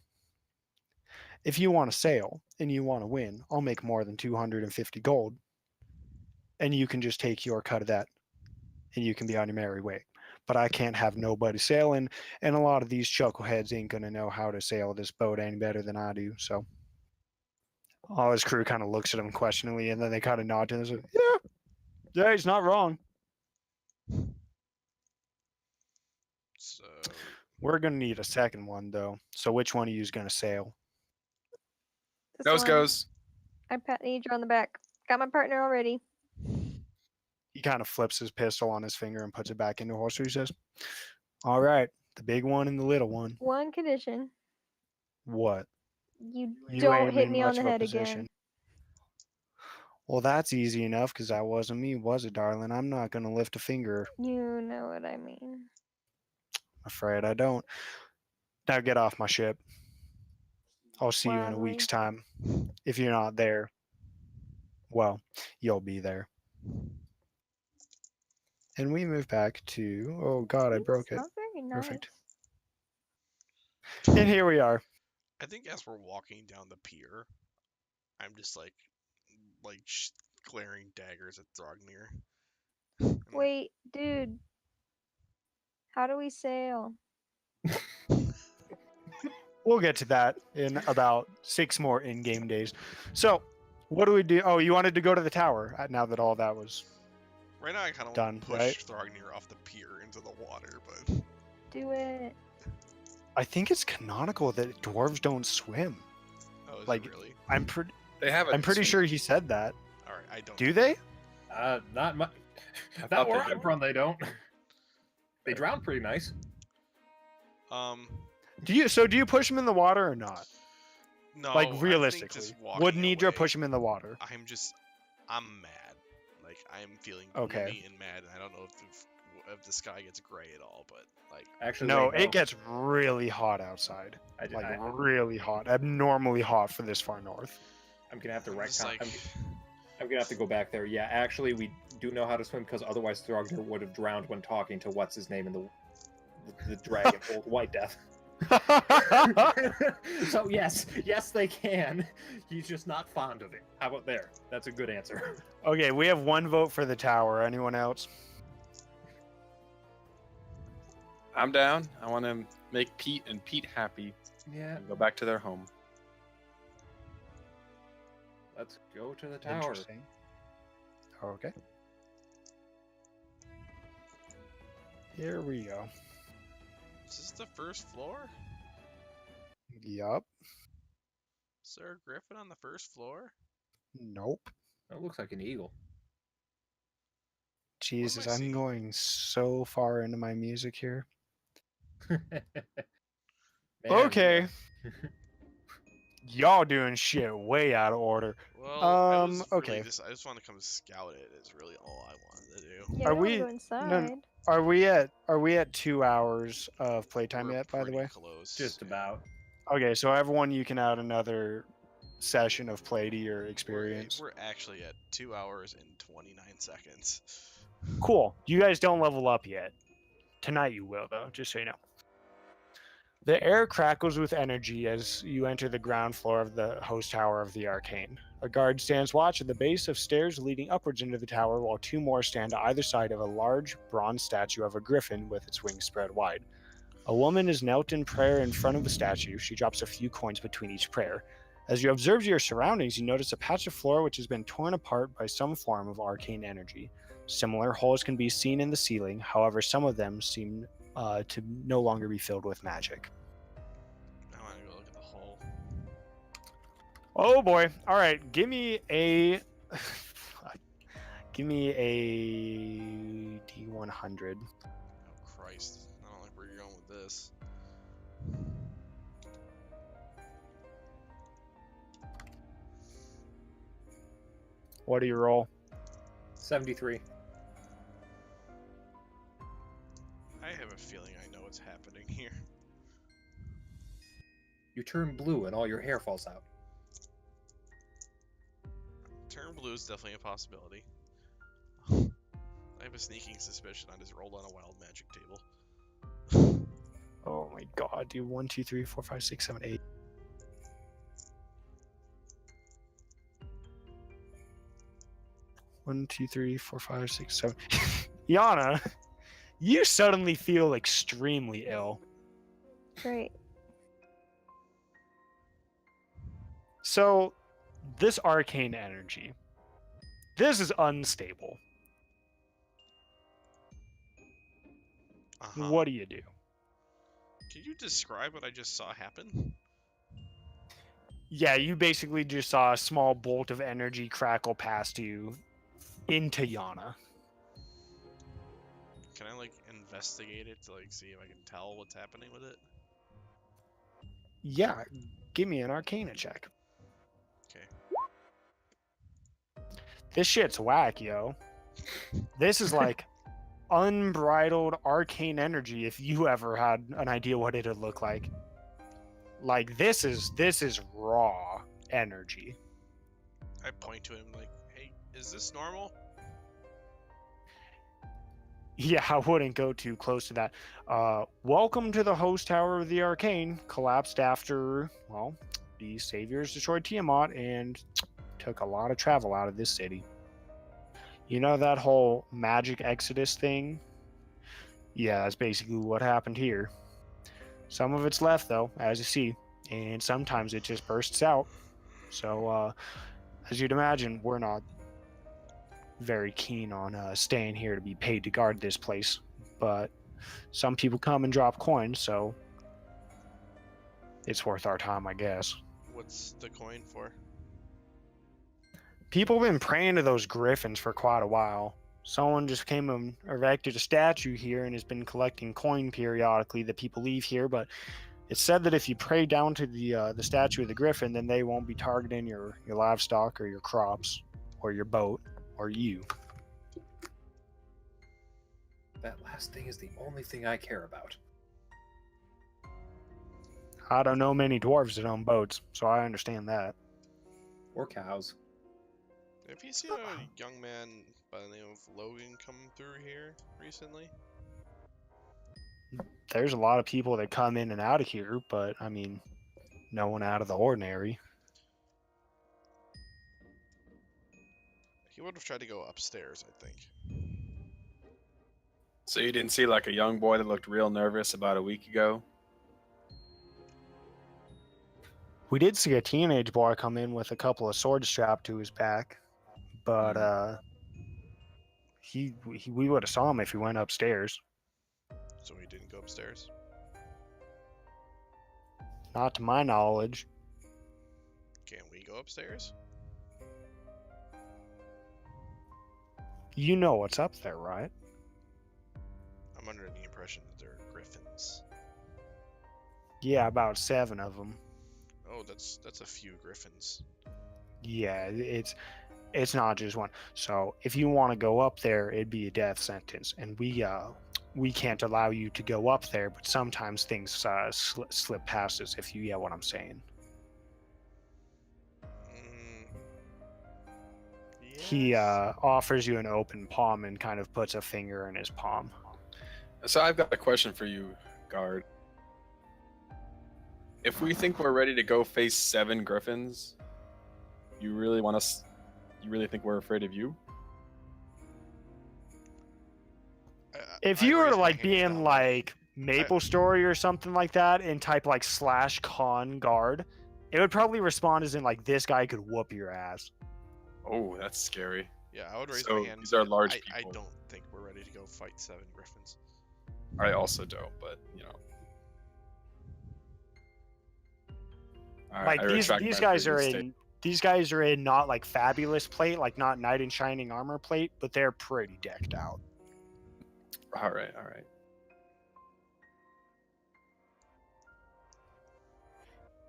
if you want to sail and you want to win, I'll make more than 250 gold, and you can just take your cut of that, and you can be on your merry way. But I can't have nobody sailing, and a lot of these chuckleheads ain't gonna know how to sail this boat any better than I do. So all his crew kind of looks at him questioningly, and then they kind of nod to him and say, yeah, he's not wrong. So We're gonna need a second one though. So which one of you is gonna sail? This Nose one, goes. I pat Nidra on the back. Got my partner already. He kind of flips his pistol on his finger and puts it back into the holster. He says, "All right, the big one and the little one. One condition. What? You You don't ain't hit in me on much the of a head position." again. Well, that's easy enough because that wasn't me, was it, darling? I'm not gonna lift a finger. You know what I mean. Afraid I don't. Now get off my ship. I'll see you in a Gladly. week's time. If you're not there, well, you'll be there. And we move back to, oh God, I It's broke it. not very nice. Perfect. And here we are. I think as we're walking down the pier, I'm just like glaring daggers at Throgmir. I'm like, Wait, dude. How do we sail? We'll get to that in about 6 more in-game days. So, what do we do? Oh, you wanted to go to the tower now that all that was right now I kind of done, want to push right? Throgmir off the pier into the water, but Do it. I think it's canonical that dwarves don't swim. oh, is Like, it really? I'm pretty They have I'm pretty sure he said that. All right, I don't. Do they? Not much. thought Not where they I'm did. from, they don't. They drown pretty nice. Do you push him in the water or not? No. Like I think realistically, just would walking Nidra away, push him in the water? I'm mad. Like I'm feeling Okay. gloomy and mad, and I don't know if the sky gets gray at all, but like Actually, No, wait, it gets really hot outside. Like really hot, abnormally hot for this far north. I'm gonna have to I'm wreck. just like, I'm gonna have to go back there. Yeah, actually, we do know how to swim because otherwise Throgner would have drowned when talking to what's his name in the dragon, Old White Death. So yes, they can. He's just not fond of it. How about there? That's a good answer. Okay, we have 1 vote for the tower. Anyone else? I'm down. I want to make Pete and Pete happy Yeah, and go back to their home. let's go to the tower. Interesting. Okay. Here we go. is this the first floor? Yup. Is there a griffin on the first floor? Nope. That looks like an eagle. Jesus, I I'm seeing? going so far into my music here. Man, Okay. Y'all doing shit way out of order. Well, I was okay. really I just want to come scout it. Is really all I wanted to do. Yeah, Are we we- don't wanna go inside. Are we at 2 hours of playtime We're yet, by the pretty way? close. just yeah. about. Okay, so everyone you can add another session of play to your experience. We're actually at 2 hours and 29 seconds. Cool. You guys don't level up yet. Tonight you will though, just so you know. The air crackles with energy as you enter the ground floor of the host tower of the Arcane. A guard stands watch at the base of stairs leading upwards into the tower, while two more stand to either side of a large bronze statue of a griffin with its wings spread wide. A woman is knelt in prayer in front of the statue. She drops a few coins between each prayer. As you observe your surroundings, you notice a patch of floor which has been torn apart by some form of arcane energy. Similar holes can be seen in the ceiling, however, some of them seem to no longer be filled with magic. I want to go look at the hole. Oh boy! All right, give me a D100. Oh Christ! I don't like where you're going with this. What do you roll? 73. I have a feeling I know what's happening here. You turn blue and all your hair falls out. Turn blue is definitely a possibility. I have a sneaking suspicion I just rolled on a wild magic table. Oh my god, dude. 1, 2, 3, 4, 5, 6, 7, 8. One, two, three, four, five, 6, 7. Yana, you suddenly feel extremely ill. Great. So, this arcane energy, this is unstable. Uh-huh. What do you do? Can you describe what I just saw happen? Yeah, you basically just saw a small bolt of energy crackle past you into Yana. Can I, like, investigate it to, like, see if I can tell what's happening with it? Yeah, give me an arcana check. Okay. This shit's whack, yo. This is like unbridled arcane energy if you ever had an idea what it'd look like. Like this is raw energy. I point to him like, hey, is this normal? Yeah, I wouldn't go too close to that. Welcome to the host tower of the Arcane, collapsed after, well, the Saviors destroyed Tiamat and took a lot of travel out of this city. You know that whole magic exodus thing? Yeah, that's basically what happened here. Some of it's left, though, as you see, and sometimes it just bursts out. So, as you'd imagine, we're not very keen on staying here to be paid to guard this place, but some people come and drop coins, so it's worth our time, I guess. What's the coin for? People have been praying to those griffins for quite a while. Someone just came and erected a statue here and has been collecting coin periodically that people leave here, but it's said that if you pray down to the statue of the griffin, then they won't be targeting your livestock or your crops or your boat or you. That last thing is the only thing I care about. I don't know many dwarves that own boats, so I understand that. Or cows. Have you seen a young man by the name of Logan come through here recently? There's a lot of people that come in and out of here, but I mean, no one out of the ordinary. He would have tried to go upstairs, I think. So you didn't see like a young boy that looked real nervous about a week ago? We did see a teenage boy come in with a couple of swords strapped to his back, but we would have saw him if he went upstairs. So he didn't go upstairs? Not to my knowledge. Can we go upstairs? You know what's up there, right? I'm under the impression that they're griffins. Yeah, about 7 of them. Oh, that's a few griffins. Yeah, it's not just one. So if you want to go up there, it'd be a death sentence, and we can't allow you to go up there. But sometimes things slip past us, if you get what I'm saying. He Yes. offers you an open palm and kind of puts a finger in his palm. So I've got a question for you, guard. if we think we're ready to go face 7 griffins, you really want us? You really think we're afraid of you? If I you were raise to my like hand be in calmly. like Maple Story or something like that and type like /con guard, it would probably respond as in like this guy could whoop your ass. Oh, that's scary. Yeah, I would raise So my hand. these are and large I people. don't think we're ready to go fight 7 griffins. I also don't, but you know. Like I these retract my guys are previous in statement. these guys are in not like fabulous plate, like not knight in shining armor plate, but they're pretty decked out. All right, all right.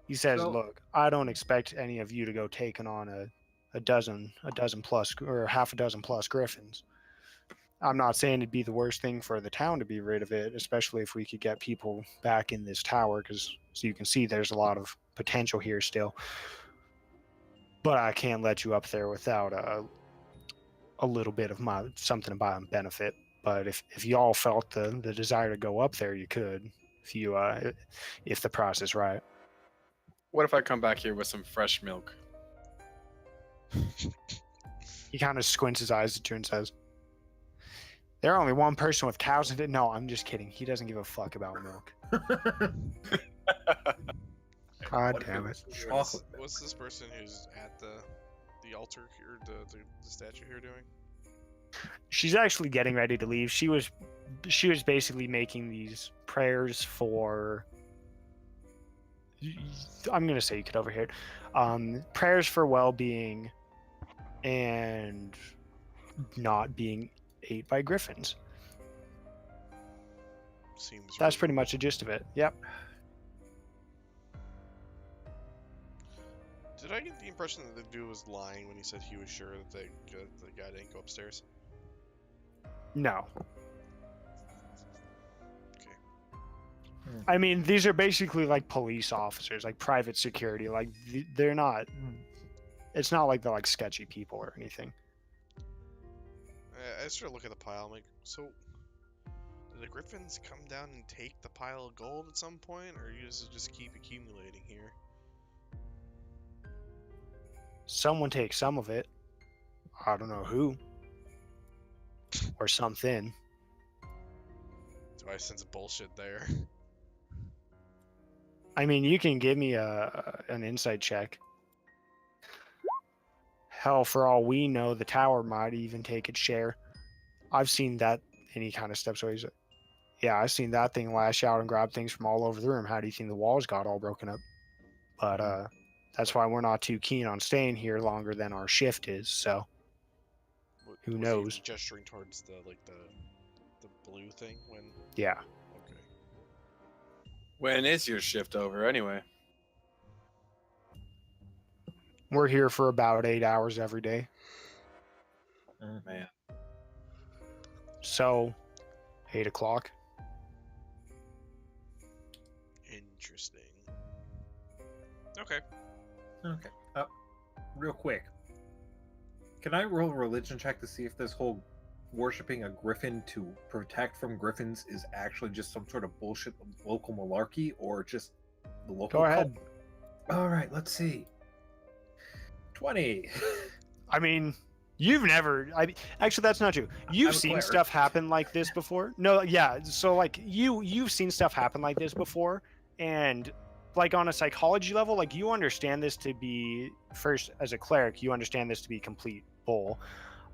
He says, So- "Look, I don't expect any of you to go taking on a dozen plus or half a dozen plus griffins. I'm not saying it'd be the worst thing for the town to be rid of it, especially if we could get people back in this tower, because as you can see, there's a lot of potential here still. But I can't let you up there without a little bit of something about benefit. But if y'all felt the desire to go up there, you could, if the price is right." What if I come back here with some fresh milk? He kind of squints his eyes at you and says, "They're only one person with cows in it." No, I'm just kidding. He doesn't give a fuck about milk. God What if damn was it. chocolate milk? What's this person who's at the altar here, the statue here doing? She's actually getting ready to leave. She was basically making these prayers for, I'm gonna say you could overhear it. Prayers for well-being and not being ate by griffins. Seems. That's pretty much the gist of it. Yep. Did I get the impression that the dude was lying when he said he was sure that the guy didn't go upstairs? No. Okay. I mean, these are basically like police officers, like private security. Like they're not. It's not like they're like sketchy people or anything. I started looking at the pile. I'm like, so did the griffins come down and take the pile of gold at some point, or you just keep accumulating here? Someone takes some of it. I don't know who. Or something. Do I sense bullshit there? I mean, you can give me an insight check. Hell, for all we know, the tower might even take its share. I've seen that. And he kind of steps away. He's like, yeah, I've seen that thing lash out and grab things from all over the room. How do you think the walls got all broken up? But that's why we're not too keen on staying here longer than our shift is. So who Was knows? he gesturing towards the blue thing when? Yeah. Okay. When is your shift over anyway? We're here for about 8 hours every day. Man. So 8 o'clock. Interesting. Okay. Okay. Real quick. Can I roll a religion check to see if this whole worshipping a griffin to protect from griffins is actually just some sort of bullshit local malarkey or just the local Go ahead. cult? All right, let's see. 20. I mean, you've never. Actually, that's not true. You've I'm a seen cleric. stuff happen like this before. No, yeah. So like you've seen stuff happen like this before, and like on a psychology level, like you understand this to be first as a cleric, you understand this to be complete bull.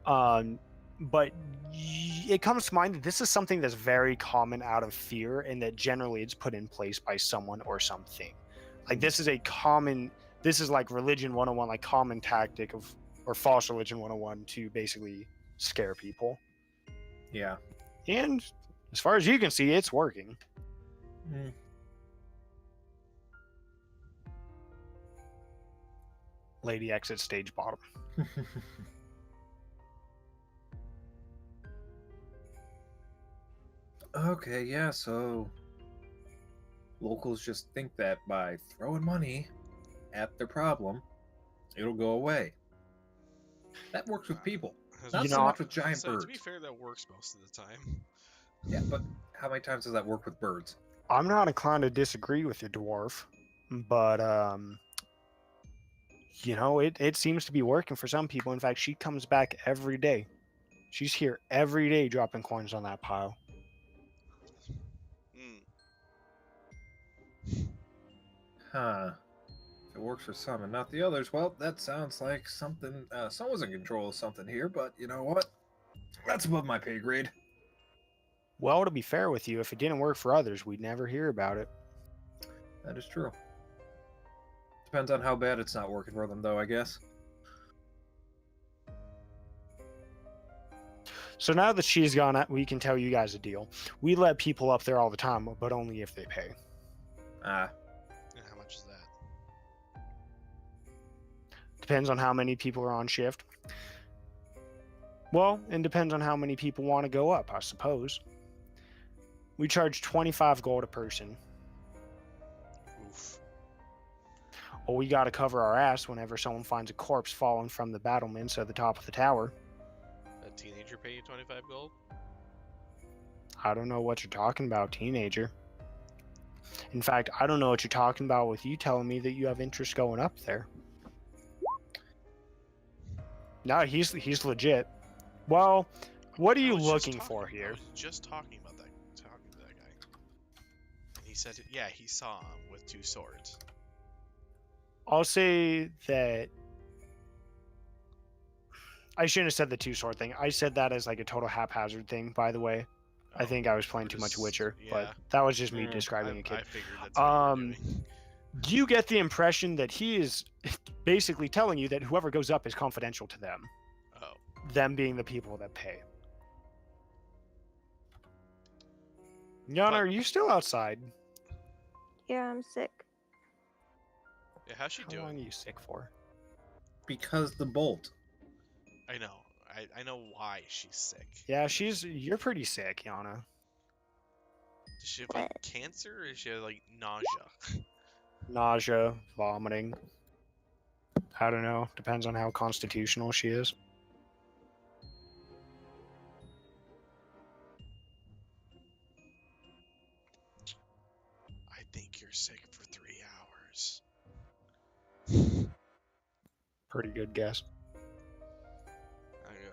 But it comes to mind that this is something that's very common out of fear, and that generally it's put in place by someone or something. Like this is a common. This is like religion 101, like common tactic of, or false religion 101 to basically scare people. Yeah. And as far as you can see, it's working. Mm. Lady exits stage bottom. Okay, yeah, so locals just think that by throwing money at their problem, it'll go away. That works with people, not You so know, much with giant So birds. to be fair, that works most of the time. Yeah, but how many times does that work with birds? I'm not inclined to disagree with you, dwarf. but it seems to be working for some people. In fact, she comes back every day. She's here every day dropping coins on that pile. Hmm. Huh. If it works for some and not the others, well, that sounds like something. Someone's in control of something here, but you know what? That's above my pay grade. Well, to be fair with you, if it didn't work for others, we'd never hear about it. That is true. Depends on how bad it's not working for them, though, I guess. So now that she's gone, we can tell you guys a deal. We let people up there all the time, but only if they pay. Ah, And how much is that? Depends on how many people are on shift. Well, and depends on how many people want to go up, I suppose. We charge 25 gold a person. Oof. Well, we got to cover our ass whenever someone finds a corpse fallen from the battlements at the top of the tower. A teenager pay you 25 gold? I don't know what you're talking about, teenager. In fact, I don't know what you're talking about with you telling me that you have interest going up there. No, he's legit. Well, what are you looking for I here? was just talking to that guy. And he said, yeah, he saw him with 2 swords. I'll say that I shouldn't have said the 2-sword thing. I said that as like a total haphazard thing, by the way. I think I was playing too much Witcher, but that was just me describing a kid. I figured that's what you were doing. Do you get the impression that he is basically telling you that whoever goes up is confidential to them? Oh. Them being the people that pay. Yana, are you still outside? Yeah, I'm sick. Yeah, how's she How long are doing? you sick for? because the bolt. I know. I know why she's sick. Yeah, you're pretty sick, Yana. Does she have like cancer or does she have like nausea? Nausea, vomiting. I don't know. Depends on how constitutional she is. I think you're sick for 3 hours. Pretty good guess.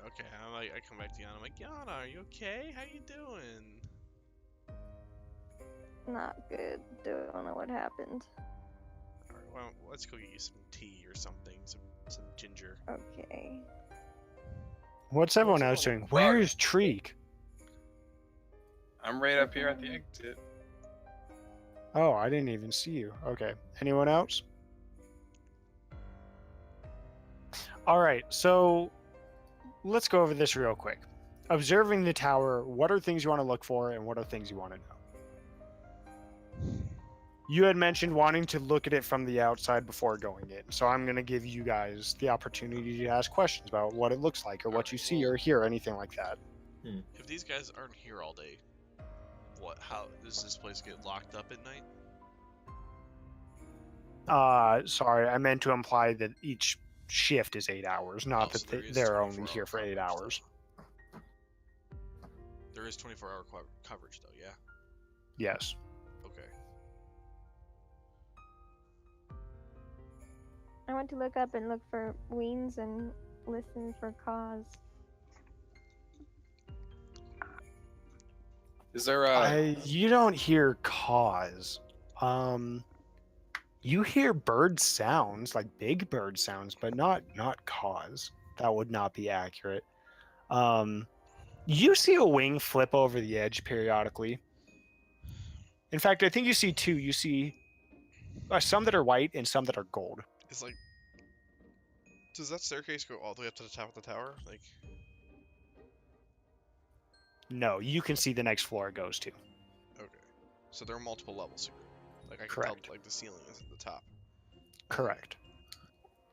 Okay, I come back to Yana. I'm like, Yana, are you okay? How you doing? Not good. Don't know what happened. Alright, well, let's go get you some tea or something. Some ginger. Okay. What's everyone else doing? Where is Treek? I'm right up here at the exit. Oh, I didn't even see you. Okay. Anyone else? All right, so let's go over this real quick. Observing the tower, what are things you want to look for and what are things you want to know? You had mentioned wanting to look at it from the outside before going in, so I'm going to give you guys the opportunity to ask questions about what it looks like or what you see or hear, anything like that. If these guys aren't here all day, how does this place get locked up at night? Sorry, I meant to imply that each shift is 8 hours, not Oh, so that there is they're only 24-hour here for 8 coverage, hours. There is 24-hour coverage though, yeah? Yes. Okay. I want to look up and look for wings and listen for caws. Is there a? You don't hear caws. You hear bird sounds, like big bird sounds, but not caws. That would not be accurate. You see a wing flip over the edge periodically. In fact, I think you see 2. You see some that are white and some that are gold. It's like, does that staircase go all the way up to the top of the tower? Like, No, you can see the next floor it goes to. okay. So there are multiple levels here. Like I can Correct. tell, like the ceiling is at the top. Correct.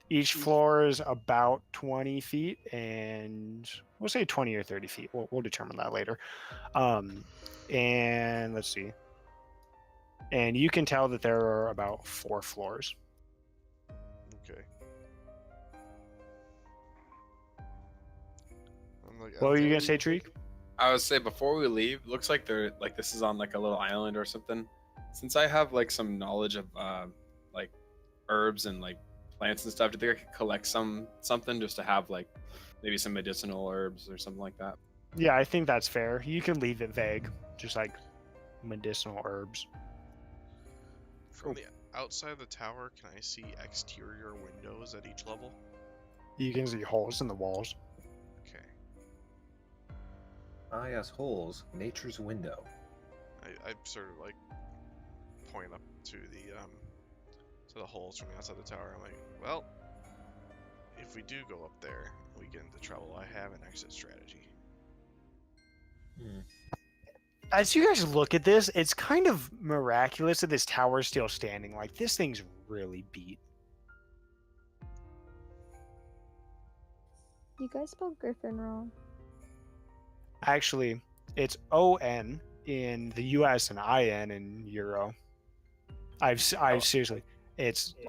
Each floor is about 20 feet, and we'll say 20 or 30 feet. We'll determine that later. And let's see. And you can tell that there are about 4 floors. Okay. What were you gonna say, Treek? I would say before we leave, looks like this is on like a little island or something. Since I have like some knowledge of like herbs and like plants and stuff? Do you think I could collect something just to have like maybe some medicinal herbs or something like that? Yeah, I think that's fair. You can leave it vague, just like medicinal herbs. From the outside of the tower, can I see exterior windows at each level? You can see holes in the walls. Okay. Ah, yes, holes. Nature's window. I sort of like point up to the holes from the outside of the tower. I'm like, well, if we do go up there, we get into trouble. I have an exit strategy. Hmm. As you guys look at this, it's kind of miraculous that this tower is still standing. Like, this thing's really beat. You guys spelled Griffin wrong. Actually, it's ON in the US and IN in Euro. I've seriously,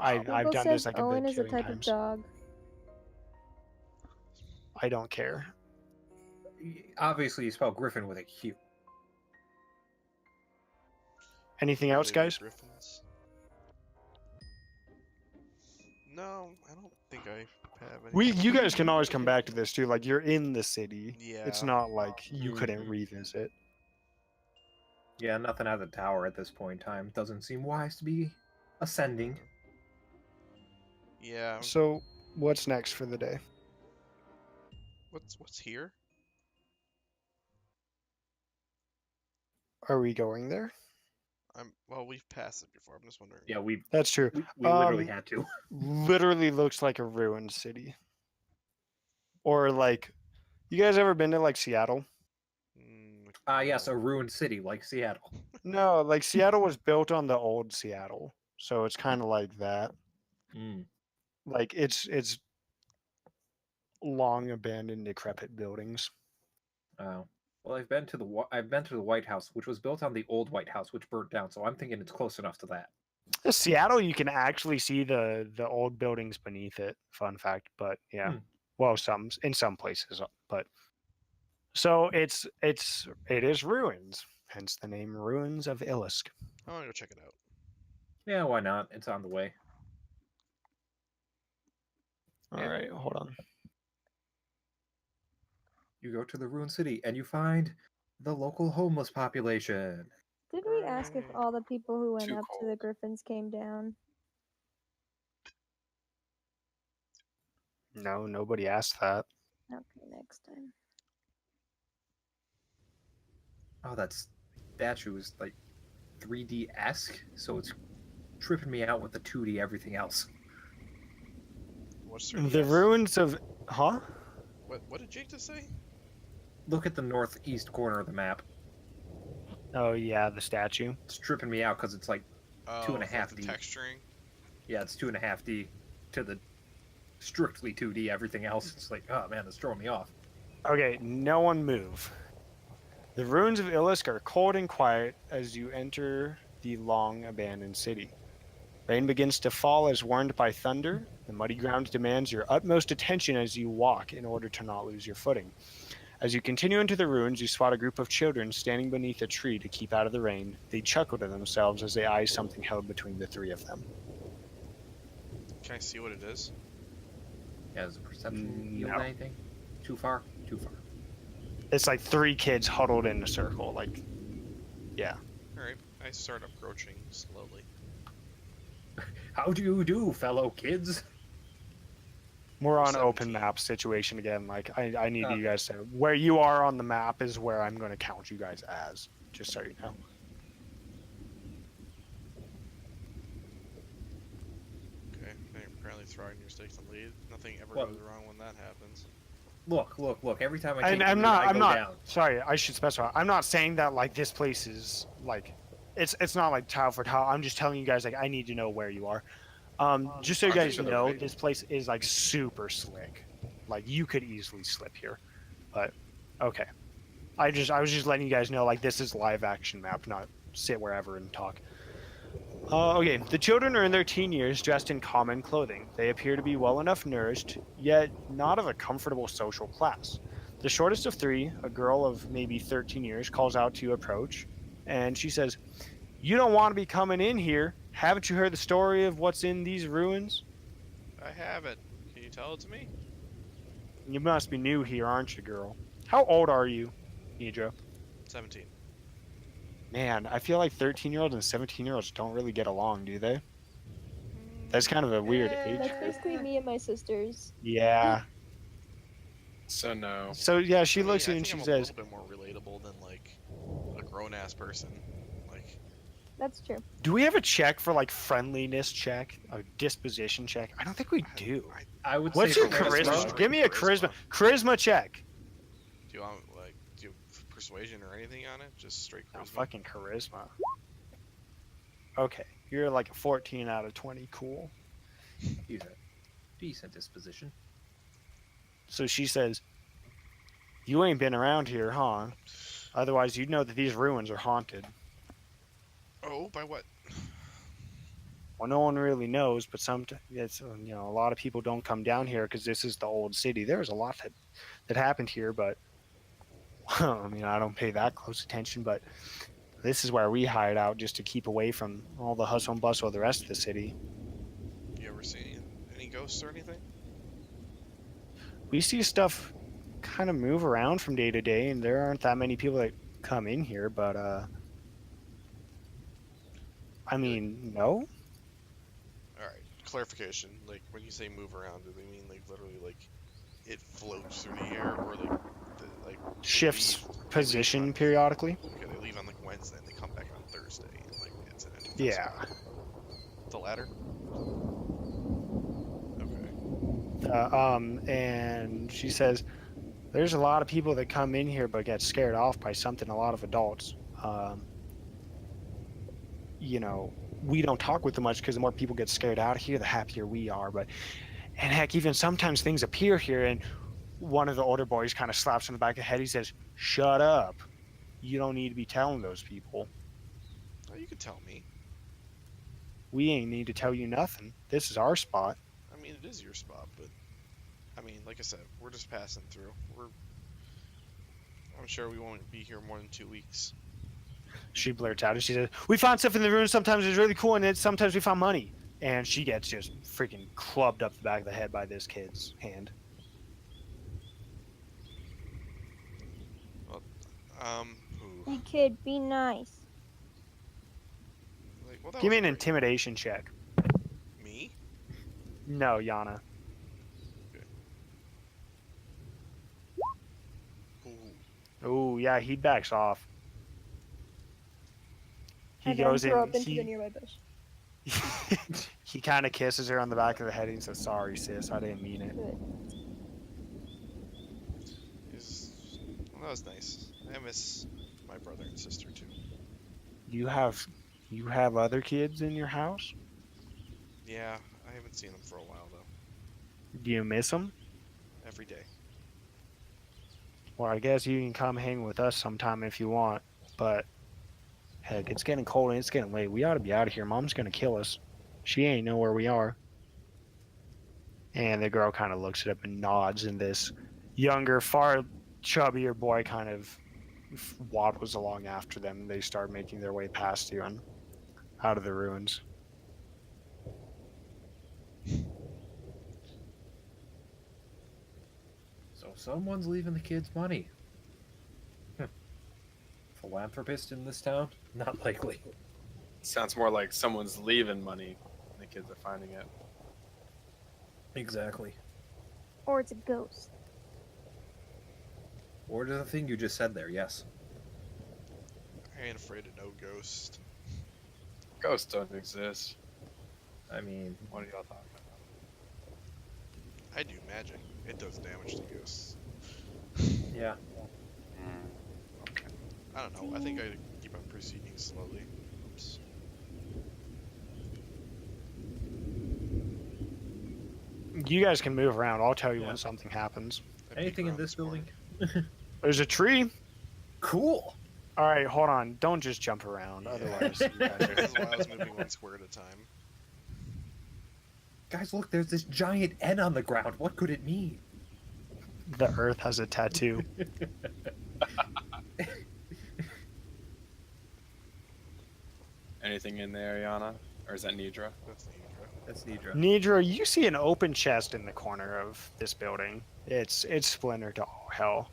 I've Google done says this like Owen a is a bajillion type of times. dog. I don't care. Obviously, you spell Griffin with a Q. Anything else, Really, guys? Griffins? No, I don't think I have any. You guys can always come back to this too. Like, you're in the city. Yeah. It's not like you couldn't Mhm. revisit. Yeah, nothing out of the tower at this point in time. Doesn't seem wise to be ascending. Yeah. So, what's next for the day? What's here? Are we going there? Well, we've passed it before. I'm just wondering. Yeah, we That's true. literally had to. Literally looks like a ruined city. Or like, you guys ever been to like Seattle? Ah, yes, a ruined city like Seattle. No, like Seattle was built on the old Seattle, so it's kind of like that. Mm. Like it's long abandoned, decrepit buildings. Oh. Well, I've been to the White House, which was built on the old White House, which burnt down. So I'm thinking it's close enough to that. Seattle, you can actually see the old buildings beneath it. Fun fact, but yeah, well, in some places, but so it is ruins, hence the name Ruins of Ilisk. I want to go check it out. Yeah, why not? It's on the way. All Yeah. right, hold on. You go to the ruined city and you find the local homeless population. Did we ask if all the people who went Too up to the cold. Griffins came down? No, nobody asked that. Okay, next time. Oh, that statue is like 3D-esque, so it's tripping me out with the 2D everything else. What's The ruins of What did Jake just say? Look at the northeast corner of the map. Oh yeah, the statue. It's tripping me out because it's like Oh, 2.5D. the texturing. Yeah, it's 2.5D to the strictly 2D everything else. It's like, oh man, it's throwing me off. Okay, no one move. The ruins of Ilisk are cold and quiet as you enter the long abandoned city. Rain begins to fall as warned by thunder. The muddy ground demands your utmost attention as you walk in order to not lose your footing. As you continue into the ruins, you spot a group of children standing beneath a tree to keep out of the rain. They chuckle to themselves as they eye something held between the three of them. Can I see what it is? Yeah, does the perception yield No. anything? Too far? Too far. It's like three kids huddled in a circle. Like, yeah. Alright, I start approaching slowly. How do you do, fellow kids? We're on 17. open map situation again. Like, I need Okay. you guys to... Where you are on the map is where I'm going to count you guys as. Just so you know. Okay, apparently throwing your stakes in the lead. Nothing ever Well- goes wrong when that happens. Look. Every time I take And the I'm lead, not. I I'm go not. down. Sorry, I should specify. I'm not saying that like this place is like, it's not like tile for tile. I'm just telling you guys like I need to know where you are. Just so you I'm guys sure they're know, right. this place is like super slick. Like you could easily slip here, but okay. I was just letting you guys know like this is live action map, not sit wherever and talk. Okay, the children are in their teen years, dressed in common clothing. They appear to be well enough nourished, yet not of a comfortable social class. The shortest of three, a girl of maybe 13 years, calls out to approach, and she says, "You don't want to be coming in here. Haven't you heard the story of what's in these ruins? I haven't. Can you tell it to me? You must be new here, aren't you, girl? How old are you, Nidra? 17. Man, I feel like 13-year-olds and 17-year-olds don't really get along, do they? That's kind of a weird age That's group. basically me and my sisters. Yeah. So no. So yeah, she I mean, looks at I you and think she I'm a says, little bit more relatable than like a grown-ass person. Like, That's true. "Do we have a check for like friendliness check, a disposition check? I don't think we do. I would What's say your for charisma? charisma. Give me a charisma check. do you want like do you have persuasion or anything on it? Just straight Oh, charisma. fucking charisma. Okay, you're like a 14 out of 20. Cool. He's a decent disposition. So she says, "You ain't been around here, huh? Otherwise, you'd know that these ruins are haunted." Oh, by what? Well, no one really knows, but it's a lot of people don't come down here because this is the old city. There's a lot that happened here, but I mean, I don't pay that close attention. But this is where we hide out just to keep away from all the hustle and bustle of the rest of the city. You ever see any ghosts or anything? We see stuff kind of move around from day to day, and there aren't that many people that come in here. But I mean, no. All right. Clarification. Like, when you say move around, do they mean like literally like it floats through the air, or like like Shifts leave position on- periodically. Okay, they leave on like Wednesday and they come back on Thursday, and like it's an empty Yeah. The latter. Okay. And she says, "There's a lot of people that come in here but get scared off by something. A lot of adults. We don't talk with them much because the more people get scared out of here, the happier we are. And heck, even sometimes things appear here, and one of the older boys kind of slaps on the back of the head. He says, 'Shut up. You don't need to be telling those people. Oh, you could tell me. We ain't need to tell you nothing. This is our spot.'" I mean, it is your spot, but I mean, like I said, we're just passing through. I'm sure we won't be here more than 2 weeks. She blurts out and she says, "We found stuff in the ruins. Sometimes it's really cool, and sometimes we found money." And she gets just freaking clubbed up the back of the head by this kid's hand. Ooh. Hey kid, be nice. Like, well, that Give me was an great. intimidation check. Me? No, Yana. Ooh. Oh, yeah, he backs off. He And then goes throw in. up into the nearby bush. He kind of kisses her on the back of the head and says, "Sorry, sis, I didn't mean it." Good. Well, that was nice. I miss my brother and sister too. You have other kids in your house? Yeah, I haven't seen them for a while though. Do you miss them? Every day. Well, I guess you can come hang with us sometime if you want, but heck, it's getting cold and it's getting late. We ought to be out of here. Mom's gonna kill us. She ain't know where we are. And the girl kind of looks it up and nods, and this younger, far chubbier boy kind of waddles along after them, and they start making their way past you and out of the ruins. So someone's leaving the kids money. Philanthropist in this town? Not likely. Sounds more like someone's leaving money. And the kids are finding it. Exactly. Or it's a ghost. Or the thing you just said there, yes. I ain't afraid of no ghost. Ghosts don't exist. I mean, What are y'all talking about? I do magic. It does damage to ghosts. yeah. I don't know. I think I keep on proceeding slowly. Oops. You guys can move around. I'll tell you Yeah. when something happens. I peek Anything in around this building? corner. There's a tree. Cool. All right, hold on. Don't just jump around. Otherwise, you guys are- This is why I was moving one square at a time. Guys, look, there's this giant N on the ground. What could it mean? the earth has a tattoo. Anything in there, Yana? Or is that Nidra? That's Nidra. That's Nidra. Nidra, you see an open chest in the corner of this building. It's splintered to all hell.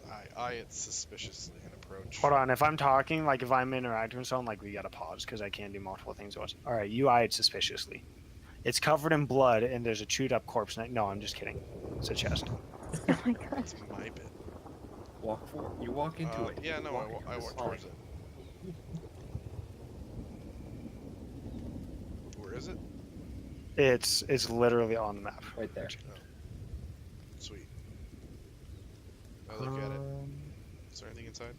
I eye it suspiciously and approach. Hold on, if I'm talking, like if I'm interacting with someone, like we gotta pause because I can't do multiple things at once. All right, you eye it suspiciously. It's covered in blood and there's a chewed up corpse. No, I'm just kidding. It's a chest. Oh my god. That's my bit. Walk forward. You walk into it. Yeah, no, I walk towards it. Where is it? It's literally on the map. Right there. Sweet. I look at it. Is there anything inside?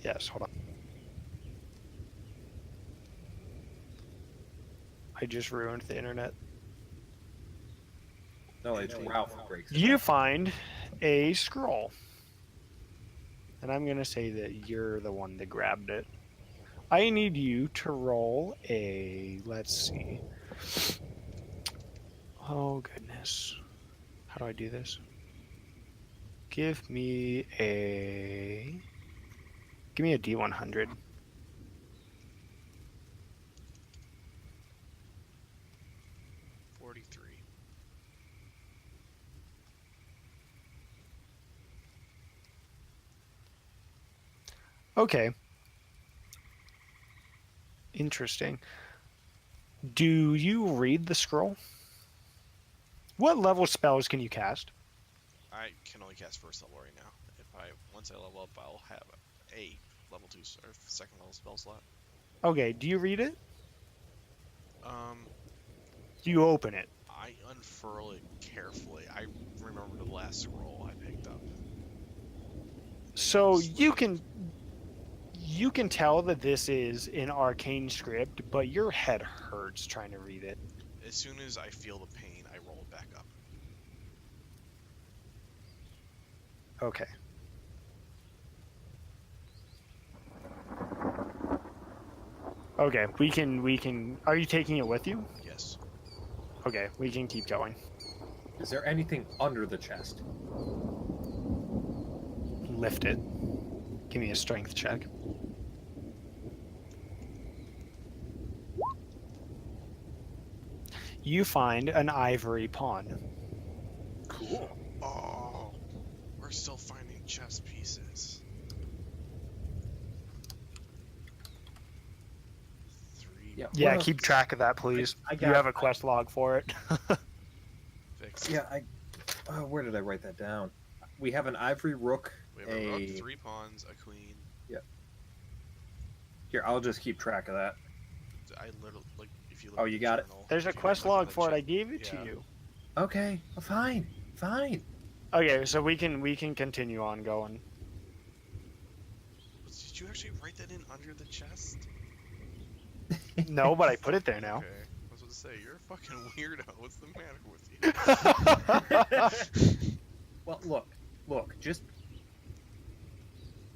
Yes, hold on. I just ruined the internet. No, it's Ralph who breaks it. You find a scroll. And I'm going to say that you're the one that grabbed it. I need you to roll a... Let's see. Oh, goodness. How do I do this? Give me a D100. Okay. Interesting. Do you read the scroll? What level spells can you cast? I can only cast first level right now. Once I level up, I'll have a level 2 or second level spell slot. Okay, do you read it? Um, Do you open it? I unfurl it carefully. I remember the last scroll I picked up. So you can tell that this is an arcane script, but your head hurts trying to read it. As soon as I feel the pain, I roll it back up. Okay. Okay, we can are you taking it with you? Yes. Okay, we can keep going. Is there anything under the chest? Lift it. Give me a strength check. You find an ivory pawn. Cool. Oh, we're still finding chess pieces. 3. Yeah, what keep else? track of that, please. I You got- have a quest log for it. Fixed. Yeah, where did I write that down? We have an ivory rook. We have a rook, 3 pawns, a queen. Here, I'll just keep track of that. I literally like if you look Oh, at you the got it? journal, There's a if you quest look at log the for it. I chat- gave it to yeah. you. Okay, fine. Okay, so we can continue on going. Did you actually write that in under the chest? No, but I put it there now. Okay. I was about to say, you're a fucking weirdo. What's the matter with you? Well, look, just...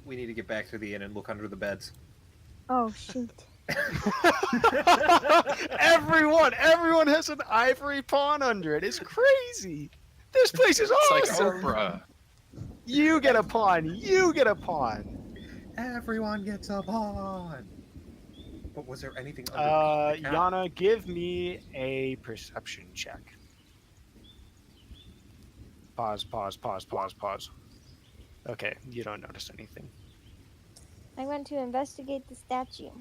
We need to get back to the inn and look under the beds. Oh shoot. Everyone has an ivory pawn under it. It's crazy. This place is It's like awesome. Oprah. You get a pawn. You get a pawn. Everyone gets a pawn! But was there anything under the couch? Yana, give me a perception check. Pause. Okay, you don't notice anything. I went to investigate the statue.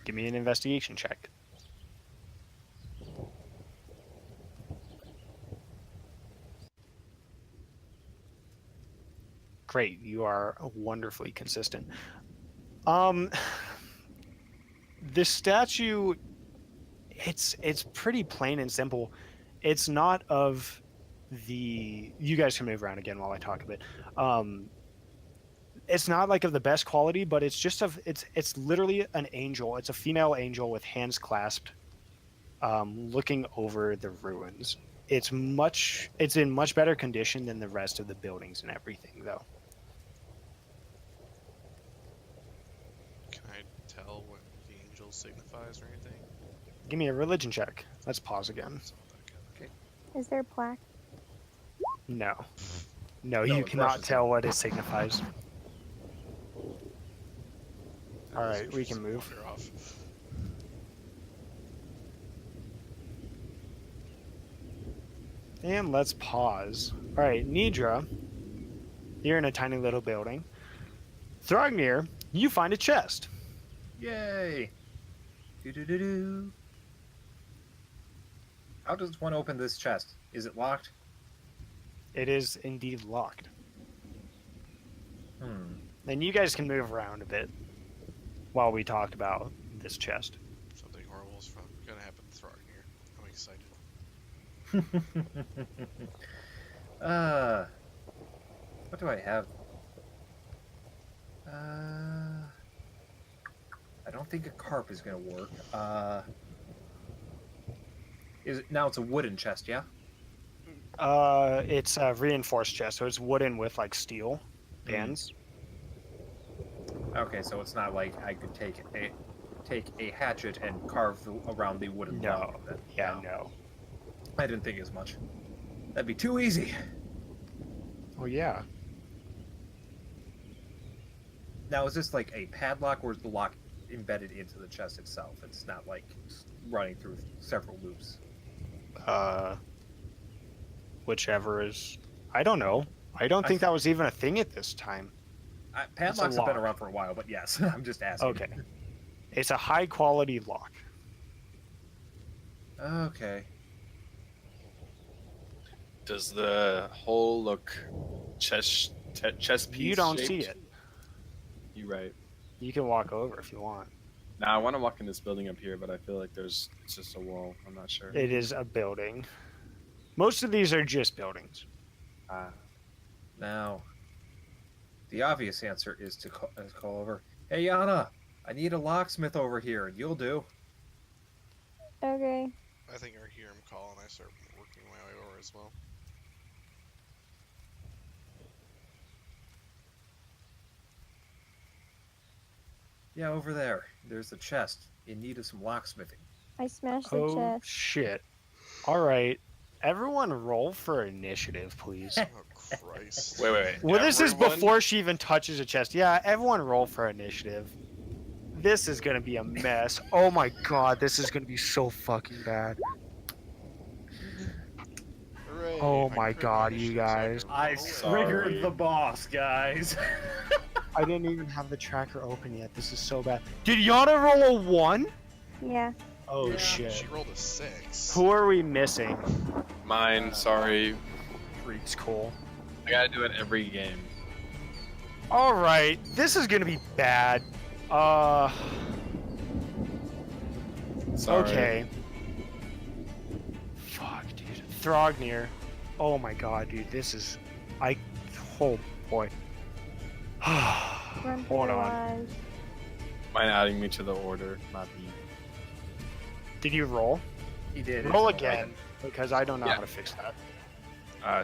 Give me an investigation check. Great, you are wonderfully consistent. The statue, it's pretty plain and simple. It's not of the. You guys can move around again while I talk a bit. It's not like of the best quality, but it's just of it's literally an angel. It's a female angel with hands clasped, looking over the ruins. It's in much better condition than the rest of the buildings and everything, though. Can I tell what the angel signifies or anything? Give me a religion check. Let's pause again. It's not that good. Is there a plaque? No, No, you it's cannot Russian. tell what it signifies. All right, we can move. Wander off. And let's pause. All right, Nidra, you're in a tiny little building. Thrognir, you find a chest. Yay! Do. How does one open this chest? Is it locked? It is indeed locked. Hmm. And you guys can move around a bit while we talk about this chest. Something horrible is gonna happen to Thrognir. I'm excited. What do I have? I don't think a carp is gonna work. Is it now? It's a wooden chest, yeah. It's a reinforced chest, so it's wooden with like steel bands. Okay, so it's not like I could take a hatchet and carve around the wooden block. No. Yeah, no. I didn't think as much. That'd be too easy. Oh yeah. Now, is this like a padlock, or is the lock embedded into the chest itself? It's not like running through several loops. Whichever is. I don't know. I don't think that was even a thing at this time. Padlocks have been lock. around for a while, but yes, I'm just asking. Okay. It's a high quality lock. Okay. Does the hole look chess piece You don't shaped? see it. You right. You can walk over if you want. Now I want to walk in this building up here, but I feel like it's just a wall. I'm not sure. It is a building. Most of these are just buildings. Now, the obvious answer is to call over. Hey, Yana, I need a locksmith over here, and you'll do. Okay. I think I hear him call, and I start working my way over as well. Yeah, over there. There's a chest in need of some locksmithing. I smashed the Oh chest. shit. Alright. Everyone roll for initiative, please. Oh Christ! Wait. Well, this is Everyone? before she even touches a chest. Yeah, everyone roll for initiative. This is gonna be a mess. Oh my god, this is gonna be so fucking bad. Hooray, Oh I my crit God, my you shit, so I guys. can I roll Sorry. triggered the boss, guys. I didn't even have the tracker open yet. This is so bad. Did Yana roll a 1? Yeah. Oh Yeah. it. shit. She rolled a 6. Who are we missing? Mine. Sorry. Freaks cool. I gotta do it every game. Alright, this is gonna be bad. Sorry. Okay. Fuck, dude. Thrognir. Oh my god, dude. This is... Oh boy. Run Hold for your on. lives. Mine adding me to the order, not me. Did you roll? He did. Roll It's an again, 11. because I don't know Yeah. how to fix that.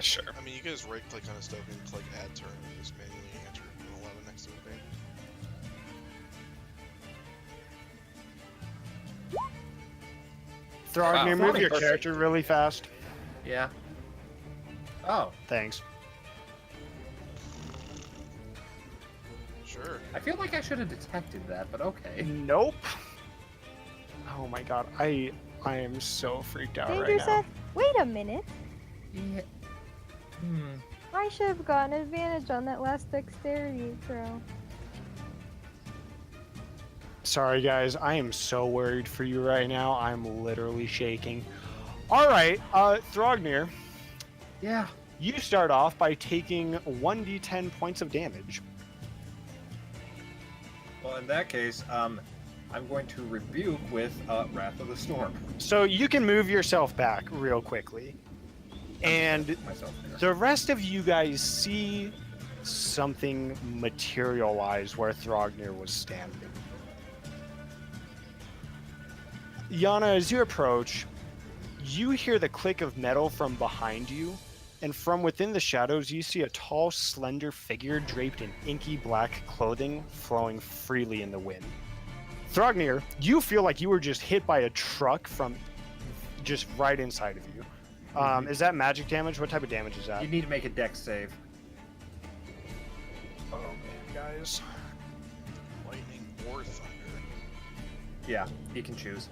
Sure. I mean, you can just right click on his token and click add turn and just manually enter an 11 next to his name. Thrognir, Wow, move your perfect. character really fast. Yeah. Oh, Thanks. Sure. I feel like I should have detected that, but okay. Nope. Oh my god, I am so freaked out Danger right now. Seth, wait a minute. Yeah. I should have gotten advantage on that last dexterity throw. Sorry guys, I am so worried for you right now. I'm literally shaking. Alright, Thrognir, Yeah. you start off by taking 1d10 points of damage. Well, in that case, I'm going to rebuke with Wrath of the Storm. So you can move yourself back real quickly. And Myself there. the rest of you guys see something materialize where Thrognir was standing. Yana, as you approach, you hear the click of metal from behind you, and from within the shadows, you see a tall, slender figure draped in inky black clothing flowing freely in the wind. Thrognir, you feel like you were just hit by a truck from just right inside of you. Is that magic damage? What type of damage is that? You need to make a dex save. Oh man, guys. Lightning or thunder. Yeah, he can choose.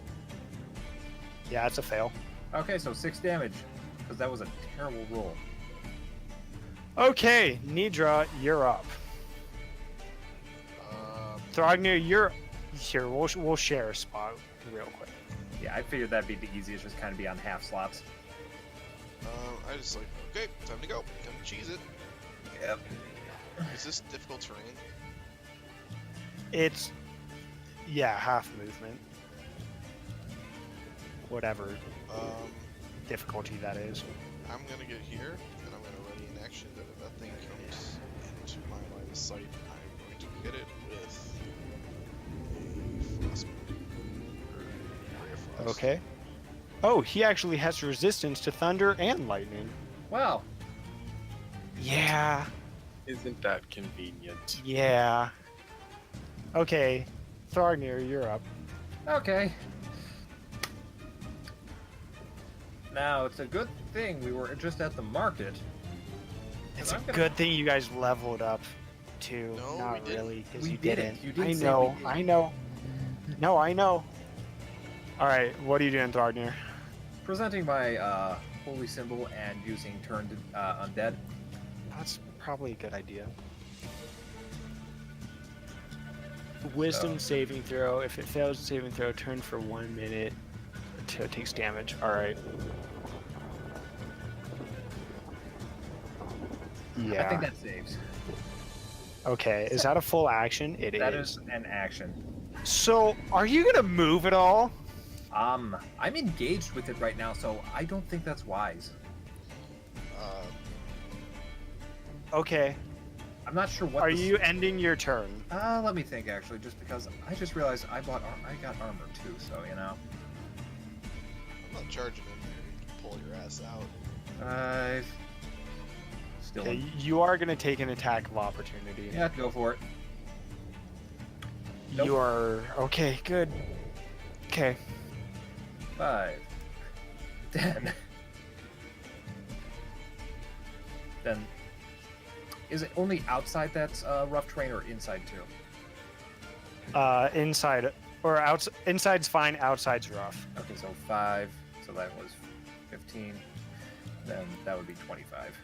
Yeah, it's a fail. Okay, so 6 damage, because that was a terrible roll. Okay, Nidra, you're up. Throgner, you're here. We'll share a spot real quick. Yeah, I figured that'd be the easiest, just kind of be on half slots. I just like, okay, time to go. Time to cheese it. Yep. Is this difficult terrain? It's half movement. Whatever difficulty that is. I'm gonna get here, and I'm gonna ready an action that if that thing comes into my line of sight, I'm going to hit it with a frost. Ray of frost. Okay. Oh, he actually has resistance to thunder and lightning. Wow. Yeah. Isn't that convenient? Yeah. Okay, Throgner, you're up. Okay. Now, it's a good thing we were just at the market. It's a I'm gonna- good thing you guys leveled up, too. No, Not we didn't. really, because We you didn't. didn't. You did I say know, we did. I know. No, I know. All right, what are you doing, Throgner? Presenting my holy symbol and using turned undead. That's probably a good idea. Wisdom Oh. saving throw. If it fails the saving throw, turn for 1 minute until it takes damage. All right. Yeah. I think that saves. Okay. Is that a full action? That is an action. So, are you gonna move at all? I'm engaged with it right now, so I don't think that's wise. Okay. I'm not sure what. Are you ending your turn? Let me think actually, just because I just realized I got armor too, so you know. I'm not charging in there. You can pull your ass out. I still. Okay, you are gonna take an attack of opportunity. Yeah, go for it. Nope. You are okay. Good. Okay. 5, 10. Then, is it only outside that's rough terrain or inside too? Inside or outside. Inside's fine. Outside's rough. Okay, so 5. So that was 15. Then that would be 25.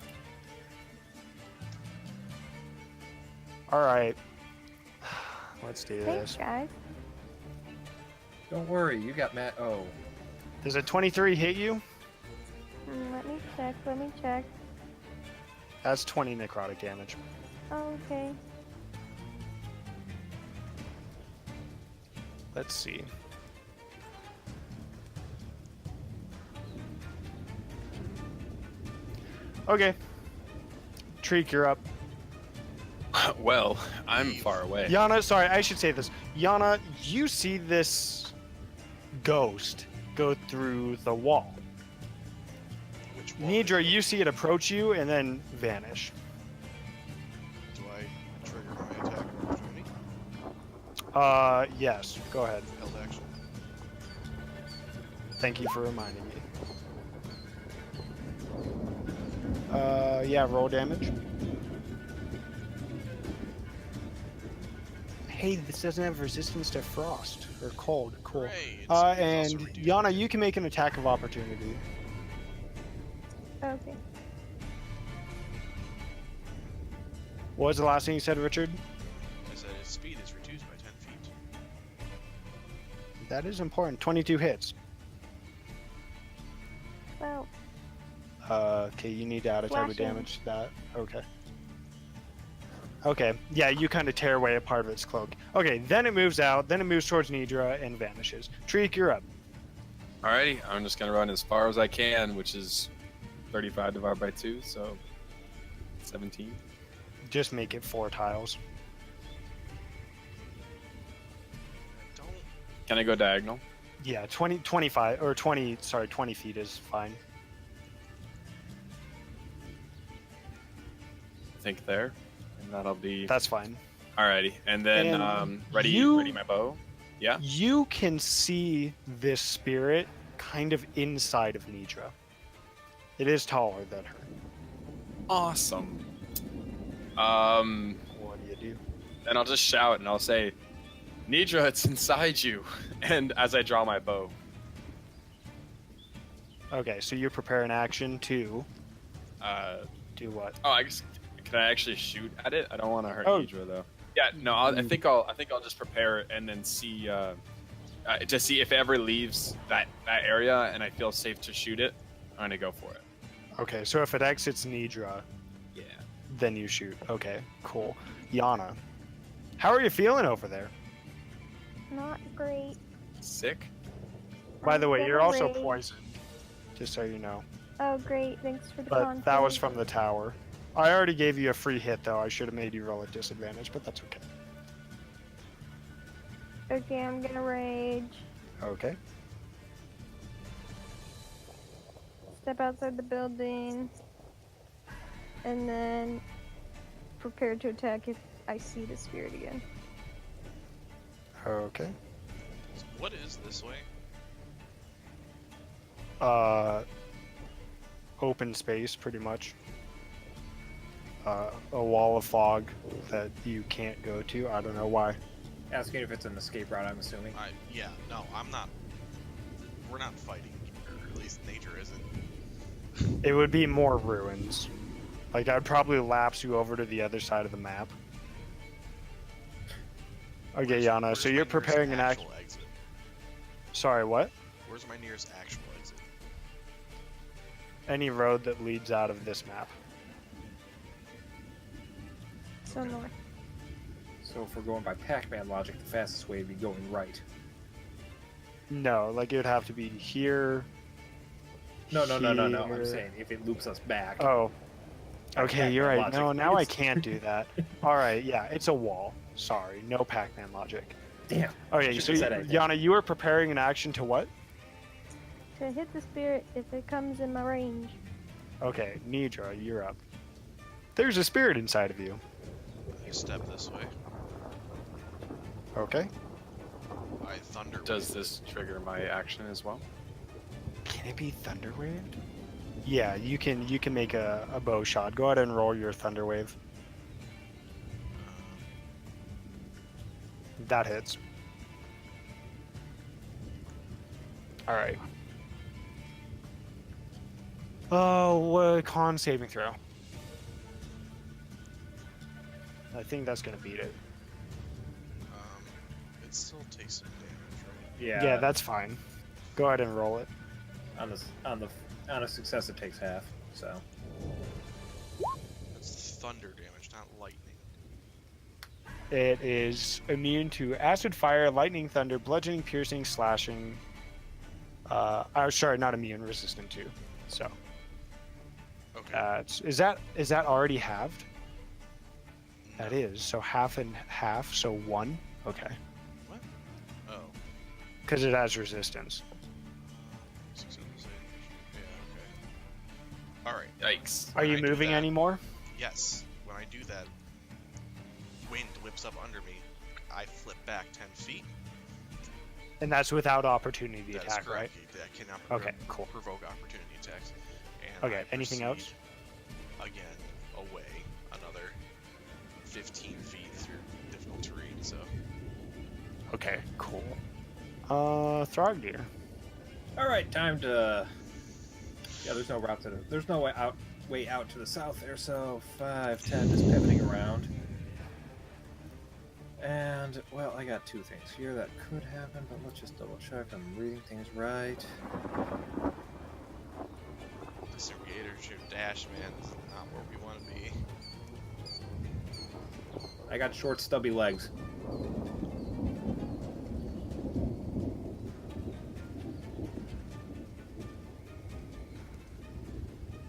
All right. Let's do Thanks, this. guys. Don't worry, you got Matt. Oh, Does a 23 hit you? Let me check. Let me check. That's 20 necrotic damage. Okay. Let's see. Okay. Treek, you're up. Well, I'm far away. Yana, sorry, I should say this. Yana, you see this ghost go through the wall. Which one? Nidra, you see it approach you and then vanish. Do I trigger my attack of opportunity? Yes. Go ahead. Held action. Thank you for reminding me. Yeah, roll damage. Hey, this doesn't have resistance to frost or cold. Cool. Hooray, it's also And reduced. Yana, you can make an attack of opportunity. Okay. What was the last thing you said, Richard? I said its speed is reduced by 10 feet. That is important. 22 hits. Well, Okay, you need to add a type of Slashing. damage to that. Okay. Okay, yeah, you kind of tear away a part of its cloak. Okay, then it moves out, then it moves towards Nidra and vanishes. Treek, you're up. Alrighty, I'm just gonna run as far as I can, which is 35 divided by 2, so 17. Just make it 4 tiles. Don't. Can I go diagonal? Yeah, 25, or 20, sorry, 20 feet is fine. I think there, and that'll be That's fine. alrighty. And then And ready my bow. Yeah. You can see this spirit kind of inside of Nidra. It is taller than her. Awesome. What do you do? Then I'll just shout and I'll say, Nidra, it's inside you. And as I draw my bow. Okay, so you prepare an action to Uh, do what? oh, I guess can I actually shoot at it? I don't want to hurt Oh. Nidra though. Yeah, no, I think I'll just prepare it and then see to see if it ever leaves that area and I feel safe to shoot it. I'm gonna go for it. Okay, so if it exits Nidra, Yeah. then you shoot. Okay, cool. Yana, how are you feeling over there? Not great. Sick. By the way, I'm you're gonna also rage. poisoned, just so you know. Oh, great. Thanks for the But that was confidence. from the tower. I already gave you a free hit, though. I should have made you roll at disadvantage, but that's okay. Okay, I'm gonna rage. Okay. Step outside the building. And then prepare to attack if I see the spirit again. Okay. What is this way? Open space, pretty much. A wall of fog that you can't go to. I don't know why. Asking if it's an escape route, I'm assuming. Yeah, no, I'm not. We're not fighting, or at least nature isn't. It would be more ruins. Like, I'd probably lapse you over to the other side of the map. Okay, Yana, Where's so my you're nearest preparing an actual action. exit? Sorry, what? Where's my nearest actual exit? Any road that leads out of this map. So north. So if we're going by Pac-Man logic, the fastest way would be going right. No, like it would have to be here. No. I'm here. saying if it loops us back. Oh. by Okay, you're right. Pac-Man No, logic, now I it's- can't do that. All right, yeah, it's a wall. Sorry, no Pac-Man logic. Damn. Okay, Should've so said anything. Yana, you were preparing an action to what? To hit the spirit if it comes in my range. Okay, Nidra, you're up. There's a spirit inside of you. I step this way. Okay. I thunder. Does this trigger my action as well? Can it be Thunderwave? Yeah, you can make a bow shot. Go ahead and roll your Thunderwave. That hits. All right. Oh, con saving throw. I think that's gonna beat it. It still takes some damage, right? Yeah. Yeah, that's fine. Go ahead and roll it. on a success it takes half. So That's thunder damage, not lightning. It is immune to acid, fire, lightning, thunder, bludgeoning, piercing, slashing. Sorry, not immune, resistant to. So, Okay. is that already halved? That No. is. So half and half. So 1. Okay. What? Oh. Because it has resistance. Success saving. Yeah. Okay. All right. Yikes. Are When you I do moving that- anymore? Yes. When I do that, wind whips up under me. I flip back 10 feet. And that's without opportunity That is attack, right? correct. That cannot Okay, cool. provoke opportunity attacks. And Okay, I anything else? proceed Again, away another 15 feet through difficult terrain. So Okay, cool. Throgdir. all right, time to. Yeah, there's no route to. There's no way out to the south there. So 5, 10, just pivoting around. And well, I got 2 things here that could happen, but let's just double check. I'm reading things right. disengage or shoot dash, man. This is not where we want to be. I got short, stubby legs.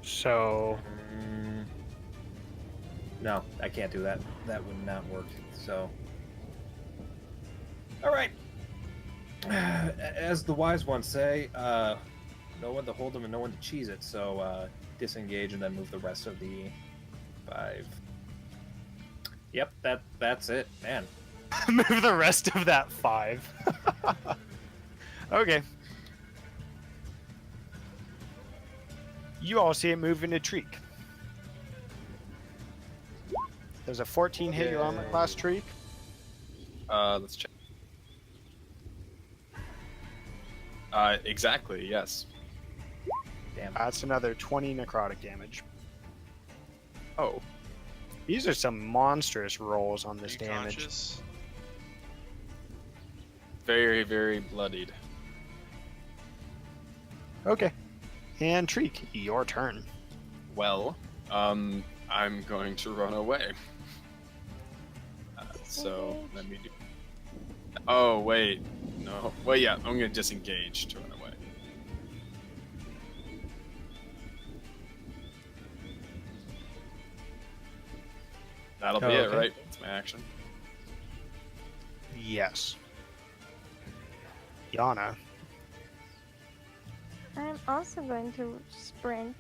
So, No, I can't do that. That would not work. So, all right. As the wise ones say, know when to hold them and know when to cheese it. So, disengage and then move the rest of the 5. Yep, that's it, man. move the rest of that 5. Okay. You all see it move into Treek. There's a 14 hit your armor class, Treek. Let's check. Exactly, yes. Damn. That's another 20 necrotic damage. Oh, These are some monstrous rolls on Are this you damage. conscious? very, very bloodied. Okay. And Treek, your turn. Well, I'm going to run away. So Disengage. let me do. Oh wait, no. Well, yeah, I'm gonna disengage to run away. That'll be it, Okay. right? It's my action. Yes. Yana. I'm also going to sprint.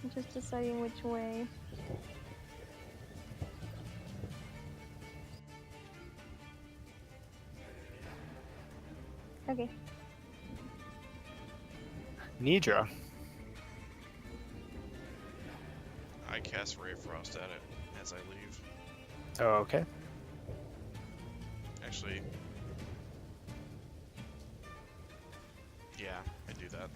I'm just deciding which way. Okay. Nidra. I cast Ray of Frost at it as I leave. Okay. Actually, yeah, I do that.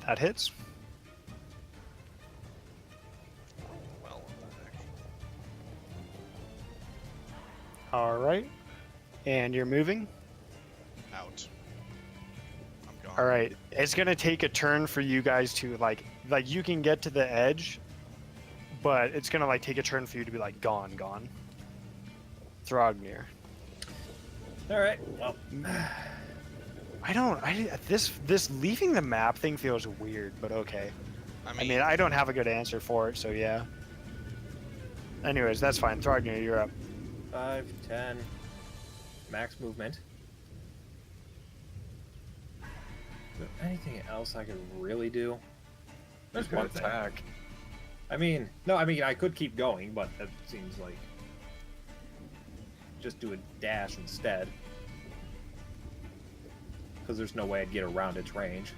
That hits. Well, what All right. And you're moving. the heck? Out. I'm gone. All right. It's going to take a turn for you guys to like you can get to the edge, but it's going to like take a turn for you to be like gone. Thrognir. All right. Well, This leaving the map thing feels weird, but okay. I mean, I don't have a good answer for it, so yeah. Anyways, that's fine. Thrognir, you're up. 5, 10, max movement. Is there anything else I could really do? There's Good one thing. attack. I mean, no, I mean, I could keep going, but that seems like just do a dash instead. Because there's no way I'd get around its range.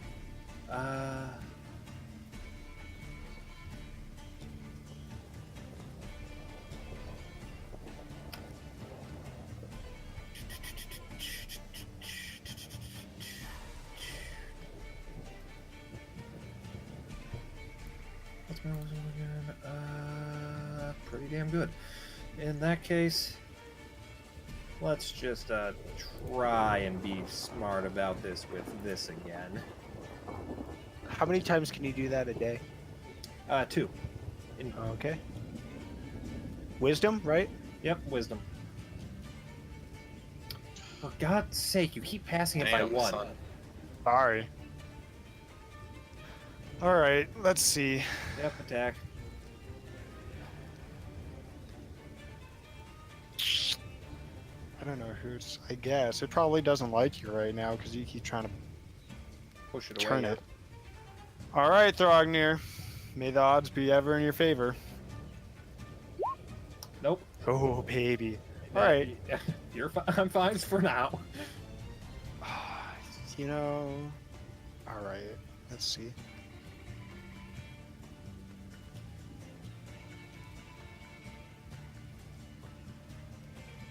What's my wisdom again? Pretty damn good. In that case, let's just try and be smart about this with this again. How many times can you do that a day? 2. Okay. Wisdom, right? Yep, wisdom. For God's sake, you keep passing it by Damn, 1. son. Sorry. All right, let's see. Yep, attack. I don't know who's. I guess it probably doesn't like you right now because you keep trying to Push it away. turn it. All right, Thrognir. May the odds be ever in your favor. Nope. Oh, baby. All right. You're I'm fine for now. You know. All right. Let's see.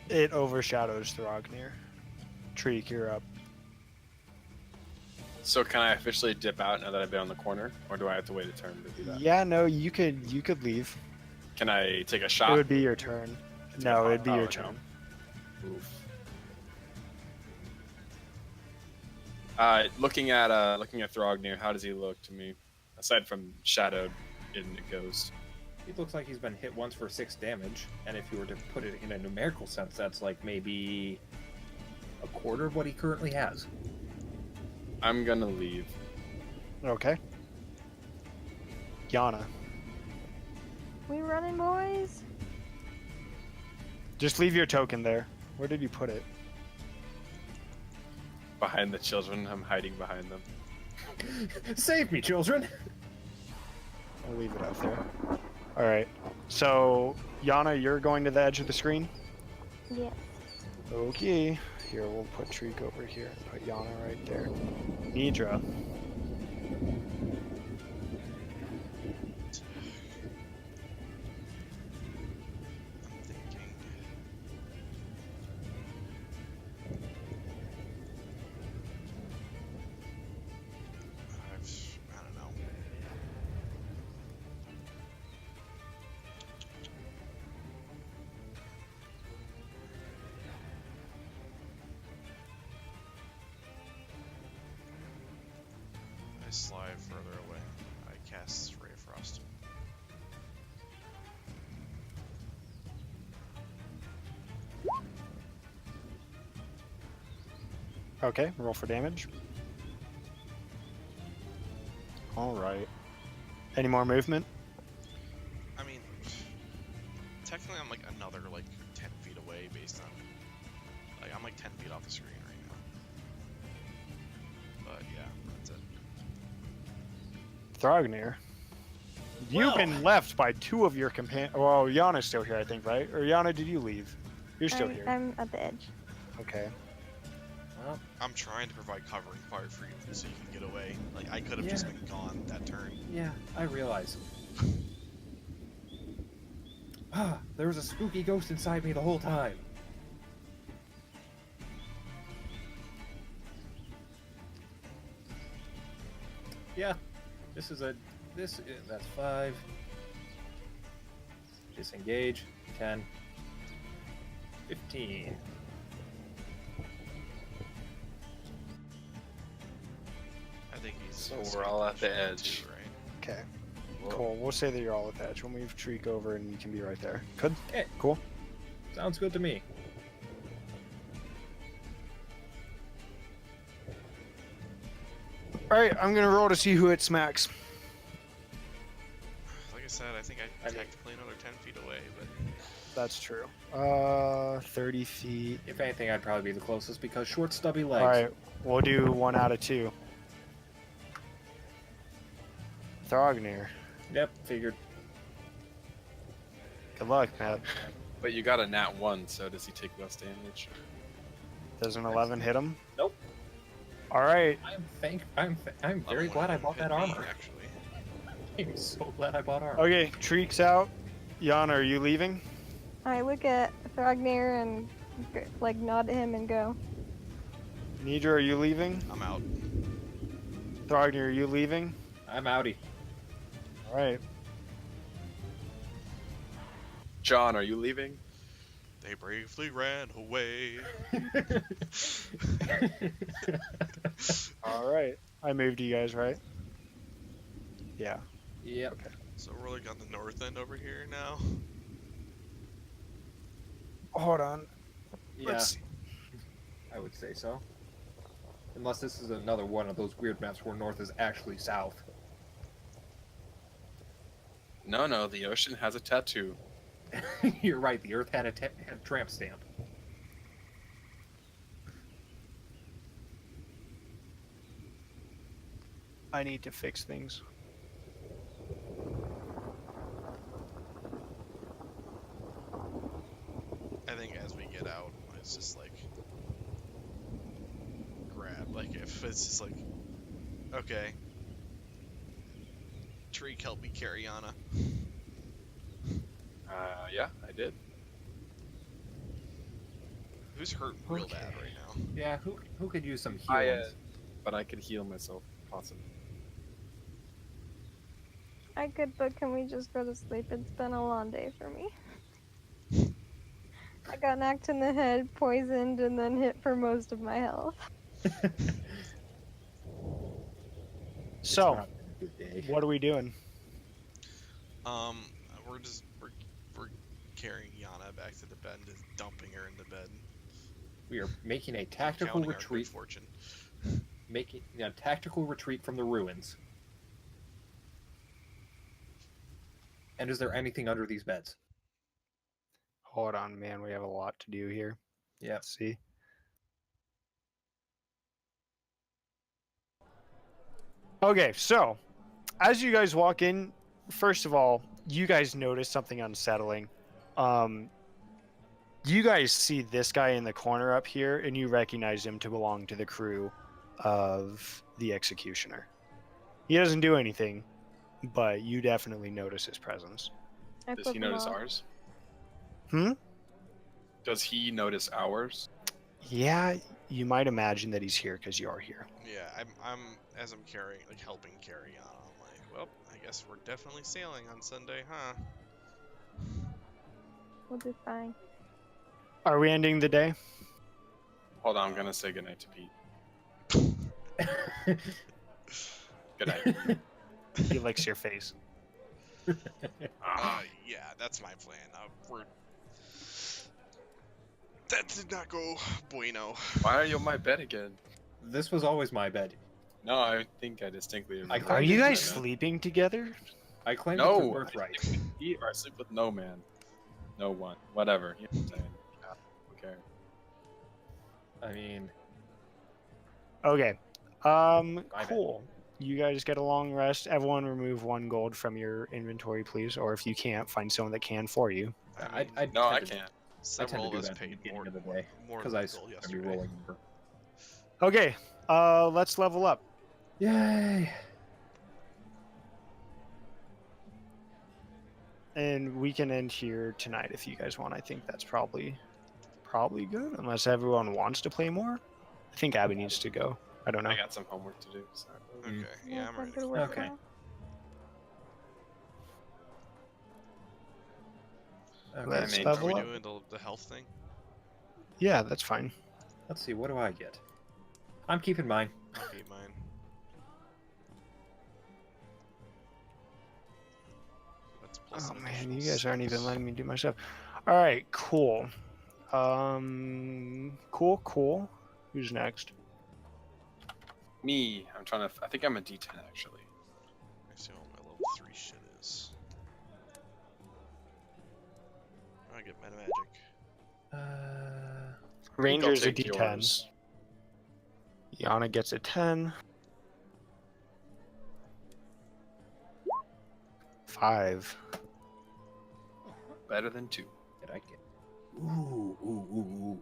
It overshadows Thrognir. Treek, you're up. So can I officially dip out now that I've been on the corner, or do I have to wait a turn to do that? Yeah, no, you could leave. Can I take a It shot? would be your turn. No, it'd be your turn. Oof. Looking at Thrognir, how does he look to me? Aside from shadowed in a ghost. He looks like he's been hit once for 6 damage, and if you were to put it in a numerical sense, that's like maybe a quarter of what he currently has. I'm gonna leave. Okay. Yana. We running, boys? Just leave your token there. Where did you put it? Behind the children, I'm hiding behind them. Save me, children! I'll leave it up there. Alright. So, Yana, you're going to the edge of the screen? Yeah. Okay. Here, we'll put Treek over here and put Yana right there. Nidra. I'm thinking. slide further away. I cast Ray of Frost. Okay, roll for damage. Alright. Any more movement? I mean, technically I'm like another like 10 feet away based on like I'm like 10 feet off the screen right now. But yeah, that's it. Thrognir. You've been left by two of your companions. Well, Yana's still here, I think, right? Or Yana, did you leave? You're still here. I'm at the edge. Okay. Well, I'm trying to provide covering fire for you so you can get away. Like I could have just been gone that turn. yeah, I realize. There was a spooky ghost inside me the whole time. Yeah, that's 5. Disengage, 10, 15. I think he's So we're all at the edge. too, right? Okay. Whoa. Cool. We'll say that you're all at the edge. We'll move Treek over and you can be right there. Good? Okay. Cool. Sounds good to me. Alright, I'm gonna roll to see who it smacks. Like I said, I think I technically another 10 feet away, but That's true. 30 feet. If anything, I'd probably be the closest because short, stubby legs. Alright, we'll do 1 out of 2. Thrognir. Yep, figured. Good luck, Matt. But you got a nat 1, so does he take less damage? Does an 11 hit him? Nope. Alright. I'm very glad I bought that armor. Actually, I'm so glad I bought armor. Okay, Treek's out. Yana, are you leaving? I look at Thrognir and like nod at him and go. Nidra, are you leaving? I'm out. Thrognir, are you leaving? I'm outie. Alright. John, are you leaving? They bravely ran away. Alright. I moved you guys, right? Yeah. Yep. So we're like on the north end over here now. Hold on. Yeah, Let's see. I would say so. Unless this is another one of those weird maps where north is actually south. No, the ocean has a tattoo. You're right, the earth had a tramp stamp. I need to fix things. I think as we get out, it's just like grab. Like if it's just like, okay, Treek, help me carry Yana. Yeah, I did. Who's hurt real bad Okay. right now? Yeah, who could use some healing? But I could heal myself, possibly. I could, but can we just go to sleep? It's been a long day for me. I got knocked in the head, poisoned, and then hit for most of my health. So, Not a good day. what are we doing? We're carrying Yana back to the bed and just dumping her in the bed. We are making a tactical Counting our good retreat. fortune. Making a tactical retreat from the ruins. And is there anything under these beds? Hold on, man. We have a lot to do here. Yep. Let's see. Okay, so as you guys walk in, first of all, you guys notice something unsettling. You guys see this guy in the corner up here, and you recognize him to belong to the crew of the Executioner. He doesn't do anything, but you definitely notice his presence. I Does flip he him notice off. ours? Hmm? Does he notice ours? Yeah, you might imagine that he's here because you're here. Yeah, I'm as I'm carrying, like helping carry Yana. I'm like, well, I guess we're definitely sailing on Sunday, huh? We'll be fine. Are we ending the day? Hold on, I'm gonna say goodnight to Pete. Good night. He licks your face. Yeah, that's my plan. That did not go bueno. Why are you on my bed again? This was always my bed. No, I think I distinctly remember. I Are claimed you it guys to- sleeping together? I claimed it No, to I birthright. sleep with you or I sleep with no man. No one. Whatever. You know what I'm saying? God, who cares? I mean, Okay. bad. Cool. You guys get a long rest. Everyone remove 1 gold from your inventory, please. Or if you can't, find someone that can for you. I No, I tend to- can't. I tend Several to of do us that at the paid beginning more, of the day more because than I a gold be yesterday. rolling over. Okay. Let's level up. Yay! And we can end here tonight if you guys want. I think that's probably good, unless everyone wants to play more. I think Abby needs to go. I don't know. I got some homework to do. So. Okay, yeah, I'm time ready. to work Okay. now. Let's I mean, Are level we up. doing the health thing? Yeah, that's fine. Let's see, what do I get? I'm keeping mine. I'll keep mine. That's plus Oh an man, additional you guys aren't even 6. letting me do my stuff. All right, cool. Cool. Who's next? Me, I'm trying to. I think I'm a D10 actually. Let me see what my level 3 shit is. I get meta magic. Ranger's a take D10. yours. Yana gets a 10. 5. Better than 2. Did I get? Ooh.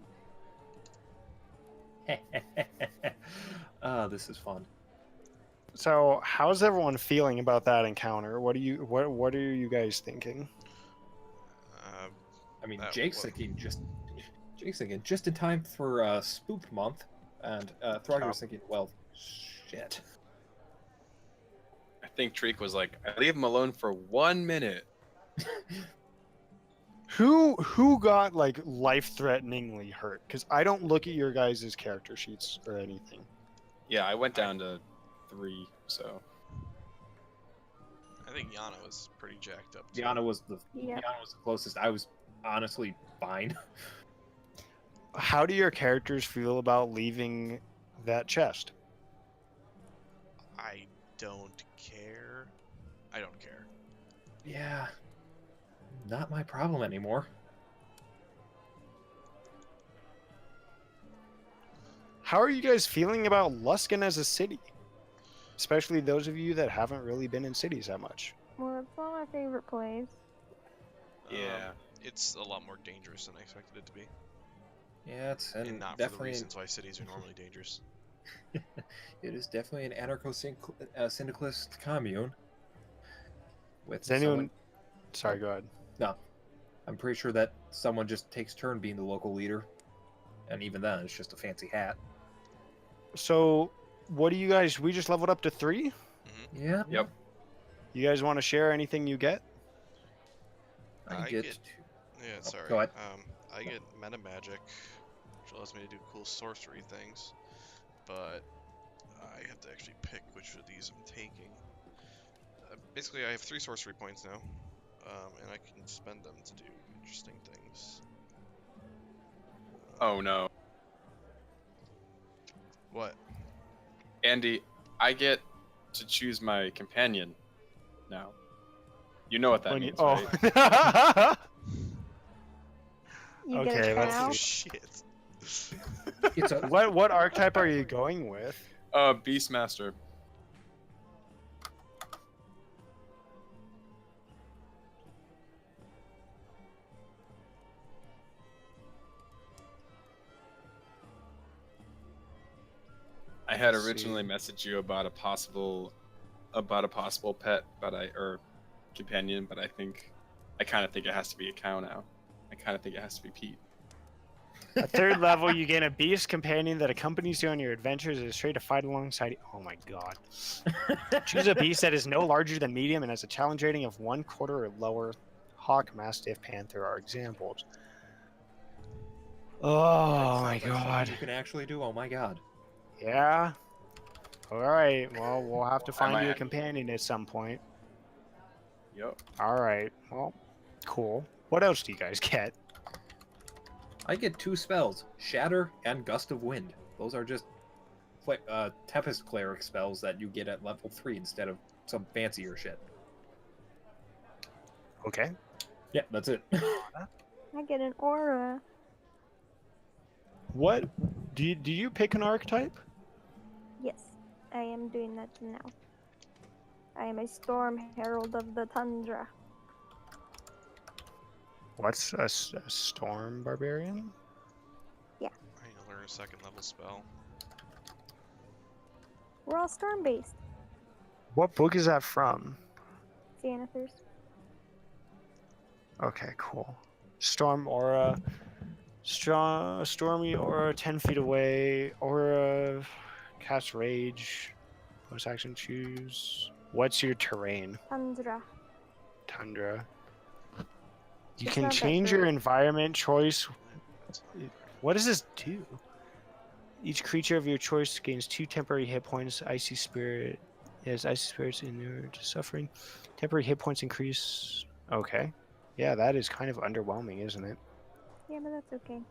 Ah, this is fun. So, how's everyone feeling about that encounter? What are you guys thinking? I mean, That Jake's wa- thinking just in time for Spook Month, and Throger's thinking, well, shit. I think Treek was like, I leave him alone for 1 minute. Who got like life-threateningly hurt? Because I don't look at your guys' character sheets or anything. Yeah, I went down to 3. So I think Yana was pretty jacked up. Too. Diana was the Yep. closest. I was honestly fine. How do your characters feel about leaving that chest? I don't care. I don't care. Yeah, not my problem anymore. How are you guys feeling about Luskan as a city? Especially those of you that haven't really been in cities that much. Well, it's not my favorite place. yeah, It's a lot more dangerous than I expected it to be, Yeah, it's and not for the definitely reasons why cities are normally dangerous. it is definitely an anarcho-syndicalist commune. With Does anyone? Sorry, go ahead. No, I'm pretty sure that someone just takes turn being the local leader, and even then, it's just a fancy hat. So, what do you guys? We just leveled up to 3. Yeah. Yep. You guys want to share anything you get? I I get. get- Yeah, sorry. go ahead. I get meta magic, which allows me to do cool sorcery things, but I have to actually pick which of these I'm taking. Basically, I have 3 sorcery points now, and I can spend them to do interesting things. Oh no, What? Andy, I get to choose my companion now. You know what that When means, you, right? You get Okay, a let's cow. see. Shit. It's a what archetype are you going with? Beastmaster. I had Let's originally see. messaged you about a possible pet, or companion, but I kind of think it has to be a cow now. I kind of think it has to be Pete. At 3rd level, you gain a beast companion that accompanies you on your adventures and is ready to fight alongside you. Oh my god. Choose a beast that is no larger than medium and has a challenge rating of 1/4 or lower. Hawk, Mastiff, Panther are examples. Oh my Sounds like something god. you can actually do. Oh my god. Yeah? All right. Well, we'll have to I find might you a have- companion at some point. Yep. All right. Well, cool. What else do you guys get? I get 2 spells, Shatter and Gust of Wind. Those are just Tempest Cleric spells that you get at level 3 instead of some fancier shit. Okay. Yeah, that's it. I get an aura. What do you pick an archetype? Yes, I am doing that now. I am a Storm Herald of the Tundra. What's a storm barbarian? I need to learn a second level spell. We're all storm based. What book is that from? Xanathars. Okay, cool. Storm aura. Stormy aura, 10 feet away. Aura, cast rage. Bonus action, choose. What's your terrain? Tundra. Tundra. You It's can not that change your great. environment choice. That's not What does this do? Each creature of your choice gains 2 temporary hit points. Icy spirit. Yes, icy spirits inure to suffering. Temporary hit points increase. Okay. Yeah, that is kind of underwhelming, isn't it? Yeah, but that's okay.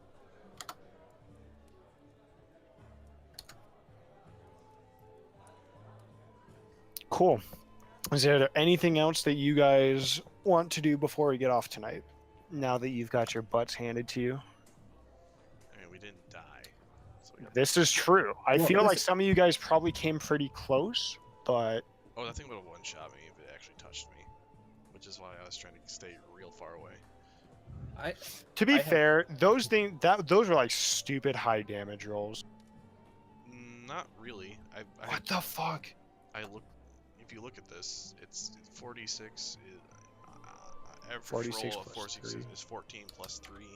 Cool. Is there anything else that you guys want to do before we get off tonight? Now that you've got your butts handed to you? I mean, we didn't die. So we got This is true. I Well, feel like listen- some of you guys probably came pretty close, but Oh, that thing would have one-shot me if it actually touched me. Which is why I was trying to stay real far away. to be I have- fair, those those are like stupid high damage rolls. Not really. What the fuck? I look. If you look at this, it's 46. Average 46 roll of plus 46 3. is 14 plus 3.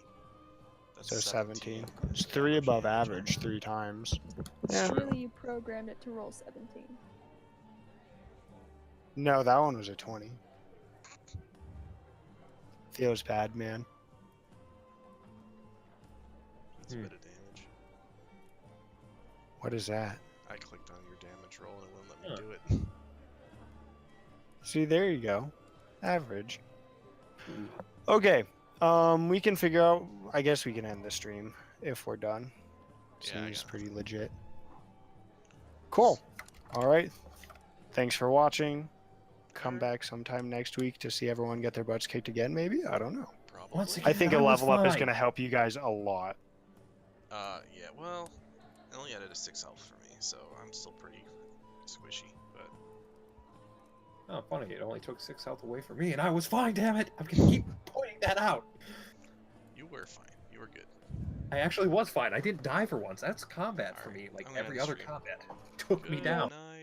That's So 17. It's damage 3 above damage. average 3 times. It's Yeah. true. Surely you programmed it to roll 17. No, that one was a 20. Feels bad, man. It's a bit of damage. What is that? I clicked on your damage roll and it wouldn't let me Huh. do it. See, there you go. Average. Okay. We can figure out. I guess we can end the stream if we're done. Yeah, I Seems got pretty legit. Cool. All right. Thanks for watching. Come back sometime next week to see everyone get their butts kicked again. Maybe, I don't know. Probably. Once I again, think a I was level up is fine. going to help you guys a lot. Yeah, well, I only added a 6 health for me, so I'm still pretty squishy, but Oh, funny, it only took 6 health away from me, and I was fine, damn it! I'm gonna keep pointing that out! you were fine. You were good. I actually was fine. I didn't die for once. That's combat for Alright, me, like I'm gonna every end the other stream. combat. Took me Good down. night.